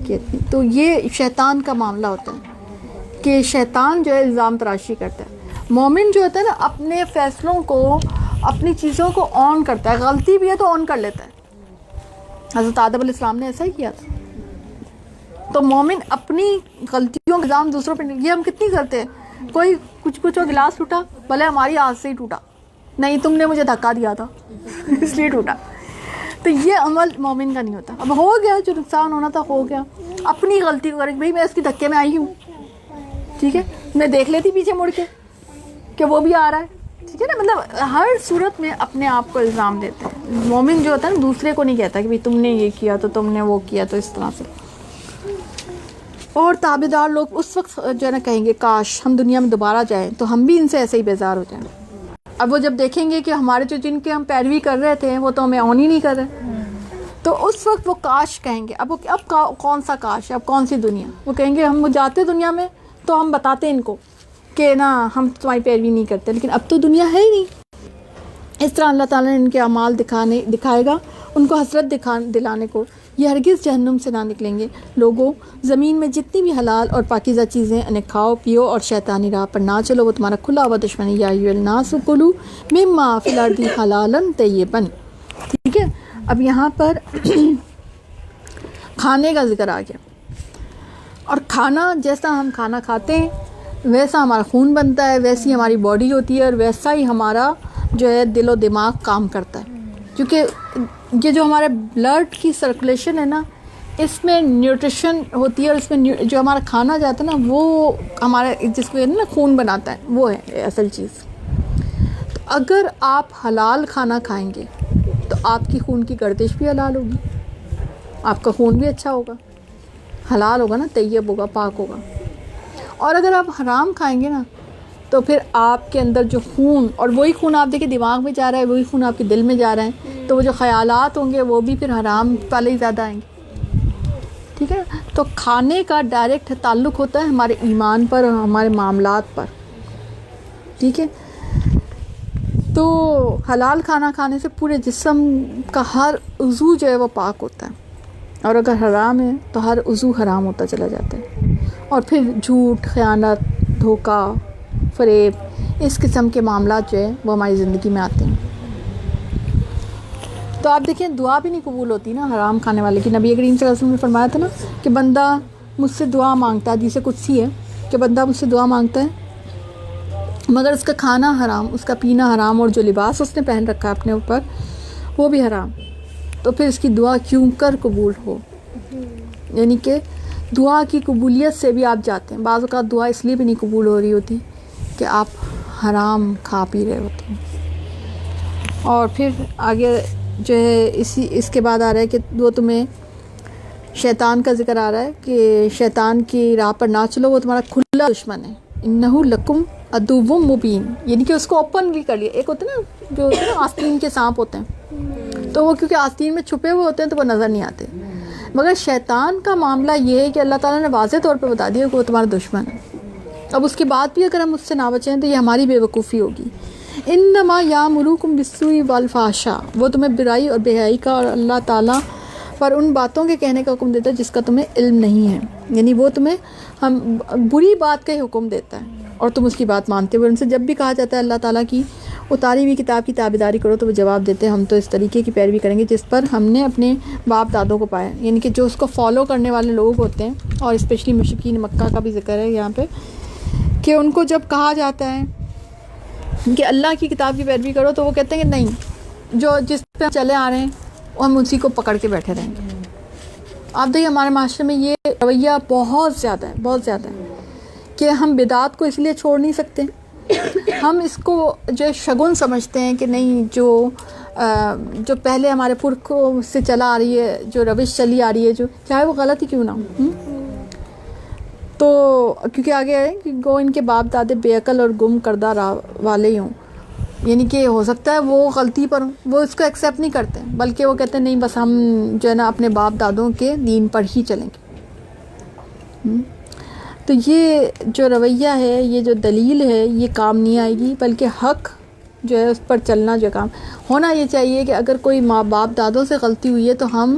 کیا۔ تو یہ شیطان کا معاملہ ہوتا ہے کہ شیطان جو ہے الزام تراشی کرتا ہے۔ مومن جو ہوتا ہے نا اپنے فیصلوں کو، اپنی چیزوں کو آن کرتا ہے، غلطی بھی ہے تو آن کر لیتا ہے۔ حضرت آدم علیہ السلام نے ایسا ہی کیا تھا۔ تو مومن اپنی غلطیوں کا الزام دوسروں پہ نہیں، یہ ہم کتنی کرتے ہیں، کوئی کچھ گلاس ٹوٹا، بھلے ہماری ہاتھ سے ہی ٹوٹا، نہیں تم نے مجھے دھکا دیا تھا اس لیے ٹوٹا۔ تو یہ عمل مومن کا نہیں ہوتا۔ اب ہو گیا جو نقصان ہونا تھا، ہو گیا، اپنی غلطی کو کریں، بھائی میں اس کی دھکے میں آئی ہوں، ٹھیک ہے، میں دیکھ لیتی پیچھے مڑ کے کہ وہ بھی آ رہا ہے، ٹھیک ہے نا۔ مطلب ہر صورت میں اپنے آپ کو الزام دیتے ہیں۔ مومن جو ہوتا ہے نا دوسرے کو نہیں کہتا کہ بھائی تم نے یہ کیا تو تم نے وہ کیا، تو اس طرح سے۔ اور تابع دار لوگ اس وقت جو ہے نا کہیں گے کاش ہم دنیا میں دوبارہ جائیں تو ہم بھی ان سے ایسے ہی بیزار ہو جائیں۔ اب وہ جب دیکھیں گے کہ ہمارے جو جن کے ہم پیروی کر رہے تھے وہ تو ہمیں آن ہی نہیں کر رہے، تو اس وقت وہ کاش کہیں گے۔ اب کون سا کاش ہے، اب کون سی دنیا؟ وہ کہیں گے ہم جاتے دنیا میں تو ہم بتاتے ان کو کہ نا ہم تمہاری پیروی نہیں کرتے، لیکن اب تو دنیا ہے ہی نہیں۔ اس طرح اللہ تعالیٰ نے ان کے اعمال دکھائے گا ان کو حسرت دلانے کو، یہ ہرگز جہنم سے نہ نکلیں گے۔ لوگوں، زمین میں جتنی بھی حلال اور پاکیزہ چیزیں انہیں کھاؤ پیو اور شیطانی راہ پر نہ چلو، وہ تمہارا کھلا ہوا دشمن ہے۔ یا ایھا الناس کلوا مما فی الارض حلالا طیبا، ٹھیک ہے۔ اب یہاں پر کھانے کا ذکر آ گیا، اور کھانا، جیسا ہم کھانا کھاتے ہیں ویسا ہمارا خون بنتا ہے، ویسی ہماری باڈی ہوتی ہے، اور ویسا ہی ہمارا جو ہے دل و دماغ کام کرتا ہے۔ کیونکہ یہ جو ہمارے بلڈ کی سرکولیشن ہے نا، اس میں نیوٹریشن ہوتی ہے، اور اس میں جو ہمارا کھانا جاتا ہے نا وہ ہمارا جس کو نا خون بناتا ہے، وہ ہے اصل چیز۔ تو اگر آپ حلال کھانا کھائیں گے تو آپ کی خون کی گردش بھی حلال ہوگی، آپ کا خون بھی اچھا ہوگا، حلال ہوگا نا، طیب ہوگا، پاک ہوگا۔ اور اگر آپ حرام کھائیں گے نا تو پھر آپ کے اندر جو خون، اور وہی خون آپ دیکھیں دماغ میں جا رہا ہے، وہی خون آپ کے دل میں جا رہا ہے، تو وہ جو خیالات ہوں گے وہ بھی پھر حرام والے ہی زیادہ آئیں گے، ٹھیک ہے۔ تو کھانے کا ڈائریکٹ تعلق ہوتا ہے ہمارے ایمان پر اور ہمارے معاملات پر، ٹھیک ہے۔ تو حلال کھانا کھانے سے پورے جسم کا ہر عضو جو ہے وہ پاک ہوتا ہے، اور اگر حرام ہے تو ہر عضو حرام ہوتا چلا جاتا ہے۔ اور پھر جھوٹ، خیانت، دھوکہ فریب اس قسم کے معاملات جو ہے وہ ہماری زندگی میں آتے ہیں. تو آپ دیکھیں دعا بھی نہیں قبول ہوتی نا حرام کھانے والے کی. نبی کریم صلی اللہ علیہ وسلم نے فرمایا تھا نا کہ بندہ مجھ سے دعا مانگتا ہے، حدیث قدسی ہے کہ بندہ مجھ سے دعا مانگتا ہے مگر اس کا کھانا حرام، اس کا پینا حرام، اور جو لباس اس نے پہن رکھا ہے اپنے اوپر وہ بھی حرام، تو پھر اس کی دعا کیوں کر قبول ہو. یعنی کہ دعا کی قبولیت سے بھی آپ جاتے ہیں. بعض اوقات دعا اس لیے بھی نہیں قبول ہو رہی ہوتی کہ آپ حرام کھا پی رہے ہوتے ہیں. اور پھر آگے جو ہے اس کے بعد آ رہا ہے کہ وہ تمہیں شیطان کا ذکر آ رہا ہے کہ شیطان کی راہ پر نہ چلو، وہ تمہارا کھلا دشمن ہے. انہو لکم عدو مبین، یعنی کہ اس کو اوپن بھی کر لیا. ایک ہوتے نا جو ہوتے ہیں نا آستین کے سانپ ہوتے ہیں، تو وہ کیونکہ آستین میں چھپے ہوئے ہوتے ہیں تو وہ نظر نہیں آتے. مگر شیطان کا معاملہ یہ ہے کہ اللہ تعالیٰ نے واضح طور پہ بتا دیا کہ وہ تمہارا دشمن ہے. اب اس کے بعد بھی اگر ہم اس سے نہ بچیں تو یہ ہماری بے وقوفی ہوگی. انما یامرکم بالسوء والفحشاء، وہ تمہیں برائی اور بے حیائی کا اور اللہ تعالیٰ پر ان باتوں کے کہنے کا حکم دیتا ہے جس کا تمہیں علم نہیں ہے. یعنی وہ تمہیں ہم بری بات کا ہی حکم دیتا ہے اور تم اس کی بات مانتے ہو. ان سے جب بھی کہا جاتا ہے اللہ تعالیٰ کی اتاری ہوئی کتاب کی تابعداری کرو تو وہ جواب دیتے ہیں ہم تو اس طریقے کی پیروی کریں گے جس پر ہم نے اپنے باپ دادوں کو پایا. یعنی کہ جو اس کو فالو کرنے والے لوگ ہوتے ہیں، اور اسپیشلی مشرکین مکہ کا بھی ذکر ہے یہاں پہ کہ ان کو جب کہا جاتا ہے کہ اللہ کی کتاب کی پیروی کرو تو وہ کہتے ہیں کہ نہیں، جو جس پہ چلے آ رہے ہیں ہم اسی کو پکڑ کے بیٹھے رہیں گے. آپ دیکھیے ہمارے معاشرے میں یہ رویہ بہت زیادہ ہے کہ ہم بدعات کو اس لیے چھوڑ نہیں سکتے. ہم اس کو جو شگن سمجھتے ہیں کہ نہیں، جو پہلے ہمارے پرکھوں سے چلا آ رہی ہے، جو روش چلی آ رہی ہے، جو چاہے وہ غلط ہی کیوں نہ ہو. تو کیونکہ آگے ہے کہ گو ان کے باپ دادے بے عقل اور گم کردہ راہ والے ہی ہوں. یعنی کہ ہو سکتا ہے وہ غلطی پر ہوں، وہ اس کو ایکسیپٹ نہیں کرتے بلکہ وہ کہتے ہیں نہیں بس ہم جو ہے نا اپنے باپ دادوں کے دین پر ہی چلیں گے. تو یہ جو رویہ ہے، یہ جو دلیل ہے، یہ کام نہیں آئے گی، بلکہ حق جو ہے اس پر چلنا جو کام ہونا یہ چاہیے کہ اگر کوئی ماں باپ دادوں سے غلطی ہوئی ہے تو ہم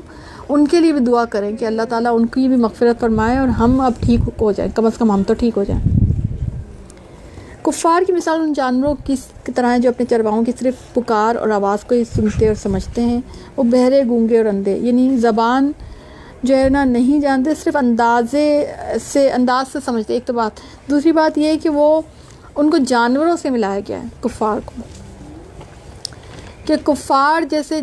ان کے لیے بھی دعا کریں کہ اللہ تعالیٰ ان کی بھی مغفرت فرمائے اور ہم اب ٹھیک ہو جائیں، کم از کم ہم تو ٹھیک ہو جائیں. کفار کی مثال ان جانوروں کی طرح ہے جو اپنے چرواہوں کی صرف پکار اور آواز کو ہی سنتے اور سمجھتے ہیں. وہ بہرے، گونگے اور اندھے، یعنی زبان جو ہے نا نہیں جانتے، صرف انداز سے سمجھتے. ایک تو بات، دوسری بات یہ ہے کہ وہ ان کو جانوروں سے ملایا گیا ہے کفار کو، کہ کفار جیسے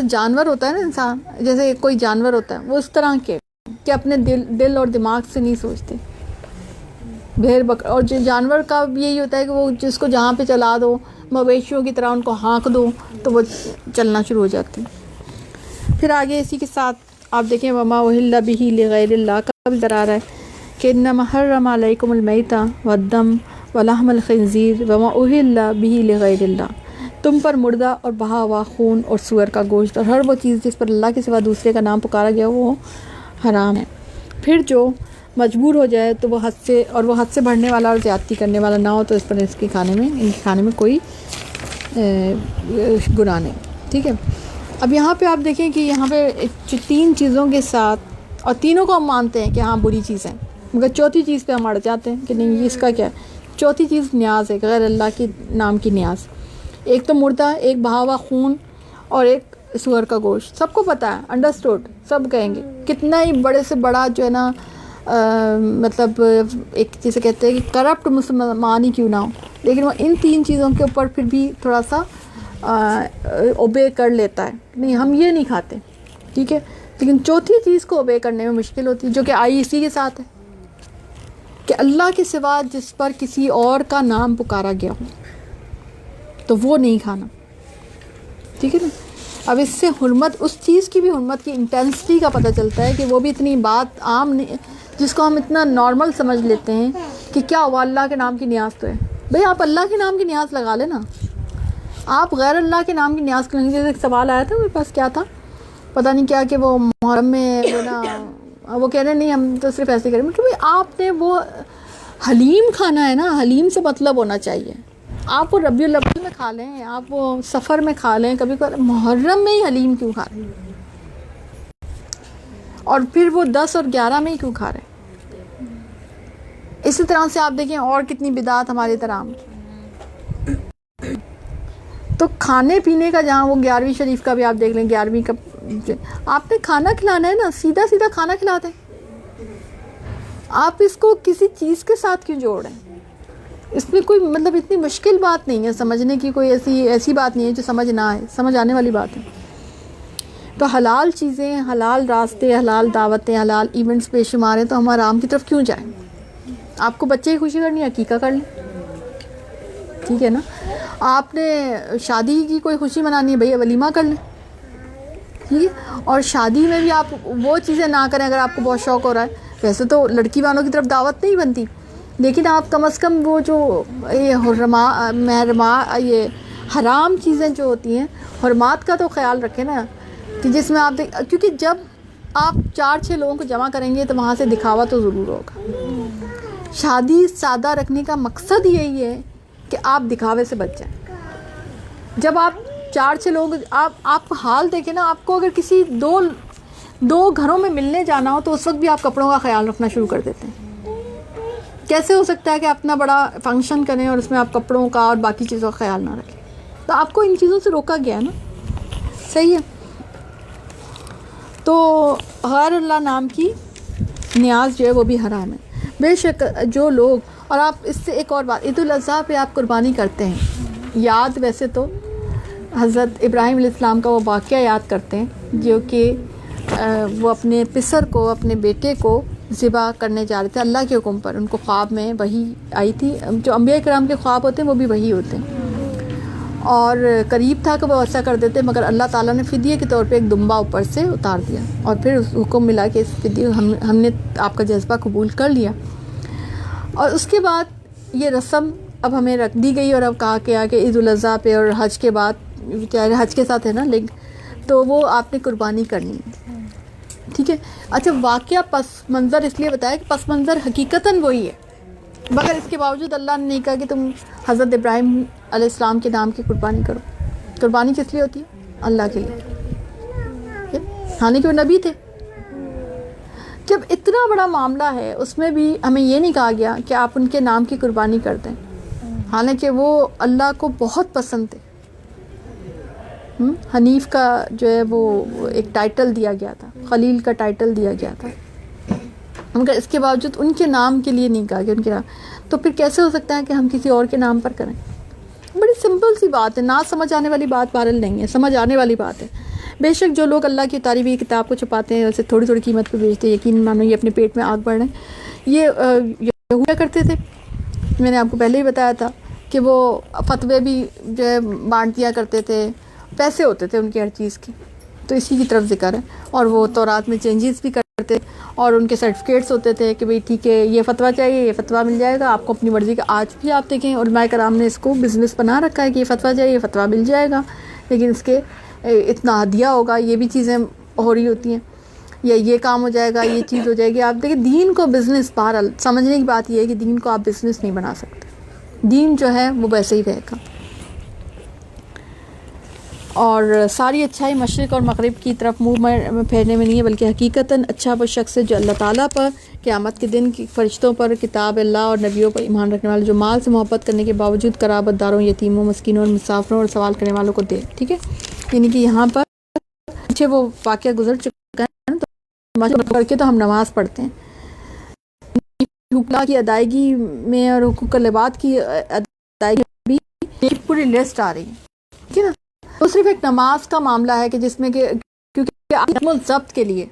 جانور ہوتا ہے نا انسان، جیسے کوئی جانور ہوتا ہے وہ اس طرح کے کہ اپنے دل اور دماغ سے نہیں سوچتے. بھیڑ بکر اور جو جانور کا بھی یہی ہوتا ہے کہ وہ جس کو جہاں پہ چلا دو، مویشیوں کی طرح ان کو ہانک دو تو وہ چلنا شروع ہو جاتے ہیں. پھر آگے اسی کے ساتھ آپ دیکھیں وما اہل بہ لغیر اللہ کا بھی ذرا رہا ہے کہ انما حرم علیکم المیتۃ والدم ولحم الخنزیر وما اہل بہ لغیر اللہ، تم پر مردہ اور بہا ہوا خون اور سور کا گوشت اور ہر وہ چیز جس پر اللہ کے سوا دوسرے کا نام پکارا گیا وہ حرام ہے. پھر جو مجبور ہو جائے تو وہ حد سے بڑھنے والا اور زیادتی کرنے والا نہ ہو تو اس پر ان کے کھانے میں کوئی گناہ نہیں. ٹھیک ہے. اب یہاں پہ آپ دیکھیں کہ یہاں پہ جو تین چیزوں کے ساتھ، اور تینوں کو ہم مانتے ہیں کہ ہاں بری چیز ہے، مگر چوتھی چیز پہ ہم اڑ جاتے ہیں کہ نہیں اس کا کیا ہے. چوتھی چیز نیاز ہے، غیر اللہ کے نام کی نیاز. ایک تو مردہ، ایک بہا ہوا خون اور ایک سور کا گوشت. سب کو پتہ ہے، انڈرسٹوڈ، سب کہیں گے کتنا ہی بڑے سے بڑا جو ہے نا مطلب ایک جسے کہتے ہیں کہ کرپٹ مسلمان ہی کیوں نہ ہو، لیکن وہ ان تین چیزوں کے اوپر پھر بھی تھوڑا سا اوبے کر لیتا ہے. نہیں ہم یہ نہیں کھاتے، ٹھیک ہے، لیکن چوتھی چیز کو اوبے کرنے میں مشکل ہوتی ہے، جو کہ آئی اسی کے ساتھ ہے کہ اللہ کے سوا جس پر کسی اور کا نام پکارا گیا ہو تو وہ نہیں کھانا. ٹھیک ہے نا. اب اس سے حرمت، اس چیز کی بھی حرمت کی انٹینسٹی کا پتہ چلتا ہے کہ وہ بھی اتنی بات عام نہیں، جس کو ہم اتنا نارمل سمجھ لیتے ہیں کہ کیا ہوا اللہ کے نام کی نیاز تو ہے. بھئی آپ اللہ کے نام کی نیاز لگا لیں نا، آپ غیر اللہ کے نام کی نیاز کریں گے. جیسے ایک سوال آیا تھا میرے پاس، کیا تھا پتہ نہیں کیا، کہ وہ محرم میں وہ کہہ رہے نہیں ہم تو صرف ایسے کریں. مطلب آپ نے وہ حلیم کھانا ہے نا، حلیم سے مطلب ہونا چاہیے. آپ وہ ربیع الاول میں کھا لیں، آپ وہ سفر میں کھا لیں، کبھی کبھی محرم میں ہی حلیم کیوں کھا رہے ہیں؟ اور پھر وہ 10 اور 11 میں ہی کیوں کھا رہے ہیں؟ اسی طرح سے آپ دیکھیں اور کتنی بدعات ہماری طرح. تو کھانے پینے کا جہاں وہ 11ویں شریف کا بھی آپ دیکھ لیں, 11ویں کا آپ نے کھانا کھلانا ہے نا, سیدھا سیدھا کھانا کھلاتے ہیں. آپ اس کو کسی چیز کے ساتھ کیوں جوڑ رہے ہیں؟ اس میں کوئی مطلب اتنی مشکل بات نہیں ہے, سمجھنے کی کوئی ایسی بات نہیں ہے جو سمجھ نہ آئے, سمجھ آنے والی بات ہے. تو حلال چیزیں, حلال راستے, حلال دعوتیں, حلال ایونٹس بے شمار ہیں, تو ہم حرام کی طرف کیوں جائیں؟ آپ کو بچے کی خوشی کرنی ہے, عقیقہ کر لیں, ٹھیک ہے نا. آپ نے شادی کی کوئی خوشی منانی ہے, بھیا ولیمہ کر لیں, ٹھیک ہے. اور شادی میں بھی آپ وہ چیزیں نہ کریں اگر آپ کو بہت شوق ہو رہا ہے. ویسے تو لڑکی والوں کی طرف دعوت نہیں بنتی, لیکن آپ کم از کم وہ جو یہ حرام چیزیں جو ہوتی ہیں, حرمات کا تو خیال رکھیں نا, کہ جس میں آپ کیونکہ جب آپ 4-6 لوگوں کو جمع کریں گے تو وہاں سے دکھاوا تو ضرور ہوگا. شادی سادہ رکھنے کا مقصد یہی ہے کہ آپ دکھاوے سے بچ جائیں. جب آپ 4-6 لوگ, آپ حال دیکھیں نا, آپ کو اگر کسی دو گھروں میں ملنے جانا ہو تو اس وقت بھی آپ کپڑوں کا خیال رکھنا شروع کر دیتے ہیں. کیسے ہو سکتا ہے کہ اپنا بڑا فنکشن کریں اور اس میں آپ کپڑوں کا اور باقی چیزوں کا خیال نہ رکھیں؟ تو آپ کو ان چیزوں سے روکا گیا ہے نا, صحیح ہے. تو غیر اللہ نام کی نیاز جو ہے وہ بھی حرام ہے. بے شک جو لوگ, اور آپ اس سے ایک اور بات, عید الاضحیٰ پہ آپ قربانی کرتے ہیں, یاد ویسے تو حضرت ابراہیم علیہ السلام کا وہ واقعہ یاد کرتے ہیں جو کہ وہ اپنے پسر کو, اپنے بیٹے کو ذبح کرنے جا رہے تھے اللہ کے حکم پر. ان کو خواب میں وحی آئی تھی, جو انبیاء کرام کے خواب ہوتے ہیں وہ بھی وحی ہوتے ہیں, اور قریب تھا کہ وہ ایسا کر دیتے, مگر اللہ تعالیٰ نے فدیے کے طور پہ ایک دمبا اوپر سے اتار دیا, اور پھر اس حکم ملا کہ اس فدیے ہم نے آپ کا جذبہ قبول کر لیا. اور اس کے بعد یہ رسم اب ہمیں رکھ دی گئی, اور اب کہا گیا کہ عید الاضحیٰ پہ اور حج کے بعد, حج کے ساتھ ہے نا لنک, تو وہ آپ نے قربانی کرنی ہے, ٹھیک ہے. اچھا, واقعہ پس منظر اس لیے بتایا کہ پس منظر حقیقتاً وہی ہے, مگر اس کے باوجود اللہ نے نہیں کہا کہ تم حضرت ابراہیم علیہ السلام کے نام کی قربانی کرو. قربانی کس لیے ہوتی ہے؟ اللہ کے لیے, حالانکہ وہ نبی تھے. جب اتنا بڑا معاملہ ہے اس میں بھی ہمیں یہ نہیں کہا گیا کہ آپ ان کے نام کی قربانی کر دیں, حالانکہ وہ اللہ کو بہت پسند تھے. حنیف کا جو ہے وہ ایک ٹائٹل دیا گیا تھا, خلیل کا ٹائٹل دیا گیا تھا, مگر اس کے باوجود ان کے نام کے لیے نہیں کہا گیا ان کے نام. تو پھر کیسے ہو سکتا ہے کہ ہم کسی اور کے نام پر کریں؟ بڑی سمپل سی بات ہے, نہ سمجھ آنے والی بات بہرحال نہیں ہے, سمجھ آنے والی بات ہے. بے شک جو لوگ اللہ کی اتاری ہوئی کتاب کو چھپاتے ہیں, اسے تھوڑی تھوڑی قیمت پہ بیچتے ہیں, یقین مانو یہ اپنے پیٹ میں آگ بڑھ رہے ہیں. یہ ہوا کرتے تھے, میں نے آپ کو پہلے ہی بتایا تھا کہ وہ فتوے بھی جو ہے بانٹ دیا کرتے تھے, پیسے ہوتے تھے ان کی ہر چیز کی, تو اسی کی طرف ذکر ہے. اور وہ تورات میں چینجز بھی کرتے, اور ان کے سرٹیفکیٹس ہوتے تھے کہ بھئی ٹھیک ہے یہ فتویٰ چاہیے, یہ فتویٰ مل جائے گا آپ کو اپنی مرضی کا. آج بھی آپ دیکھیں علماء کرام نے اس کو بزنس بنا رکھا ہے کہ یہ فتویٰ چاہیے, یہ فتویٰ مل جائے گا, لیکن اس کے اتنا ہدیہ ہوگا, یہ بھی چیزیں ہو رہی ہوتی ہیں, یا یہ کام ہو جائے گا, یہ چیز ہو جائے گی. آپ دیکھیں دین کو بزنس, بہرحال سمجھنے کی بات یہ ہے کہ دین کو آپ بزنس نہیں بنا سکتے. دین جو ہے وہ ویسے ہی رہے گا. اور ساری اچھائی مشرق اور مغرب کی طرف منہ پھیرنے میں نہیں ہے, بلکہ حقیقتاً اچھا وہ شخص ہے جو اللہ تعالیٰ پر, قیامت کے دن کی فرشتوں پر, کتاب اللہ اور نبیوں پر ایمان رکھنے والے, جو مال سے محبت کرنے کے باوجود قرابت داروں, یتیموں, مسکینوں اور مسافروں اور سوال کرنے والوں کو دے. ٹھیک ہے, یعنی کہ یہاں پر پیچھے وہ واقعہ گزر چکا ہے نا, تو کر کے تو ہم نماز پڑھتے ہیں. حقوق کی ادائیگی میں اور حقوق العباد کی ادائیگی بھی پوری لسٹ آ رہی ہے, ٹھیک ہے نا. تو صرف ایک نماز کا معاملہ ہے کہ جس میں کہ کیونکہ نظم و ضبط کے لیے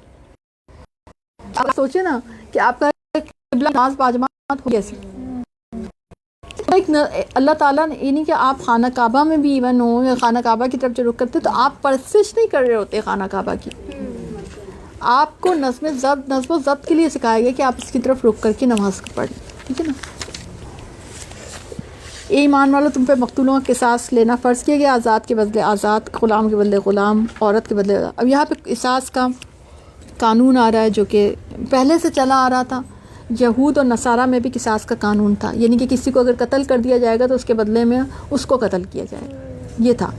آپ سوچیں نا کہ آپ کا قبلہ نماز باجماعت ہو کیسے. اللہ تعالیٰ نے یہ نہیں کہ آپ خانہ کعبہ میں بھی ایون ہو یا خانہ کعبہ کی طرف جو رخ کرتے تو آپ پرستش نہیں کر رہے ہوتے خانہ کعبہ کی. آپ کو نظم و ضبط کے لیے سکھایا گیا کہ آپ اس کی طرف رخ کر کے نماز پڑھیں, ٹھیک ہے نا. اے ایمان والو, تم پہ مقتولوں کا قصاص لینا فرض کیا گیا, آزاد کے بدلے آزاد, غلام کے بدلے غلام, عورت کے بدلے. اب یہاں پہ قصاص کا قانون آ رہا ہے جو کہ پہلے سے چلا آ رہا تھا. یہود اور نصارہ میں بھی قصاص کا قانون تھا, یعنی کہ کسی کو اگر قتل کر دیا جائے گا تو اس کے بدلے میں اس کو قتل کیا جائے گا, یہ تھا.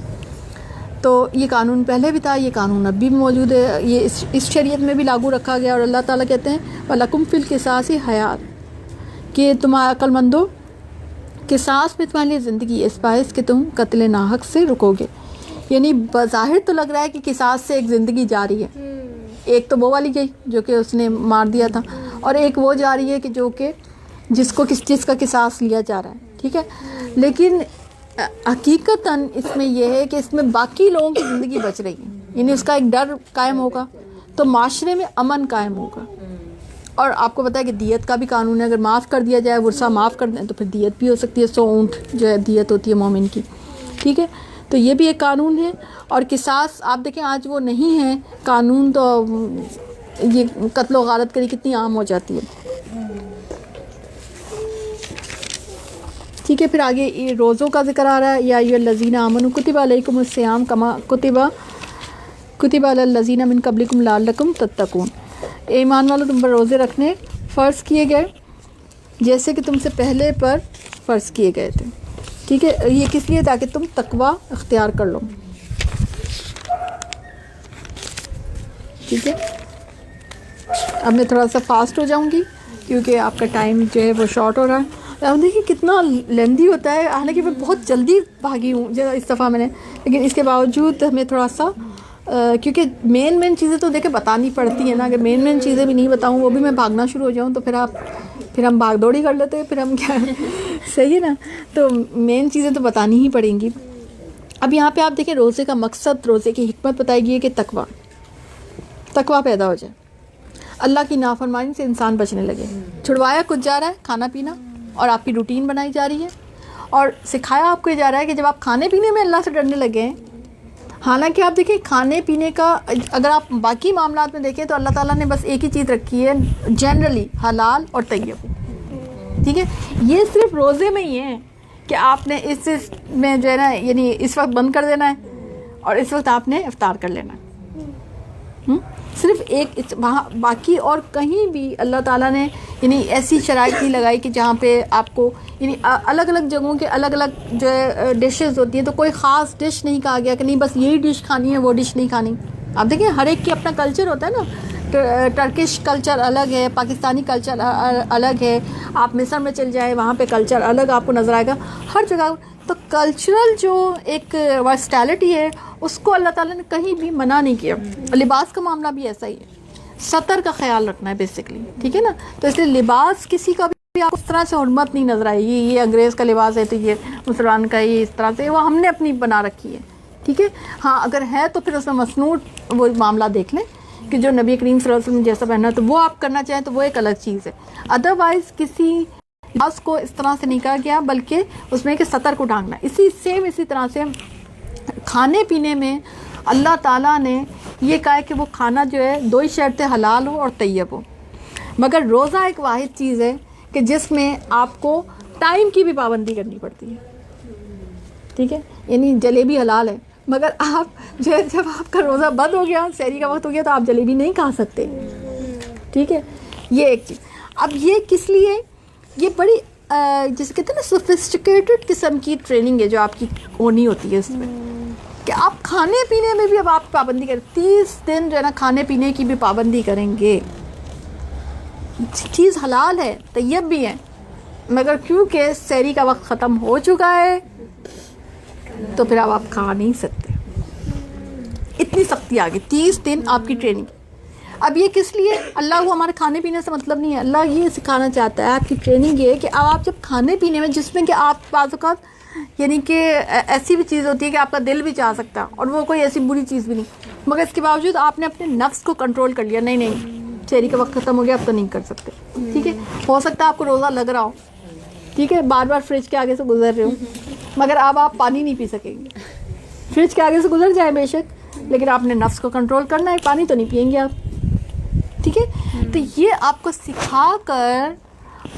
تو یہ قانون پہلے بھی تھا, یہ قانون اب بھی موجود ہے, یہ اس شریعت میں بھی لاگو رکھا گیا. اور اللہ تعالیٰ کہتے ہیں وَلَكُمْ فِي الْقِصَاصِ حَیَاتٌ, کہ تم عقل مندو، قصاص میں تمہارے لیے زندگی اس باعث کہ تم قتل ناحق سے رکو گے. یعنی بظاہر تو لگ رہا ہے کہ قصاص سے ایک زندگی جاری ہے، ایک تو وہ والی گئی جو کہ اس نے مار دیا تھا، اور ایک وہ جا رہی ہے کہ جو کہ جس کا قصاص لیا جا رہا ہے. ٹھیک ہے، لیکن حقیقتاً اس میں یہ ہے کہ اس میں باقی لوگوں کی زندگی بچ رہی ہے. یعنی اس کا ایک ڈر قائم ہوگا تو معاشرے میں امن قائم ہوگا. اور آپ کو پتہ ہے کہ دیت کا بھی قانون ہے، اگر معاف کر دیا جائے، ورثہ معاف کر دیں تو پھر دیت بھی ہو سکتی ہے. 100 اونٹ جو ہے دیت ہوتی ہے مومن کی. ٹھیک ہے، تو یہ بھی ایک قانون ہے. اور قصاص آپ دیکھیں آج وہ نہیں ہے قانون، تو یہ قتل و غارت کری کتنی عام ہو جاتی ہے. ٹھیک ہے، پھر آگے یہ روزوں کا ذکر آ رہا ہے. یا ایھا الذین آمنوا کتب علیکم الصیام کما کتب علی الذین من قبلکم لعلکم تتقون. ایمان والو تم پر روزے رکھنے فرض کیے گئے جیسے کہ تم سے پہلے پر فرض کیے گئے تھے. ٹھیک ہے، یہ کس لیے؟ تاکہ تم تقوی اختیار کر لو. ٹھیک ہے، اب میں تھوڑا سا فاسٹ ہو جاؤں گی کیونکہ آپ کا ٹائم جو ہے وہ شارٹ ہو رہا ہے. اب دیکھیے کتنا لیندی ہوتا ہے، حالانکہ میں بہت جلدی بھاگی ہوں اس دفعہ میں نے، لیکن اس کے باوجود ہمیں تھوڑا سا کیونکہ مین چیزیں تو دیکھیں بتانی پڑتی ہیں نا. اگر مین چیزیں بھی نہیں بتاؤں، وہ بھی میں بھاگنا شروع ہو جاؤں تو پھر ہم بھاگ دوڑی کر لیتے ہیں، پھر ہم کیا صحیح ہے نا. تو مین چیزیں تو بتانی ہی پڑیں گی. اب یہاں پہ آپ دیکھیں روزے کا مقصد، روزے کی حکمت بتائی گئی ہے کہ تقوی پیدا ہو جائے، اللہ کی نافرمانی سے انسان بچنے لگے. چھڑوایا کچھ جا رہا ہے، کھانا پینا، اور آپ کی روٹین بنائی جا رہی ہے، اور سکھایا آپ کو یہ جا رہا ہے کہ جب آپ کھانے پینے میں اللہ سے ڈرنے لگے ہیں. حالانکہ آپ دیکھیں کھانے پینے کا اگر آپ باقی معاملات میں دیکھیں تو اللہ تعالیٰ نے بس ایک ہی چیز رکھی ہے جنرلی، حلال اور طیب. ٹھیک ہے، یہ صرف روزے میں ہی ہے کہ آپ نے اس میں جو ہے نا یعنی اس وقت بند کر دینا ہے اور اس وقت آپ نے افطار کر لینا ہے. صرف ایک وہاں، باقی اور کہیں بھی اللہ تعالیٰ نے یعنی ایسی شرائط نہیں لگائی کہ جہاں پہ آپ کو یعنی الگ الگ جگہوں کے الگ الگ جو ہے ڈشز ہوتی ہیں، تو کوئی خاص ڈش نہیں کہا گیا کہ نہیں بس یہی ڈش کھانی ہے، وہ ڈش نہیں کھانی. آپ دیکھیں ہر ایک کی اپنا کلچر ہوتا ہے نا. ٹرکش کلچر الگ ہے، پاکستانی کلچر الگ ہے. آپ مصر میں چل جائیں، وہاں پہ کلچر الگ آپ کو نظر آئے گا ہر جگہ. تو کلچرل جو ایک ورسٹیلٹی ہے اس کو اللہ تعالیٰ نے کہیں بھی منع نہیں کیا. لباس کا معاملہ بھی ایسا ہی ہے، سطر کا خیال رکھنا ہے بیسکلی. ٹھیک ہے نا، تو اس لیے لباس کسی کا بھی آپ کو اس طرح سے حرمت نہیں نظر آئے گی یہ انگریز کا لباس ہے تو یہ مسلمان کا یہ اس طرح سے، وہ ہم نے اپنی بنا رکھی ہے. ٹھیک ہے، ہاں اگر ہے تو پھر اس میں مسنوٹ وہ معاملہ دیکھ لیں کہ جو نبی کریم صلی اللہ علیہ وسلم جیسا پہنا تو وہ آپ کرنا چاہیں تو وہ ایک الگ چیز ہے. ادروائز کسی لباس کو اس طرح سے نہیں کہا گیا، بلکہ اس میں کہ سطر کو ڈھانکنا. اسی طرح سے کھانے پینے میں اللہ تعالیٰ نے یہ کہا ہے کہ وہ کھانا جو ہے 2 ہی شرطیں حلال ہو اور طیب ہو. مگر روزہ ایک واحد چیز ہے کہ جس میں آپ کو ٹائم کی بھی پابندی کرنی پڑتی ہے. ٹھیک ہے، یعنی جلیبی حلال ہے مگر آپ جو ہے جب آپ کا روزہ بند ہو گیا، سحری کا وقت ہو گیا تو آپ جلیبی نہیں کھا سکتے. ٹھیک ہے، یہ ایک چیز. اب یہ کس لیے؟ یہ بڑی جیسے کہتے ہیں نا سوفسٹیکیٹڈ قسم کی ٹریننگ ہے جو آپ کی ہونی ہوتی ہے اس میں، کہ آپ کھانے پینے میں بھی اب آپ پابندی کریں. 30 دن جو ہے نا کھانے پینے کی بھی پابندی کریں گے. چیز حلال ہے، طیب بھی ہے، مگر کیونکہ سحری کا وقت ختم ہو چکا ہے تو پھر اب آپ کھا نہیں سکتے. اتنی سختی آ گئی. 30 دن آپ کی ٹریننگ. اب یہ کس لیے؟ اللہ کو ہمارے کھانے پینے سے مطلب نہیں ہے. اللہ یہ سکھانا چاہتا ہے، آپ کی ٹریننگ یہ ہے کہ اب آپ جب کھانے پینے میں جس میں کہ آپ بعض اوقات یعنی کہ ایسی بھی چیز ہوتی ہے کہ آپ کا دل بھی چاہ سکتا ہے اور وہ کوئی ایسی بری چیز بھی نہیں، مگر اس کے باوجود آپ نے اپنے نفس کو کنٹرول کر لیا. نہیں سحری کا وقت ختم ہو گیا، اب تو نہیں کر سکتے. ٹھیک ہے، ہو سکتا ہے آپ کو روزہ لگ رہا ہو، ٹھیک ہے، بار بار فریج کے آگے سے گزر رہے ہو، مگر اب آپ پانی نہیں پی سکیں گے. فریج کے آگے سے گزر جائے بے شک، لیکن آپ نے نفس کو کنٹرول کرنا ہے، پانی تو نہیں پئیں گے آپ. ٹھیک ہے، تو یہ آپ کو سکھا کر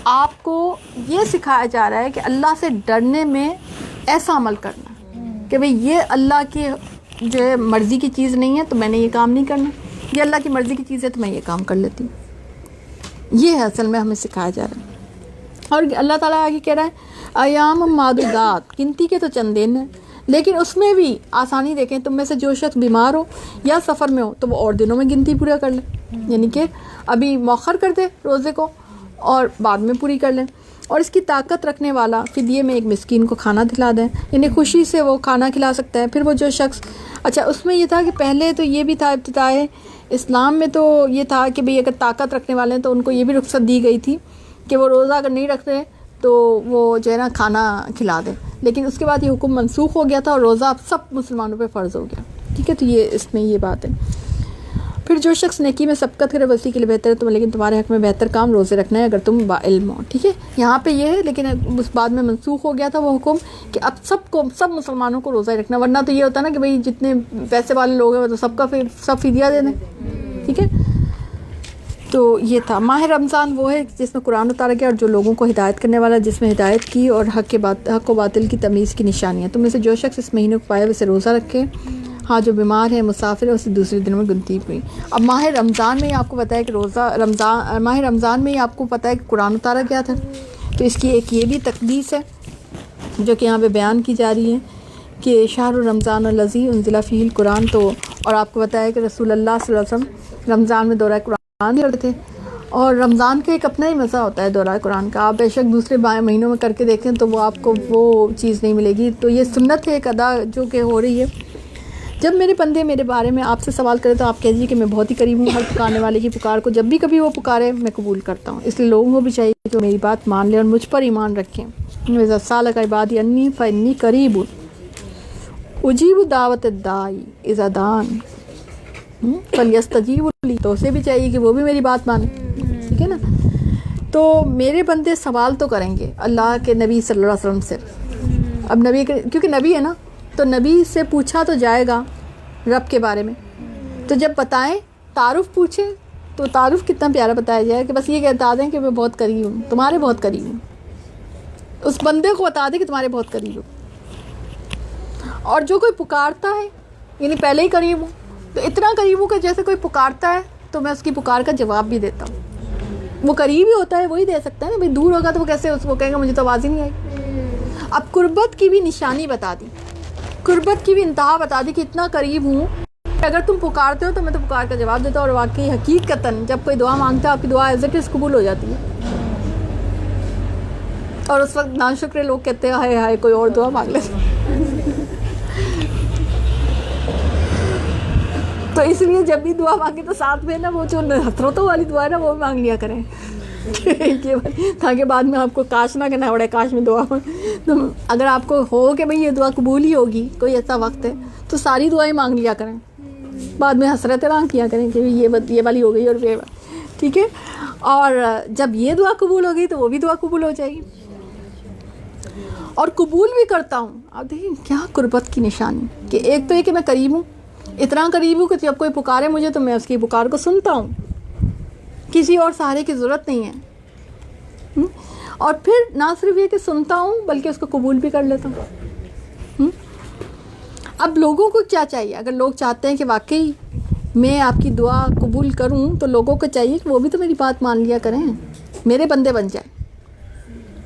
آپ کو یہ سکھایا جا رہا ہے کہ اللہ سے ڈرنے میں ایسا عمل کرنا کہ بھئی یہ اللہ کی جو ہے مرضی کی چیز نہیں ہے تو میں نے یہ کام نہیں کرنا، یہ اللہ کی مرضی کی چیز ہے تو میں یہ کام کر لیتی ہوں. یہ ہے اصل میں ہمیں سکھایا جا رہا ہے. اور اللہ تعالیٰ آگے کہہ رہا ہے ایام معدودات، گنتی کے تو چند دن ہیں، لیکن اس میں بھی آسانی دیکھیں. تم میں سے جو شخص بیمار ہو یا سفر میں ہو تو وہ اور دنوں میں گنتی پورا کر لے، یعنی کہ ابھی مؤخر کر دے روزے کو اور بعد میں پوری کر لیں. اور اس کی طاقت رکھنے والا فدیے میں ایک مسکین کو کھانا کھلا دیں، یعنی خوشی سے وہ کھانا کھلا سکتا ہے۔ پھر وہ جو شخص، اچھا اس میں یہ تھا کہ پہلے تو یہ بھی تھا، ابتدائے اسلام میں تو یہ تھا کہ بھئی اگر طاقت رکھنے والے ہیں تو ان کو یہ بھی رخصت دی گئی تھی کہ وہ روزہ اگر نہیں رکھ رہے تو وہ جو ہے نا کھانا کھلا دیں، لیکن اس کے بعد یہ حکم منسوخ ہو گیا تھا اور روزہ اب سب مسلمانوں پہ فرض ہو گیا، ٹھیک ہے۔ تو یہ اس میں یہ بات ہے۔ پھر جو شخص نیکی میں سبقت کرے وسیع کے لیے بہتر ہے تم، لیکن تمہارے حق میں بہتر کام روزے رکھنا ہے اگر تم با علم ہو، ٹھیک ہے۔ یہاں پہ یہ ہے، لیکن اس بعد میں منسوخ ہو گیا تھا وہ حکم کہ اب سب مسلمانوں کو روزہ رکھنا، ورنہ تو یہ ہوتا نا کہ بھئی جتنے پیسے والے لوگ ہیں وہ تو سب کا سب فدیہ دے دیں، ٹھیک ہے۔ تو یہ تھا ماہ رمضان، وہ ہے جس میں قرآن اتارا گیا اور جو لوگوں کو ہدایت کرنے والا، جس میں ہدایت کی اور حق و باطل کی تمیز کی نشانیاں۔ تم میں سے جو شخص اس مہینے کو پائے ویسے روزہ رکھے، ہاں جو بیمار ہے مسافر ہے اسے دوسرے دنوں میں گنتی ہوئی۔ اب ماہ رمضان میں ہی آپ کو پتہ ہے کہ ماہ رمضان میں ہی آپ کو پتہ ہے کہ قرآن اتارا گیا تھا، تو اس کی ایک یہ بھی تقدیس ہے جو کہ یہاں پہ بیان کی جا رہی ہے کہ شہر رمضان الذی انزل فیہ القرآن۔ تو اور آپ کو پتہ ہے کہ رسول اللہ صلی اللہ علیہ وسلم رمضان میں دورہ قرآن کرتے تھے، اور رمضان کا ایک اپنا ہی مزہ ہوتا ہے دورہ قرآن کا، آپ بے شک دوسرے مہینوں میں کر کے دیکھیں تو وہ آپ کو وہ چیز نہیں ملے گی۔ تو یہ سنت ہے ایک ادا جو کہ ہو رہی ہے۔ جب میرے بندے میرے بارے میں آپ سے سوال کرے تو آپ کہہ دیجیے کہ میں بہت ہی قریب ہوں، ہر پکارنے والے کی پکار کو جب بھی کبھی وہ پکارے میں قبول کرتا ہوں، اس لیے لوگوں کو بھی چاہیے کہ وہ میری بات مان لیں اور مجھ پر ایمان رکھیں۔ وَإِذَا سَأَلَكَ عِبَادِي عَنِّي فَإِنِّي قَرِيبٌ أُجِيبُ دَعْوَةَ الدَّاعِ إِذَا دَعَانِ فَلْيَسْتَجِیبُوا لِی۔ تو اسے بھی چاہیے کہ وہ بھی میری بات مانے، ٹھیک ہے نا۔ تو میرے بندے سوال تو کریں گے اللہ کے نبی صلی اللہ علیہ وسلم سے، اب نبی کیونکہ نبی ہے نا تو نبی سے پوچھا تو جائے گا رب کے بارے میں، تو جب بتائیں تعارف پوچھیں تو تعارف کتنا پیارا بتایا جائے کہ بس یہ بتا دیں کہ میں بہت قریب ہوں، تمہارے بہت قریب ہوں، اس بندے کو بتا دیں کہ تمہارے بہت قریب ہوں۔ اور جو کوئی پکارتا ہے یعنی پہلے ہی قریب ہوں، تو اتنا قریب ہوں کہ جیسے کوئی پکارتا ہے تو میں اس کی پکار کا جواب بھی دیتا ہوں۔ وہ قریب ہی ہوتا ہے وہی دے سکتا ہے نا، بھائی دور ہوگا تو وہ کیسے وہ کہے گا مجھے تو آواز ہی نہیں آئی۔ اب قربت کی بھی نشانی بتا دی، قربت کی بھی انتہا بتا دی کہ اتنا قریب ہوں، اگر تم پکارتے ہو تو میں تو پکار کا جواب دیتا ہوں، اور واقعی حقیقتاً جب کوئی دعا مانگتا ہے آپ کی دعا ایز اٹ از قبول ہو جاتی ہے، اور اس وقت ناشکرے لوگ کہتے ہیں ہائے ہائے کوئی اور دعا مانگ لے۔ تو اس لیے جب بھی دعا مانگے تو ساتھ میں نا وہ جو حسرتوں والی دعا ہے نا وہ مانگ لیا کریں تاکہ بعد میں آپ کو کاش نہ کہنا پڑے کاش میں دعا تو اگر آپ کو ہو کہ بھئی یہ دعا قبول ہی ہوگی، کوئی ایسا وقت ہے تو ساری دعائیں مانگ لیا کریں، بعد میں حسرتیں مانگ کیا کریں کہ یہ والی ہو گئی اور یہ، ٹھیک ہے۔ اور جب یہ دعا قبول ہو گئی تو وہ بھی دعا قبول ہو جائے گی، اور قبول بھی کرتا ہوں۔ آپ دیکھیں کیا قربت کی نشانی کہ ایک تو یہ کہ میں قریب ہوں، اتنا قریب ہوں کہ جب کوئی پکارے مجھے تو میں اس کی پکار کو سنتا ہوں، کسی اور سہارے کی ضرورت نہیں ہے، اور پھر نہ صرف یہ کہ سنتا ہوں بلکہ اس کو قبول بھی کر لیتا ہوں۔ اب لوگوں کو کیا چاہیے، اگر لوگ چاہتے ہیں کہ واقعی میں آپ کی دعا قبول کروں تو لوگوں کو چاہیے کہ وہ بھی تو میری بات مان لیا کریں، میرے بندے بن جائیں۔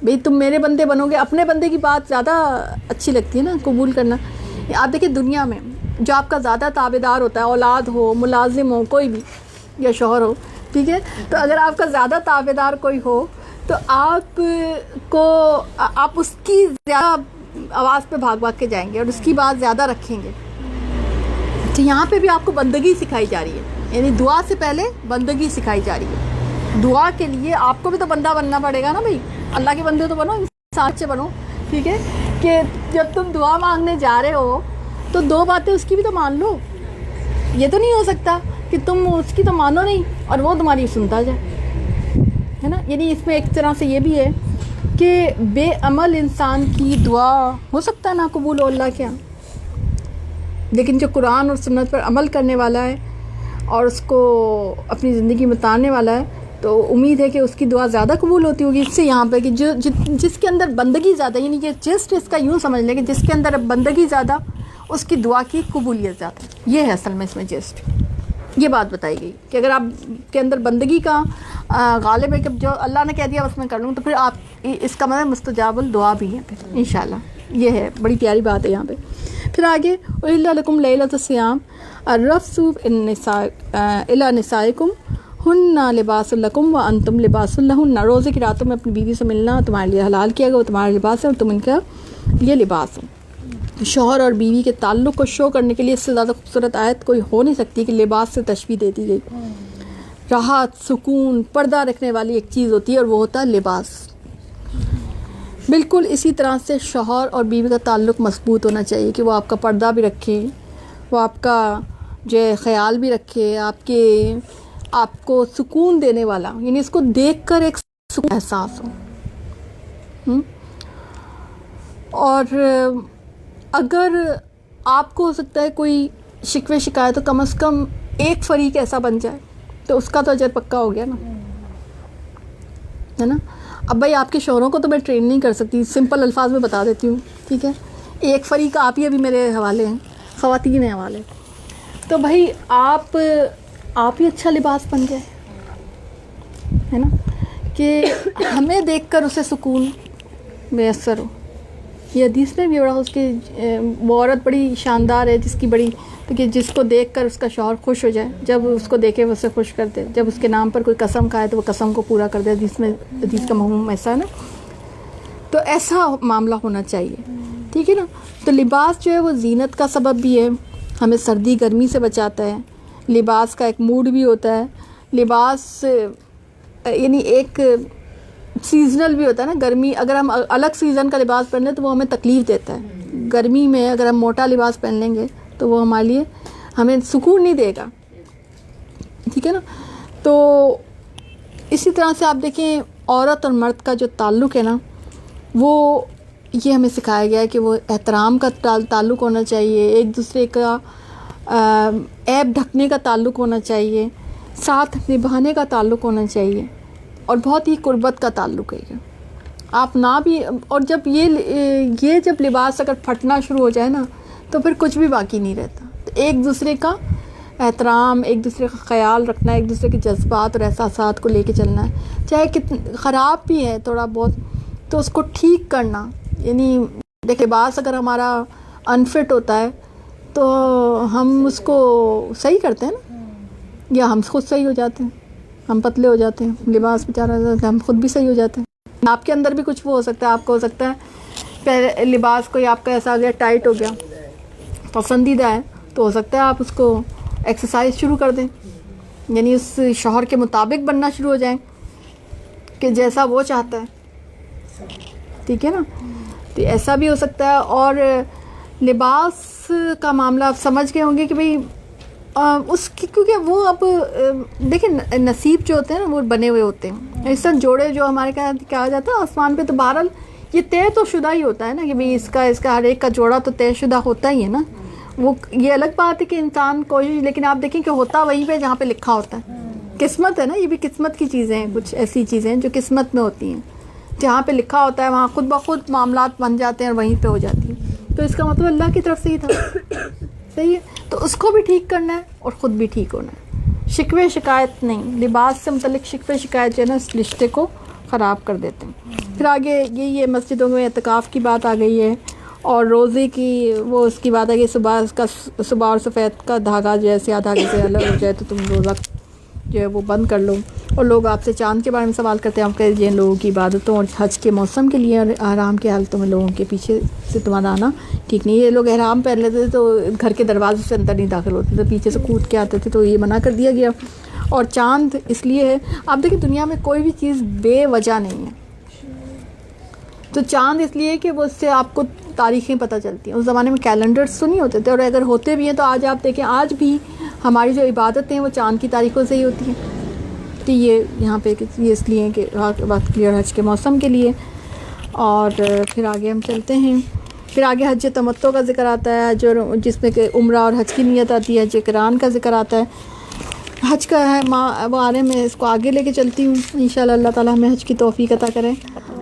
بھئی تم میرے بندے بنو گے، اپنے بندے کی بات زیادہ اچھی لگتی ہے نا قبول کرنا۔ آپ دیکھیں دنیا میں جو آپ کا زیادہ تابع دار ہوتا ہے، اولاد ہو، ملازم ہو، کوئی بھی یا شوہر ہو، ٹھیک ہے، تو اگر آپ کا زیادہ تابع دار کوئی ہو تو آپ اس کی زیادہ آواز پہ بھاگ کے جائیں گے اور اس کی بات زیادہ رکھیں گے۔ تو یہاں پہ بھی آپ کو بندگی سکھائی جا رہی ہے، یعنی دعا سے پہلے بندگی سکھائی جا رہی ہے۔ دعا کے لیے آپ کو بھی تو بندہ بننا پڑے گا نا، بھائی اللہ کے بندے تو بنو، انسان سے بنو، ٹھیک ہے، کہ جب تم دعا مانگنے جا رہے ہو تو دو باتیں اس کی بھی تو مان لو۔ یہ تو نہیں ہو سکتا کہ تم اس کی تو مانو نہیں اور وہ تمہاری سنتا جائے، ہے نا۔ یعنی اس میں ایک طرح سے یہ بھی ہے کہ بے عمل انسان کی دعا ہو سکتا ہے نا قبول ہو اللہ کے ہاں، لیکن جو قرآن اور سنت پر عمل کرنے والا ہے اور اس کو اپنی زندگی میں اتارنے والا ہے تو امید ہے کہ اس کی دعا زیادہ قبول ہوتی ہوگی۔ اس سے یہاں پہ کہ جس کے اندر بندگی زیادہ، یعنی کہ جسٹ اس کا یوں سمجھ لیں کہ جس کے اندر بندگی زیادہ اس کی دعا کی قبولیت زیادہ، یہ ہے اصل میں اس میں جسٹ یہ بات بتائی گئی کہ اگر آپ کے اندر بندگی کا غالب ہے کہ جو اللہ نے کہہ دیا بس میں کر لوں، تو پھر آپ اس کا مطلب مستجاب الدعا بھی ہے پھر انشاءاللہ۔ یہ ہے بڑی پیاری بات ہے یہاں پہ۔ پھر آگے أُحِلَّ لَكُمْ لَيْلَةُ الصِّيَامِ الرَّفْثُ إِلَى نِسَائِكُمْ ہن لباس لکم و انتم لباس لہن. روزے کی راتوں میں اپنی بیوی سے ملنا تمہارے لیے حلال کیا گیا، وہ تمہارا لباس ہے اور تم ان کا یہ لباس ہو. شوہر اور بیوی کے تعلق کو شو کرنے کے لیے اس سے زیادہ خوبصورت آیت کوئی ہو نہیں سکتی کہ لباس سے تشبیہ دے دی گئی. راحت، سکون، پردہ رکھنے والی ایک چیز ہوتی ہے اور وہ ہوتا ہے لباس. بالکل اسی طرح سے شوہر اور بیوی کا تعلق مضبوط ہونا چاہیے کہ وہ آپ کا پردہ بھی رکھے، وہ آپ کا جو ہے خیال بھی رکھے، آپ کو سکون دینے والا، یعنی اس کو دیکھ کر ایک سکون احساس ہو. اور اگر آپ کو ہو سکتا ہے کوئی شکوے شکایت، تو کم از کم ایک فریق ایسا بن جائے تو اس کا تو اجر پکا ہو گیا نا، ہے نا. اب بھائی آپ کے شوہروں کو تو میں ٹرین نہیں کر سکتی، سمپل الفاظ میں بتا دیتی ہوں، ٹھیک ہے. ایک فریق آپ ہی ابھی میرے حوالے ہیں، خواتین ہیں حوالے، تو بھائی آپ ہی اچھا لباس بن جائے، ہے نا، کہ ہمیں دیکھ کر اسے سکون میسر ہو. یہ حدیث میں بھی بڑا اس کی وہ عورت بڑی شاندار ہے جس کو دیکھ کر اس کا شوہر خوش ہو جائے، جب اس کو دیکھے وہ اسے خوش کر دے، جب اس کے نام پر کوئی قسم کھائے تو وہ قسم کو پورا کر دے. حدیث کا مفہوم ایسا ہے نا، تو ایسا معاملہ ہونا چاہیے، ٹھیک ہے نا. تو لباس جو ہے وہ زینت کا سبب بھی ہے، ہمیں سردی گرمی سے بچاتا ہے. لباس کا ایک موڈ بھی ہوتا ہے. لباس یعنی ایک سیزنل بھی ہوتا ہے نا. گرمی اگر ہم الگ سیزن کا لباس پہن لیں تو وہ ہمیں تکلیف دیتا ہے. گرمی میں اگر ہم موٹا لباس پہن لیں گے تو وہ ہمارے لیے ہمیں سکون نہیں دے گا، ٹھیک ہے نا. تو اسی طرح سے آپ دیکھیں عورت اور مرد کا جو تعلق ہے نا، وہ یہ ہمیں سکھایا گیا ہے کہ وہ احترام کا تعلق ہونا چاہیے، ایک دوسرے کا عیب ڈھکنے کا تعلق ہونا چاہیے، ساتھ نبھانے کا تعلق ہونا چاہیے، اور بہت ہی قربت کا تعلق ہے یہ. آپ نہ بھی، اور جب یہ جب لباس اگر پھٹنا شروع ہو جائے نا تو پھر کچھ بھی باقی نہیں رہتا. تو ایک دوسرے کا احترام، ایک دوسرے کا خیال رکھنا، ایک دوسرے کے جذبات اور احساسات کو لے کے چلنا ہے، چاہے کتنا خراب بھی ہے تھوڑا بہت تو اس کو ٹھیک کرنا. یعنی دیکھیں لباس اگر ہمارا انفٹ ہوتا ہے تو ہم اس کو صحیح کرتے ہیں نا، یا ہم خود صحیح ہو جاتے ہیں، ہم پتلے ہو جاتے ہیں، لباس بیچارہ ہم خود بھی صحیح ہو جاتے ہیں. آپ کے اندر بھی کچھ وہ ہو سکتا ہے، آپ کو ہو سکتا ہے پہلے لباس کوئی آپ کا ایسا آ گیا ٹائٹ ہو گیا، پسندیدہ ہے، تو ہو سکتا ہے آپ اس کو ایکسرسائز شروع کر دیں، یعنی اس شوہر کے مطابق بننا شروع ہو جائیں کہ جیسا وہ چاہتا ہے، ٹھیک ہے نا. تو ایسا بھی ہو سکتا ہے. اور لباس کا معاملہ آپ سمجھ گئے ہوں گے کہ بھئی اس کی، کیونکہ وہ اب دیکھیں نصیب جو ہوتے ہیں نا وہ بنے ہوئے ہوتے ہیں. اس طرح جوڑے جو ہمارے کہا جاتا ہے آسمان پہ، تو بہرحال یہ طے تو شدہ ہی ہوتا ہے نا کہ بھئی اس کا ہر ایک کا جوڑا تو طے شدہ ہوتا ہی ہے نا. وہ یہ الگ بات ہے کہ انسان کوشش، لیکن آپ دیکھیں کہ ہوتا وہیں پہ جہاں پہ لکھا ہوتا ہے. قسمت ہے نا، یہ بھی قسمت کی چیزیں ہیں، کچھ ایسی چیزیں ہیں جو قسمت میں ہوتی ہیں. جہاں پہ لکھا ہوتا ہے وہاں خود بخود معاملات بن جاتے ہیں اور وہیں پہ ہو جاتی ہیں. تو اس کا مطلب اللہ کی طرف سے ہی تھا، صحیح ہے. تو اس کو بھی ٹھیک کرنا ہے اور خود بھی ٹھیک ہونا ہے. شکوے شکایت نہیں، لباس سے متعلق شکوے شکایت جو ہے نا اس رشتے کو خراب کر دیتے ہیں. پھر آگے یہ مسجدوں میں اعتکاف کی بات آ گئی ہے، اور روزے کی وہ اس کی بات ہے کہ صبح اور سفید کا دھاگا جو ہے سیاہ دھاگے سے الگ ہو جائے تو تم روزہ جو ہے وہ بند کر لو. اور لوگ آپ سے چاند کے بارے میں سوال کرتے ہیں، آپ کہتے ہیں لوگوں کی عبادتوں اور حج کے موسم کے لیے آرام کے حالتوں میں لوگوں کے پیچھے سے تمہارا آنا ٹھیک نہیں. یہ لوگ احرام پہن لیتے تھے تو گھر کے دروازے سے اندر نہیں داخل ہوتے تھے، پیچھے سے کود کے آتے تھے، تو یہ منع کر دیا گیا. اور چاند اس لیے ہے، آپ دیکھیں دنیا میں کوئی بھی چیز بے وجہ نہیں ہے. تو چاند اس لیے کہ وہ اس سے آپ کو تاریخیں پتہ چلتی ہیں. اس زمانے میں کیلنڈرز تو نہیں ہوتے تھے، اور اگر ہوتے بھی ہیں تو آج آپ دیکھیں آج بھی ہماری جو عبادتیں ہیں وہ چاند کی تاریخوں سے ہی ہوتی ہیں. تو یہ یہاں پہ یہ اس لیے کہ وقت کلیئر حج کے موسم کے لیے. اور پھر آگے ہم چلتے ہیں. پھر آگے حج تمتع کا ذکر آتا ہے، جو جس میں کہ عمرہ اور حج کی نیت آتی ہے. حج قران کا ذکر آتا ہے. حج کا ہے بارے میں اس کو آگے لے کے چلتی ہوں انشاءاللہ. اللہ تعالیٰ ہمیں حج کی توفیق عطا کرے،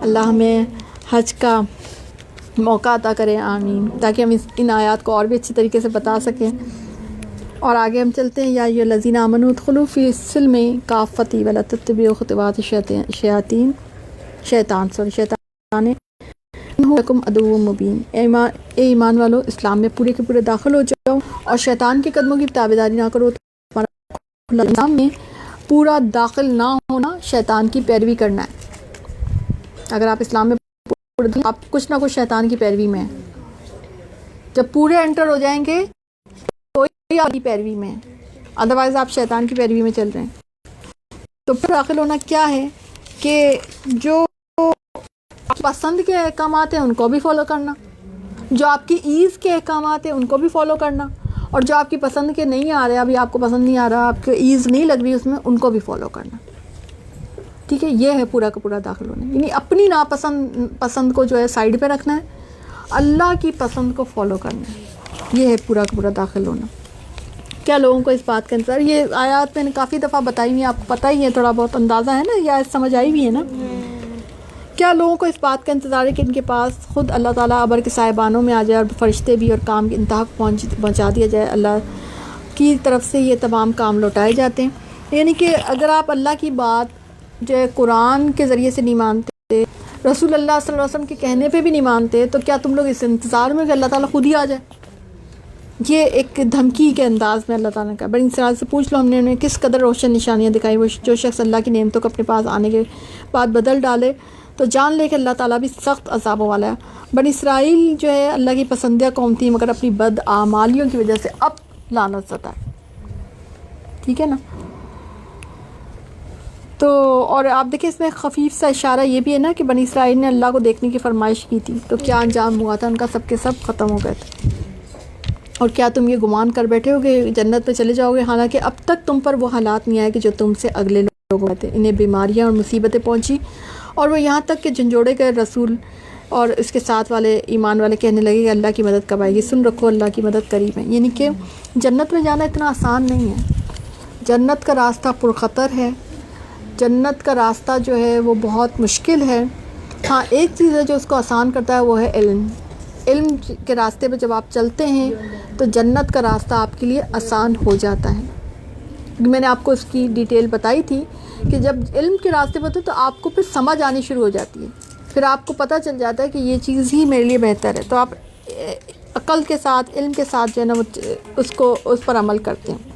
اللہ ہمیں حج کا موقع عطا کرے، آمین، تاکہ ہم ان آیات کو اور بھی اچھی طریقے سے بتا سکیں. اور آگے ہم چلتے ہیں. یا ایھا الذین آمنوا ادخلوا فی السلم کافۃ ولا تتبعوا خطوات شیطان انہ لکم عدو مبین. اے ایمان والو، اسلام میں پورے کے پورے داخل ہو جاؤ اور شیطان کے قدموں کی تابعداری نہ کرو. اسلام میں پورا داخل نہ ہونا شیطان کی پیروی کرنا ہے. اگر آپ اسلام میں آپ کچھ نہ کچھ شیطان کی پیروی میں ہیں. جب پورے انٹر ہو جائیں گے تو آپ کی پیروی میں ہیں, ادروائز آپ شیطان کی پیروی میں چل رہے ہیں. تو پھر داخل ہونا کیا ہے کہ جو پسند کے احکامات ہیں ان کو بھی فالو کرنا, جو آپ کی ایز کے احکامات ہیں ان کو بھی فالو کرنا, اور جو آپ کی پسند کے نہیں آ رہے, ابھی آپ کو پسند نہیں آ رہا, آپ کو ایز نہیں لگ رہی اس میں, ان کو بھی فالو کرنا. ٹھیک ہے, یہ ہے پورا کا پورا داخل ہونا. یعنی اپنی پسند کو جو ہے سائڈ پہ رکھنا ہے, اللہ کی پسند کو فالو کرنا ہے. یہ ہے پورا کا پورا داخل ہونا. کیا لوگوں کو اس بات کا انتظار, یہ آیات میں نے کافی دفعہ بتائی ہوئی ہیں, آپ کو پتہ ہی ہے, تھوڑا بہت اندازہ ہے نا, یا سمجھ آئی بھی ہے نا. کیا لوگوں کو اس بات کا انتظار ہے کہ ان کے پاس خود اللہ تعالیٰ ابر کے سائبانوں میں آ جائے اور فرشتے بھی, اور کام کی انتہا کو پہنچا دیا جائے, اللہ کی طرف سے یہ تمام کام لوٹائے جاتے ہیں. یعنی کہ اگر آپ اللہ کی بات جو ہے قرآن کے ذریعے سے نہیں مانتے, رسول اللہ صلی اللہ علیہ وسلم کے کہنے پہ بھی نہیں مانتے, تو کیا تم لوگ اس انتظار میں کہ اللہ تعالیٰ خود ہی آ جائے؟ یہ ایک دھمکی کے انداز میں اللہ تعالیٰ نے کہا. بنی اسرائیل سے پوچھ لو ہم نے انہیں کس قدر روشن نشانیاں دکھائی, وہ جو شخص اللہ کی نعمتوں کو اپنے پاس آنے کے بعد بدل ڈالے تو جان لے کہ اللہ تعالیٰ بھی سخت عذابوں والا ہے. بنی اسرائیل جو ہے اللہ کی پسندیدہ قوم تھی, مگر اپنی بد اعمالیوں کی وجہ سے اب لعنت زدہ ہے. ٹھیک ہے نا. تو اور آپ دیکھیں اس میں خفیف سا اشارہ یہ بھی ہے نا کہ بنی اسرائیل نے اللہ کو دیکھنے کی فرمائش کی تھی, تو کیا انجام ہوا تھا ان کا؟ سب کے سب ختم ہو گئے تھے. اور کیا تم یہ گمان کر بیٹھے ہو کہ جنت پہ چلے جاؤ گے, حالانکہ اب تک تم پر وہ حالات نہیں آئے کہ جو تم سے اگلے لوگ ہوئے تھے. انہیں بیماریاں اور مصیبتیں پہنچی, اور وہ یہاں تک کہ جھنجھوڑے گئے رسول اور اس کے ساتھ والے ایمان والے کہنے لگے کہ اللہ کی مدد کب آئے گی. سن رکھو اللہ کی مدد قریب ہے. یعنی کہ جنت میں جانا اتنا آسان نہیں ہے. جنت کا راستہ پرخطر ہے, جنت کا راستہ جو ہے وہ بہت مشکل ہے. ہاں ایک چیز ہے جو اس کو آسان کرتا ہے, وہ ہے علم. علم کے راستے پہ جب آپ چلتے ہیں تو جنت کا راستہ آپ کے لیے آسان ہو جاتا ہے. میں نے آپ کو اس کی ڈیٹیل بتائی تھی کہ جب علم کے راستے پہ ہوتے تو آپ کو پھر سمجھ آنی شروع ہو جاتی ہے, پھر آپ کو پتہ چل جاتا ہے کہ یہ چیز ہی میرے لیے بہتر ہے, تو آپ عقل کے ساتھ, علم کے ساتھ جو ہے نا اس پر عمل کرتے ہیں.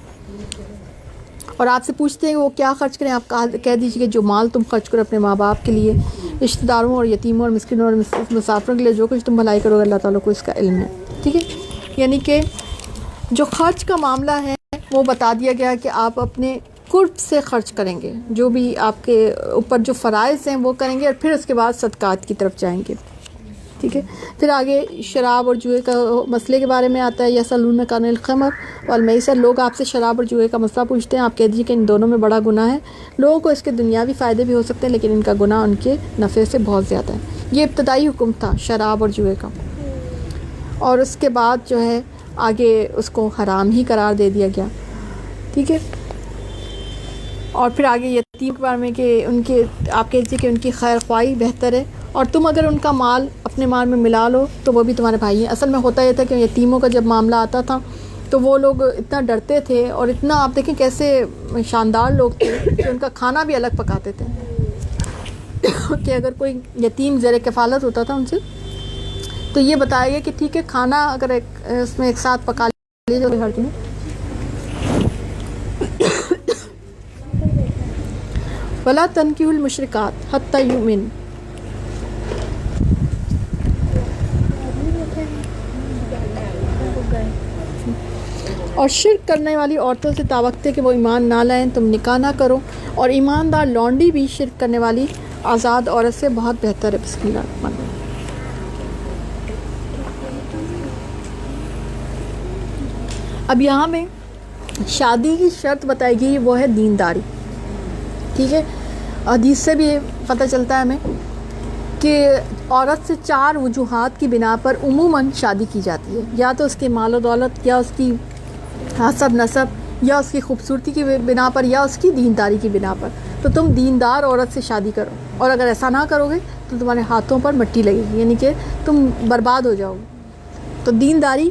اور آپ سے پوچھتے ہیں وہ کیا خرچ کریں, آپ کہہ دیجیے کہ جو مال تم خرچ کرو اپنے ماں باپ کے لیے, رشتہ داروں اور یتیموں اور مسکینوں اور مسافروں کے لیے, جو کچھ تم بھلائی کرو گے اللہ تعالیٰ کو اس کا علم ہے. ٹھیک ہے. یعنی کہ جو خرچ کا معاملہ ہے وہ بتا دیا گیا کہ آپ اپنے قرب سے خرچ کریں گے, جو بھی آپ کے اوپر جو فرائض ہیں وہ کریں گے, اور پھر اس کے بعد صدقات کی طرف جائیں گے. ٹھیک ہے. پھر آگے شراب اور جوئے کا مسئلے کے بارے میں آتا ہے. یسألونک عن الخمر والمیسر, لوگ آپ سے شراب اور جوئے کا مسئلہ پوچھتے ہیں, آپ کہہ دیجیے کہ ان دونوں میں بڑا گناہ ہے. لوگوں کو اس کے دنیاوی فائدے بھی ہو سکتے ہیں, لیکن ان کا گناہ ان کے نفع سے بہت زیادہ ہے. یہ ابتدائی حکم تھا شراب اور جوئے کا, اور اس کے بعد جو ہے آگے اس کو حرام ہی قرار دے دیا گیا. ٹھیک ہے. اور پھر آگے یتیم کے بارے میں کہ ان کے آپ کہہ دیجیے کہ ان کی خیر خواہی بہتر ہے, اور تم اگر ان کا مال اپنے مال میں ملا لو تو وہ بھی تمہارے بھائی ہیں. اصل میں ہوتا یہ تھا کہ یتیموں کا جب معاملہ آتا تھا تو وہ لوگ اتنا ڈرتے تھے, اور اتنا آپ دیکھیں کیسے شاندار لوگ تھے کہ ان کا کھانا بھی الگ پکاتے تھے کہ اگر کوئی یتیم زیر کفالت ہوتا تھا ان سے تو یہ بتایا گیا کہ ٹھیک ہے کھانا اگر اس میں ایک ساتھ پکا لیجیے تو ہر دن. وَلَا تَنْكِحُوا الْمُشْرِكَاتِ حَتَّى يُؤْمِنْ, اور شرک کرنے والی عورتوں سے تاوقتے کہ وہ ایمان نہ لائیں تم نکاح نہ کرو, اور ایماندار لونڈی بھی شرک کرنے والی آزاد عورت سے بہت بہتر ہے. بسم اللہ الرحمن الرحیم. اب یہاں میں شادی کی شرط بتائی گئی, وہ ہے دینداری. ٹھیک ہے. حدیث سے بھی پتہ چلتا ہے ہمیں کہ عورت سے 4 وجوہات کی بنا پر عموماً شادی کی جاتی ہے, یا تو اس کے مال و دولت, یا اس کی حسب نسب, یا اس کی خوبصورتی کی بنا پر, یا اس کی دینداری کی بنا پر. تو تم دیندار عورت سے شادی کرو, اور اگر ایسا نہ کرو گے تو تمہارے ہاتھوں پر مٹی لگے گی, یعنی کہ تم برباد ہو جاؤ گے. تو دینداری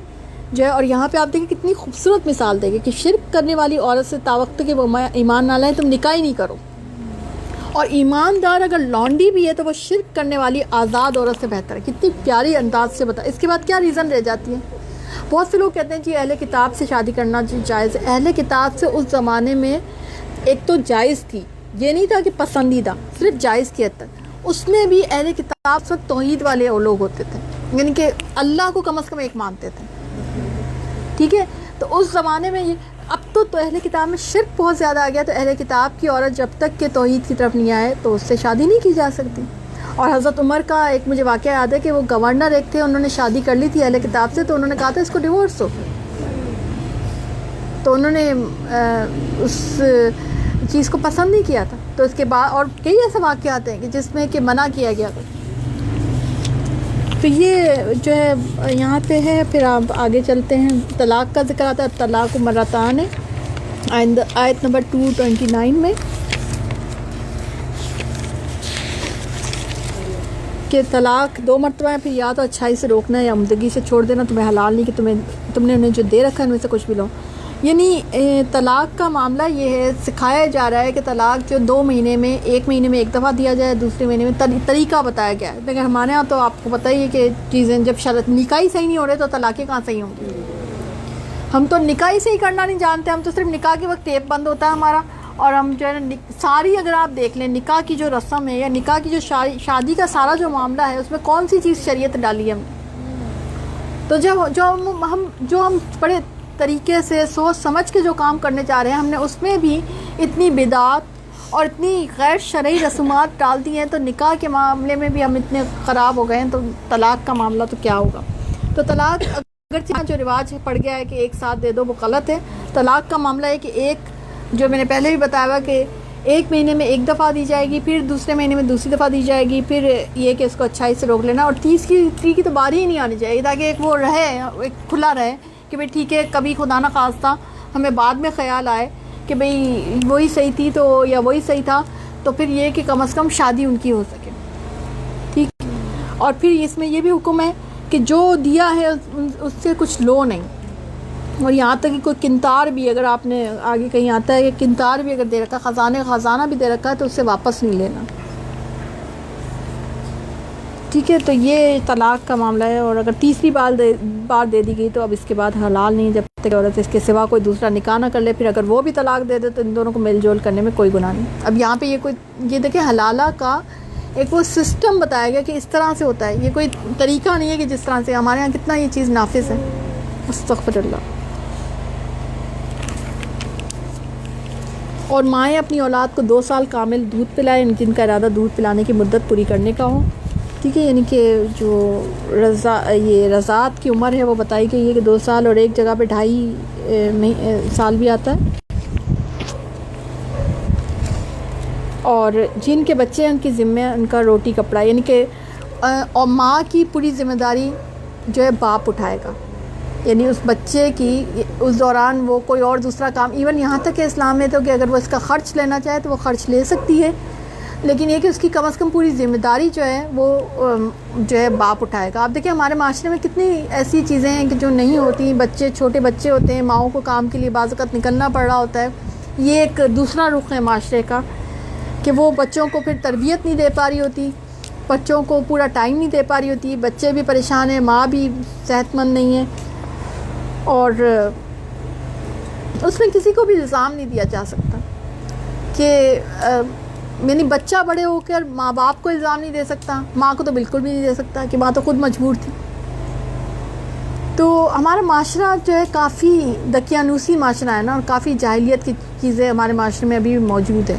جو ہے, اور یہاں پہ آپ دیکھیں کتنی خوبصورت مثال دے گی کہ شرک کرنے والی عورت سے تاوقتے کہ وہ ایمان نہ لائیں تم نکاح ہی نہیں کرو, اور ایماندار اگر لونڈی بھی ہے تو وہ شرک کرنے والی آزاد عورت سے بہتر ہے. کتنی پیاری انداز سے بتا. اس کے بعد کیا ریزن رہ جاتی ہے؟ بہت سے لوگ کہتے ہیں جی اہل کتاب سے شادی کرنا جائز ہے. اہل کتاب سے اس زمانے میں ایک تو جائز تھی، یہ نہیں تھا کہ پسندیدہ، صرف جائز کی حد تک، اس میں بھی اہل کتاب سب توحید والے لوگ ہوتے تھے، یعنی کہ اللہ کو کم از کم ایک مانتے تھے، ٹھیک ہے. تو اس زمانے میں اب تو اہل کتاب میں شرک بہت زیادہ آ گیا، تو اہل کتاب کی عورت جب تک کہ توحید کی طرف نہیں آئے تو اس سے شادی نہیں کی جا سکتی. اور حضرت عمر کا ایک مجھے واقعہ یاد ہے کہ وہ گورنر ایک تھے، انہوں نے شادی کر لی تھی اہل کتاب سے، تو انہوں نے کہا تھا اس کو ڈیورس ہو، تو انہوں نے اس چیز کو پسند نہیں کیا تھا. تو اس کے بعد اور کئی ایسے واقعات ہیں کہ جس میں کہ منع کیا گیا تھا. تو یہ جو ہے یہاں پہ ہے. پھر آپ آگے چلتے ہیں، طلاق کا ذکر آتا ہے. طلاق مرتان ہے آیت نمبر 229 میں، کہ طلاق 2 مرتبہ ہے، پھر یا تو اچھائی سے روکنا ہے یا عمدگی سے چھوڑ دینا. تمہیں حلال نہیں کہ تم نے انہیں جو دے رکھا ہے ان میں سے کچھ بھی لو. یعنی طلاق کا معاملہ یہ ہے، سکھایا جا رہا ہے کہ طلاق جو 2 مہینے میں، 1 مہینے میں 1 دفعہ دیا جائے، دوسرے مہینے میں طریقہ بتایا گیا ہے. لیکن ہمارے ہاں تو آپ کو پتہ ہی ہے کہ چیزیں جب شرط نکاح ہی صحیح نہیں ہو رہے تو طلاقیں کہاں صحیح ہوں گی. ہم تو نکاح ہی صحیح کرنا نہیں جانتے، ہم تو صرف نکاح کے وقت ٹیپ بند ہوتا ہے ہمارا. اور ہم جو ہے نا ساری، اگر آپ دیکھ لیں نکاح کی جو رسم ہے یا نکاح کی جو شادی کا سارا جو معاملہ ہے، اس میں کون سی چیز شریعت ڈالی ہے ہم نے. تو جو ہم بڑے طریقے سے سوچ سمجھ کے جو کام کرنے جا رہے ہیں، ہم نے اس میں بھی اتنی بدعات اور اتنی غیر شرعی رسومات ڈال دی ہیں. تو نکاح کے معاملے میں بھی ہم اتنے خراب ہو گئے ہیں، تو طلاق کا معاملہ تو کیا ہوگا. تو طلاق اگرچہ جو رواج پڑ گیا ہے کہ ایک ساتھ دے دو، وہ غلط ہے. طلاق کا معاملہ ہے کہ ایک، جو میں نے پہلے بھی بتایا ہوا کہ 1 مہینے میں 1 دفعہ دی جائے گی، پھر دوسرے مہینے میں دوسری دفعہ دی جائے گی، پھر یہ کہ اس کو اچھائی سے روک لینا، اور تیسری کی تو باری ہی نہیں آنی چاہیے، تاکہ ایک وہ رہے، ایک کھلا رہے کہ بھئی ٹھیک ہے، کبھی خدا نہ خواستہ ہمیں بعد میں خیال آئے کہ بھئی وہی صحیح تھی تو، یا وہی صحیح تھا، تو پھر یہ کہ کم از کم شادی ان کی ہو سکے، ٹھیک. اور پھر اس میں یہ بھی حکم ہے کہ جو دیا ہے اس سے کچھ لو نہیں. اور یہاں تک کہ کوئی کنتار بھی، اگر آپ نے آگے کہیں آتا ہے کہ کنتار بھی اگر دے رکھا، خزانہ بھی دے رکھا ہے، تو اس سے واپس نہیں لینا، ٹھیک ہے. تو یہ طلاق کا معاملہ ہے. اور اگر تیسری بار دے دی گئی تو اب اس کے بعد حلال نہیں، جب تک عورت اس کے سوا کوئی دوسرا نکاح نہ کر لے. پھر اگر وہ بھی طلاق دے دے تو ان دونوں کو میل جول کرنے میں کوئی گناہ نہیں. اب یہاں پہ یہ دیکھیں حلالہ کا ایک وہ سسٹم بتایا گیا کہ اس طرح سے ہوتا ہے. یہ کوئی طریقہ نہیں ہے کہ جس طرح سے ہمارے ہاں کتنا یہ چیز نافذ ہے. استغفر اللہ. اور مائیں اپنی اولاد کو 2 سال کامل دودھ پلائیں، جن کا ارادہ دودھ پلانے کی مدت پوری کرنے کا ہو، ٹھیک ہے. یعنی کہ جو رضاعت کی عمر ہے وہ بتائی گئی ہے کہ 2 سال، اور ایک جگہ پہ 2.5 سال بھی آتا ہے. اور جن کے بچے ان کی ذمہ ان کا روٹی کپڑا، یعنی کہ اور ماں کی پوری ذمہ داری جو ہے باپ اٹھائے گا. یعنی اس بچے کی اس دوران وہ کوئی اور دوسرا کام، ایون یہاں تک کہ اسلام میں تو کہ اگر وہ اس کا خرچ لینا چاہے تو وہ خرچ لے سکتی ہے، لیکن یہ کہ اس کی کم از کم پوری ذمہ داری جو ہے وہ جو ہے باپ اٹھائے گا. آپ دیکھیں ہمارے معاشرے میں کتنی ایسی چیزیں ہیں کہ جو نہیں ہوتی. چھوٹے بچے ہوتے ہیں، ماؤں کو کام کے لیے بعض اوقات نکلنا پڑ رہا ہوتا ہے. یہ ایک دوسرا رخ ہے معاشرے کا کہ وہ بچوں کو پھر تربیت نہیں دے پا رہی ہوتی، بچوں کو پورا ٹائم نہیں دے پا رہی ہوتی، بچے بھی پریشان ہیں، ماں بھی صحت مند نہیں ہے. اور اس میں کسی کو بھی الزام نہیں دیا جا سکتا کہ یعنی بچہ بڑے ہو کر ماں باپ کو الزام نہیں دے سکتا، ماں کو تو بالکل بھی نہیں دے سکتا کہ ماں تو خود مجبور تھی. تو ہمارا معاشرہ جو ہے کافی دقیانوسی معاشرہ ہے نا، اور کافی جاہلیت کی چیزیں ہمارے معاشرے میں ابھی بھی موجود ہے.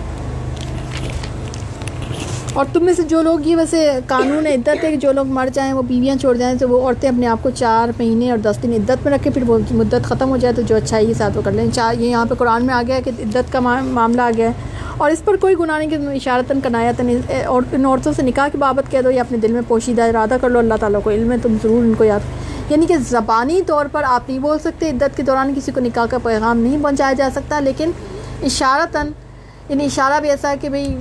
اور تم میں سے جو لوگ، یہ ویسے قانون عدت ہے کہ جو لوگ مر جائیں، وہ بیویاں چھوڑ جائیں، تو وہ عورتیں اپنے آپ کو 4 مہینے اور 10 دن عدت میں رکھیں، پھر وہ مدت ختم ہو جائے تو جو اچھائی کے ساتھ وہ کر لیں. یہ یہاں پہ قرآن میں آ گیا ہے کہ عدت کا معاملہ آ گیا ہے. اور اس پر کوئی گناہ نہیں کہ اشارتاً کنایتاً اور ان عورتوں سے نکاح کی بابت کہہ دو یا اپنے دل میں پوشیدہ ارادہ کر لو، اللہ تعالیٰ کو علم ہے، تم ضرور ان کو یاد. یعنی کہ زبانی طور پر آپ نہیں بول سکتے، عدت کے دوران کسی کو نکاح کا پیغام نہیں پہنچایا جا سکتا، لیکن اشارتاً، یعنی اشارہ بھی ایسا ہے کہ بھئی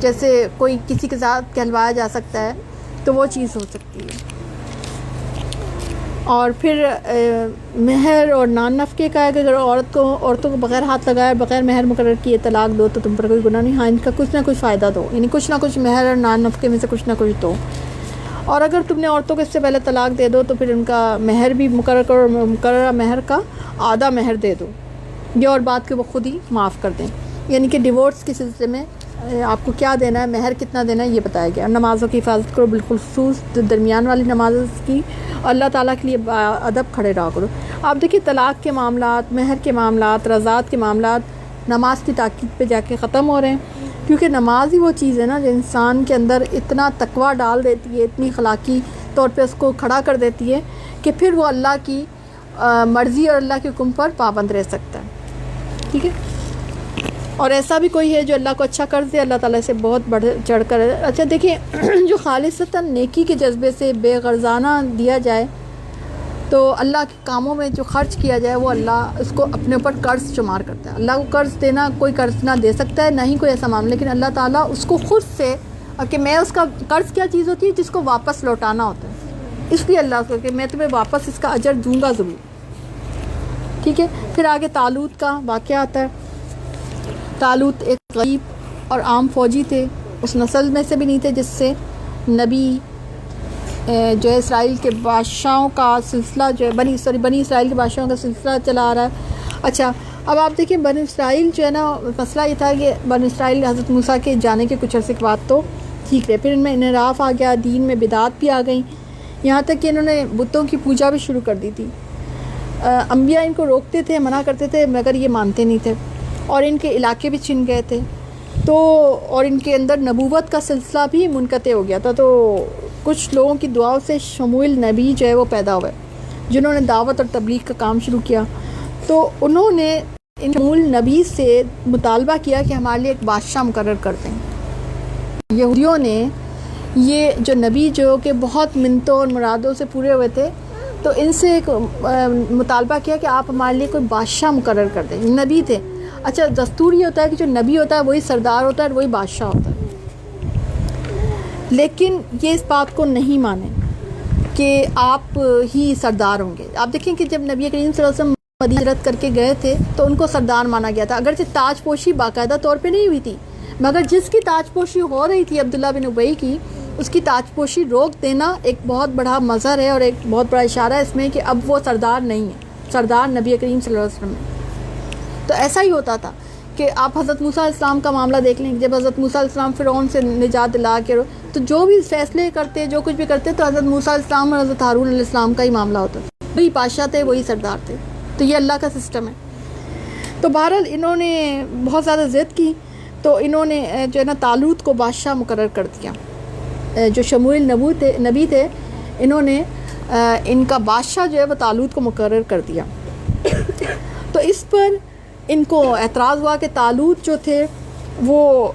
جیسے کوئی کسی کے ساتھ کہلوایا جا سکتا ہے، تو وہ چیز ہو سکتی ہے. اور پھر مہر اور نان نفقے کا ہے کہ اگر عورتوں کو بغیر ہاتھ لگائے بغیر مہر مقرر کیے طلاق دو تو تم پر کوئی گناہ نہیں. ہاں، ان کا کچھ نہ کچھ فائدہ دو، یعنی کچھ نہ کچھ مہر اور نان نفقے میں سے کچھ نہ کچھ دو. اور اگر تم نے عورتوں کو اس سے پہلے طلاق دے دو تو پھر ان کا مہر بھی مقرر کرو، اور مقررہ مہر کا آدھا مہر دے دو، یہ اور بات کہ وہ خود ہی معاف کر دیں. یعنی کہ ڈیورس کے سلسلے میں آپ کو کیا دینا ہے، مہر کتنا دینا ہے، یہ بتایا گیا. نمازوں کی حفاظت کرو، بالخصوص درمیان والی نماز کی، اور اللہ تعالیٰ کے لیے ادب کھڑے رہا کرو. آپ دیکھیے طلاق کے معاملات، مہر کے معاملات، رضاعت کے معاملات نماز کی تاکید پہ جا کے ختم ہو رہے ہیں، کیونکہ نماز ہی وہ چیز ہے نا جو انسان کے اندر اتنا تقویٰ ڈال دیتی ہے، اتنی اخلاقی طور پہ اس کو کھڑا کر دیتی ہے کہ پھر وہ اللہ کی مرضی اور اللہ کے حکم پر پابند رہ سکتا ہے. ٹھیک ہے، اور ایسا بھی کوئی ہے جو اللہ کو اچھا کر دے، اللہ تعالیٰ سے بہت بڑھ چڑھ کر. اچھا دیکھیں، جو خالصتاً نیکی کے جذبے سے بے غرضانہ دیا جائے تو اللہ کے کاموں میں جو خرچ کیا جائے وہ اللہ اس کو اپنے اوپر قرض شمار کرتا ہے. اللہ کو قرض دینا کوئی قرض نہ دے سکتا ہے، نہ ہی کوئی ایسا معاملہ، لیکن اللہ تعالیٰ اس کو خود سے، کہ میں اس کا قرض کیا چیز ہوتی ہے جس کو واپس لوٹانا ہوتا ہے، اس لیے اللہ کو کہ میں تمہیں واپس اس کا اجر دوں گا ضرور. ٹھیک ہے، پھر آگے طالوت کا واقعہ آتا ہے. طالوت ایک غریب اور عام فوجی تھے، اس نسل میں سے بھی نہیں تھے جس سے نبی جو ہے اسرائیل کے بادشاہوں کا سلسلہ جو ہے بنی اسرائیل کے بادشاہوں کا سلسلہ چلا آ رہا ہے. اچھا اب آپ دیکھیں بنی اسرائیل جو ہے نا، مسئلہ یہ تھا کہ بنی اسرائیل حضرت موسیٰ کے جانے کے کچھ عرصے کے بعد تو ٹھیک رہے، پھر ان میں انحراف آ گیا، دین میں بدعات بھی آ گئیں، یہاں تک کہ انہوں نے بتوں کی پوجا بھی شروع کر دی تھی. انبیاء ان کو روکتے تھے، منع کرتے تھے، مگر یہ مانتے نہیں تھے، اور ان کے علاقے بھی چھن گئے تھے تو، اور ان کے اندر نبوت کا سلسلہ بھی منقطع ہو گیا تھا. تو کچھ لوگوں کی دعاؤں سے شموئیل نبی جو ہے وہ پیدا ہوئے، جنہوں نے دعوت اور تبلیغ کا کام شروع کیا. تو انہوں نے ان شموئیل نبی سے مطالبہ کیا کہ ہمارے لیے ایک بادشاہ مقرر کر دیں. یہودیوں نے یہ جو نبی جو کہ بہت منتوں اور مرادوں سے پورے ہوئے تھے، تو ان سے ایک مطالبہ کیا کہ آپ ہمارے لیے کوئی بادشاہ مقرر کر دیں. نبی تھے. اچھا دستور یہ ہوتا ہے کہ جو نبی ہوتا ہے وہی سردار ہوتا ہے اور وہی بادشاہ ہوتا ہے، لیکن یہ اس بات کو نہیں مانے کہ آپ ہی سردار ہوں گے. آپ دیکھیں کہ جب نبی کریم صلی اللہ علیہ وسلم مدینہ ہجرت کر کے گئے تھے تو ان کو سردار مانا گیا تھا، اگرچہ تاج پوشی باقاعدہ طور پہ نہیں ہوئی تھی، مگر جس کی تاج پوشی ہو رہی تھی عبداللہ بن ابی کی، اس کی تاج پوشی روک دینا ایک بہت بڑا مظہر ہے اور ایک بہت بڑا اشارہ ہے اس میں کہ اب وہ سردار نہیں ہے، سردار نبی کریم صلی اللہ علیہ وسلم ہے. تو ایسا ہی ہوتا تھا کہ آپ حضرت موسیٰ علیہ السلام کا معاملہ دیکھ لیں، جب حضرت موسیٰ علیہ السلام فرعون سے نجات دلا کے تو جو بھی فیصلے کرتے، جو کچھ بھی کرتے، تو حضرت موسیٰ علیہ السلام اور حضرت ہارون علیہ السلام کا ہی معاملہ ہوتا تھا، وہی بادشاہ تھے، وہی سردار تھے. تو یہ اللہ کا سسٹم ہے. تو بہرحال انہوں نے بہت زیادہ ضد کی، تو انہوں نے جو ہے نا طالوت کو بادشاہ مقرر کر دیا. جو شموئیل نبی تھے، انہوں نے ان کا بادشاہ جو ہے وہ طالوت کو مقرر کر دیا. تو اس پر ان کو اعتراض ہوا کہ طالوت جو تھے وہ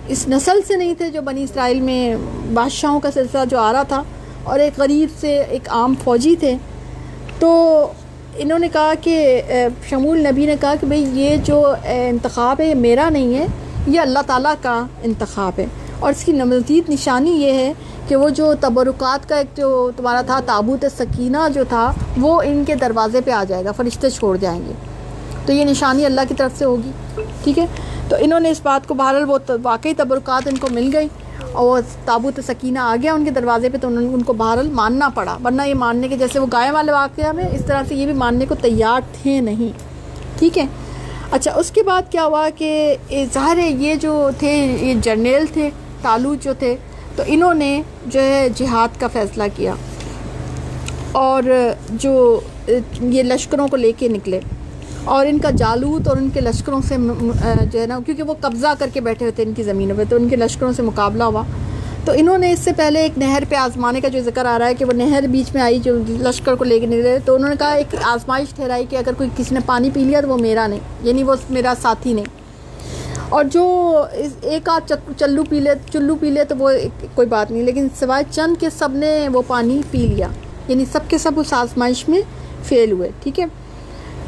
اس نسل سے نہیں تھے جو بنی اسرائیل میں بادشاہوں کا سلسلہ جو آ رہا تھا، اور ایک غریب سے ایک عام فوجی تھے. تو انہوں نے کہا کہ شموئیل نبی نے کہا کہ بھئی یہ جو انتخاب ہے یہ میرا نہیں ہے، یہ اللہ تعالیٰ کا انتخاب ہے. اور اس کی مزید نشانی یہ ہے کہ وہ جو تبرکات کا ایک جو تمہارا تھا تابوت سکینہ جو تھا، وہ ان کے دروازے پہ آ جائے گا، فرشتے چھوڑ جائیں گے. تو یہ نشانی اللہ کی طرف سے ہوگی. ٹھیک ہے، تو انہوں نے اس بات کو، بہرحال وہ واقعی تبرکات ان کو مل گئی اور تابوت سکینہ آ گیا ان کے دروازے پہ. تو ان کو بہرحال ماننا پڑا، ورنہ یہ ماننے کے جیسے وہ گائے والے واقعہ میں اس طرح سے یہ بھی ماننے کو تیار تھے نہیں. ٹھیک ہے. اچھا اس کے بعد کیا ہوا کہ ظاہر ہے یہ جو تھے، یہ جرنیل تھے طالوت جو تھے، تو انہوں نے جو ہے جہاد کا فیصلہ کیا اور جو یہ لشکروں کو لے کے نکلے، اور ان کا جالوت اور ان کے لشکروں سے جو ہے نا، کیونکہ وہ قبضہ کر کے بیٹھے ہوتے ان کی زمینوں پہ، تو ان کے لشکروں سے مقابلہ ہوا. تو انہوں نے اس سے پہلے ایک نہر پہ آزمانے کا جو ذکر آ رہا ہے کہ وہ نہر بیچ میں آئی جو لشکر کو لے کے نکلے، تو انہوں نے کہا ایک آزمائش ٹھہرائی کہ اگر کوئی کسی نے پانی پی لیا تو وہ میرا نہیں، یعنی وہ میرا ساتھی نہیں، اور جو ایک آدھ چلو پی لے تو وہ کوئی بات نہیں، لیکن سوائے چند کے سب نے وہ پانی پی لیا، یعنی سب کے سب اس آزمائش میں فیل ہوئے. ٹھیک ہے.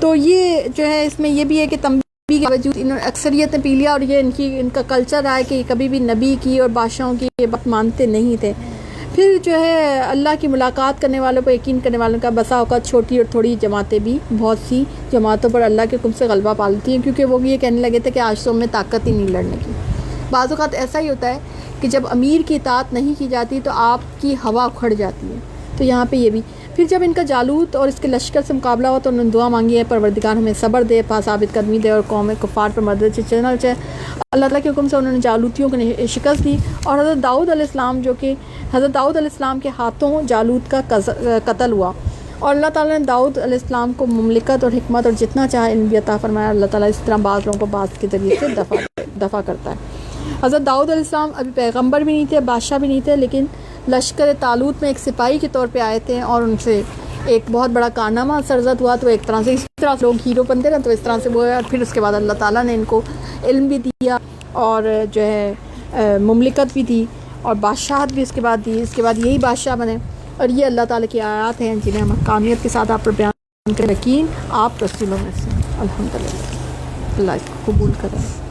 تو یہ جو ہے اس میں یہ بھی ہے کہ تنبیہ کے باوجود انہوں نے اکثریت نے پی لیا، اور یہ ان کا کلچر رہا ہے کہ کبھی بھی نبی کی اور بادشاہوں کی یہ بات مانتے نہیں تھے. پھر جو ہے اللہ کی ملاقات کرنے والوں کو، یقین کرنے والوں کا بسا اوقات چھوٹی اور تھوڑی جماعتیں بھی بہت سی جماعتوں پر اللہ کے حکم سے غلبہ پا لیتی ہیں، کیونکہ وہ یہ کہنے لگے تھے کہ آج تو ہمیں طاقت ہی نہیں لڑنے کی. بعض اوقات ایسا ہی ہوتا ہے کہ جب امیر کی اطاعت نہیں کی جاتی تو آپ کی ہوا اکھڑ جاتی ہے. تو یہاں پہ یہ بھی پھر جب ان کا جالوت اور اس کے لشکر سے مقابلہ ہوا تو انہوں نے دعا مانگی ہے پروردگار ہمیں صبر دے، پا ثابت قدمی دے اور قوم کفار پر مدد سے چلنا چاہے۔ اللہ تعالیٰ کے حکم سے انہوں نے جالوتیوں کو شکست دی، اور حضرت داؤد علیہ السلام حضرت داؤد علیہ السلام کے ہاتھوں جالوت کا قتل ہوا، اور اللہ تعالیٰ نے داؤد علیہ السلام کو مملکت اور حکمت اور جتنا چاہے علم بھی عطا فرمایا۔ اللہ تعالیٰ اس طرح بعض لوگوں کو بعض کے ذریعے سے دفع کرتا ہے۔ حضرت داؤد علیہ السلام ابھی پیغمبر بھی نہیں تھے، بادشاہ بھی نہیں تھے، لیکن لشکر طالوت میں ایک سپاہی کے طور پہ آئے تھے، اور ان سے ایک بہت بڑا کارنامہ سرزد ہوا۔ تو ایک طرح سے اس طرح سے لوگ ہیرو بنتے نا، تو اس طرح سے وہ ہے، اور پھر اس کے بعد اللہ تعالیٰ نے ان کو علم بھی دیا اور جو ہے مملکت بھی دی اور بادشاہت بھی اس کے بعد دی، اس کے بعد یہی بادشاہ بنے۔ اور یہ اللہ تعالیٰ کی آیات ہیں جنہیں ہم حقانیت کے ساتھ آپ پر بیان کریں، یقین آپ رسولوں میں سے، الحمدللہ، اللہ اس کو قبول کریں۔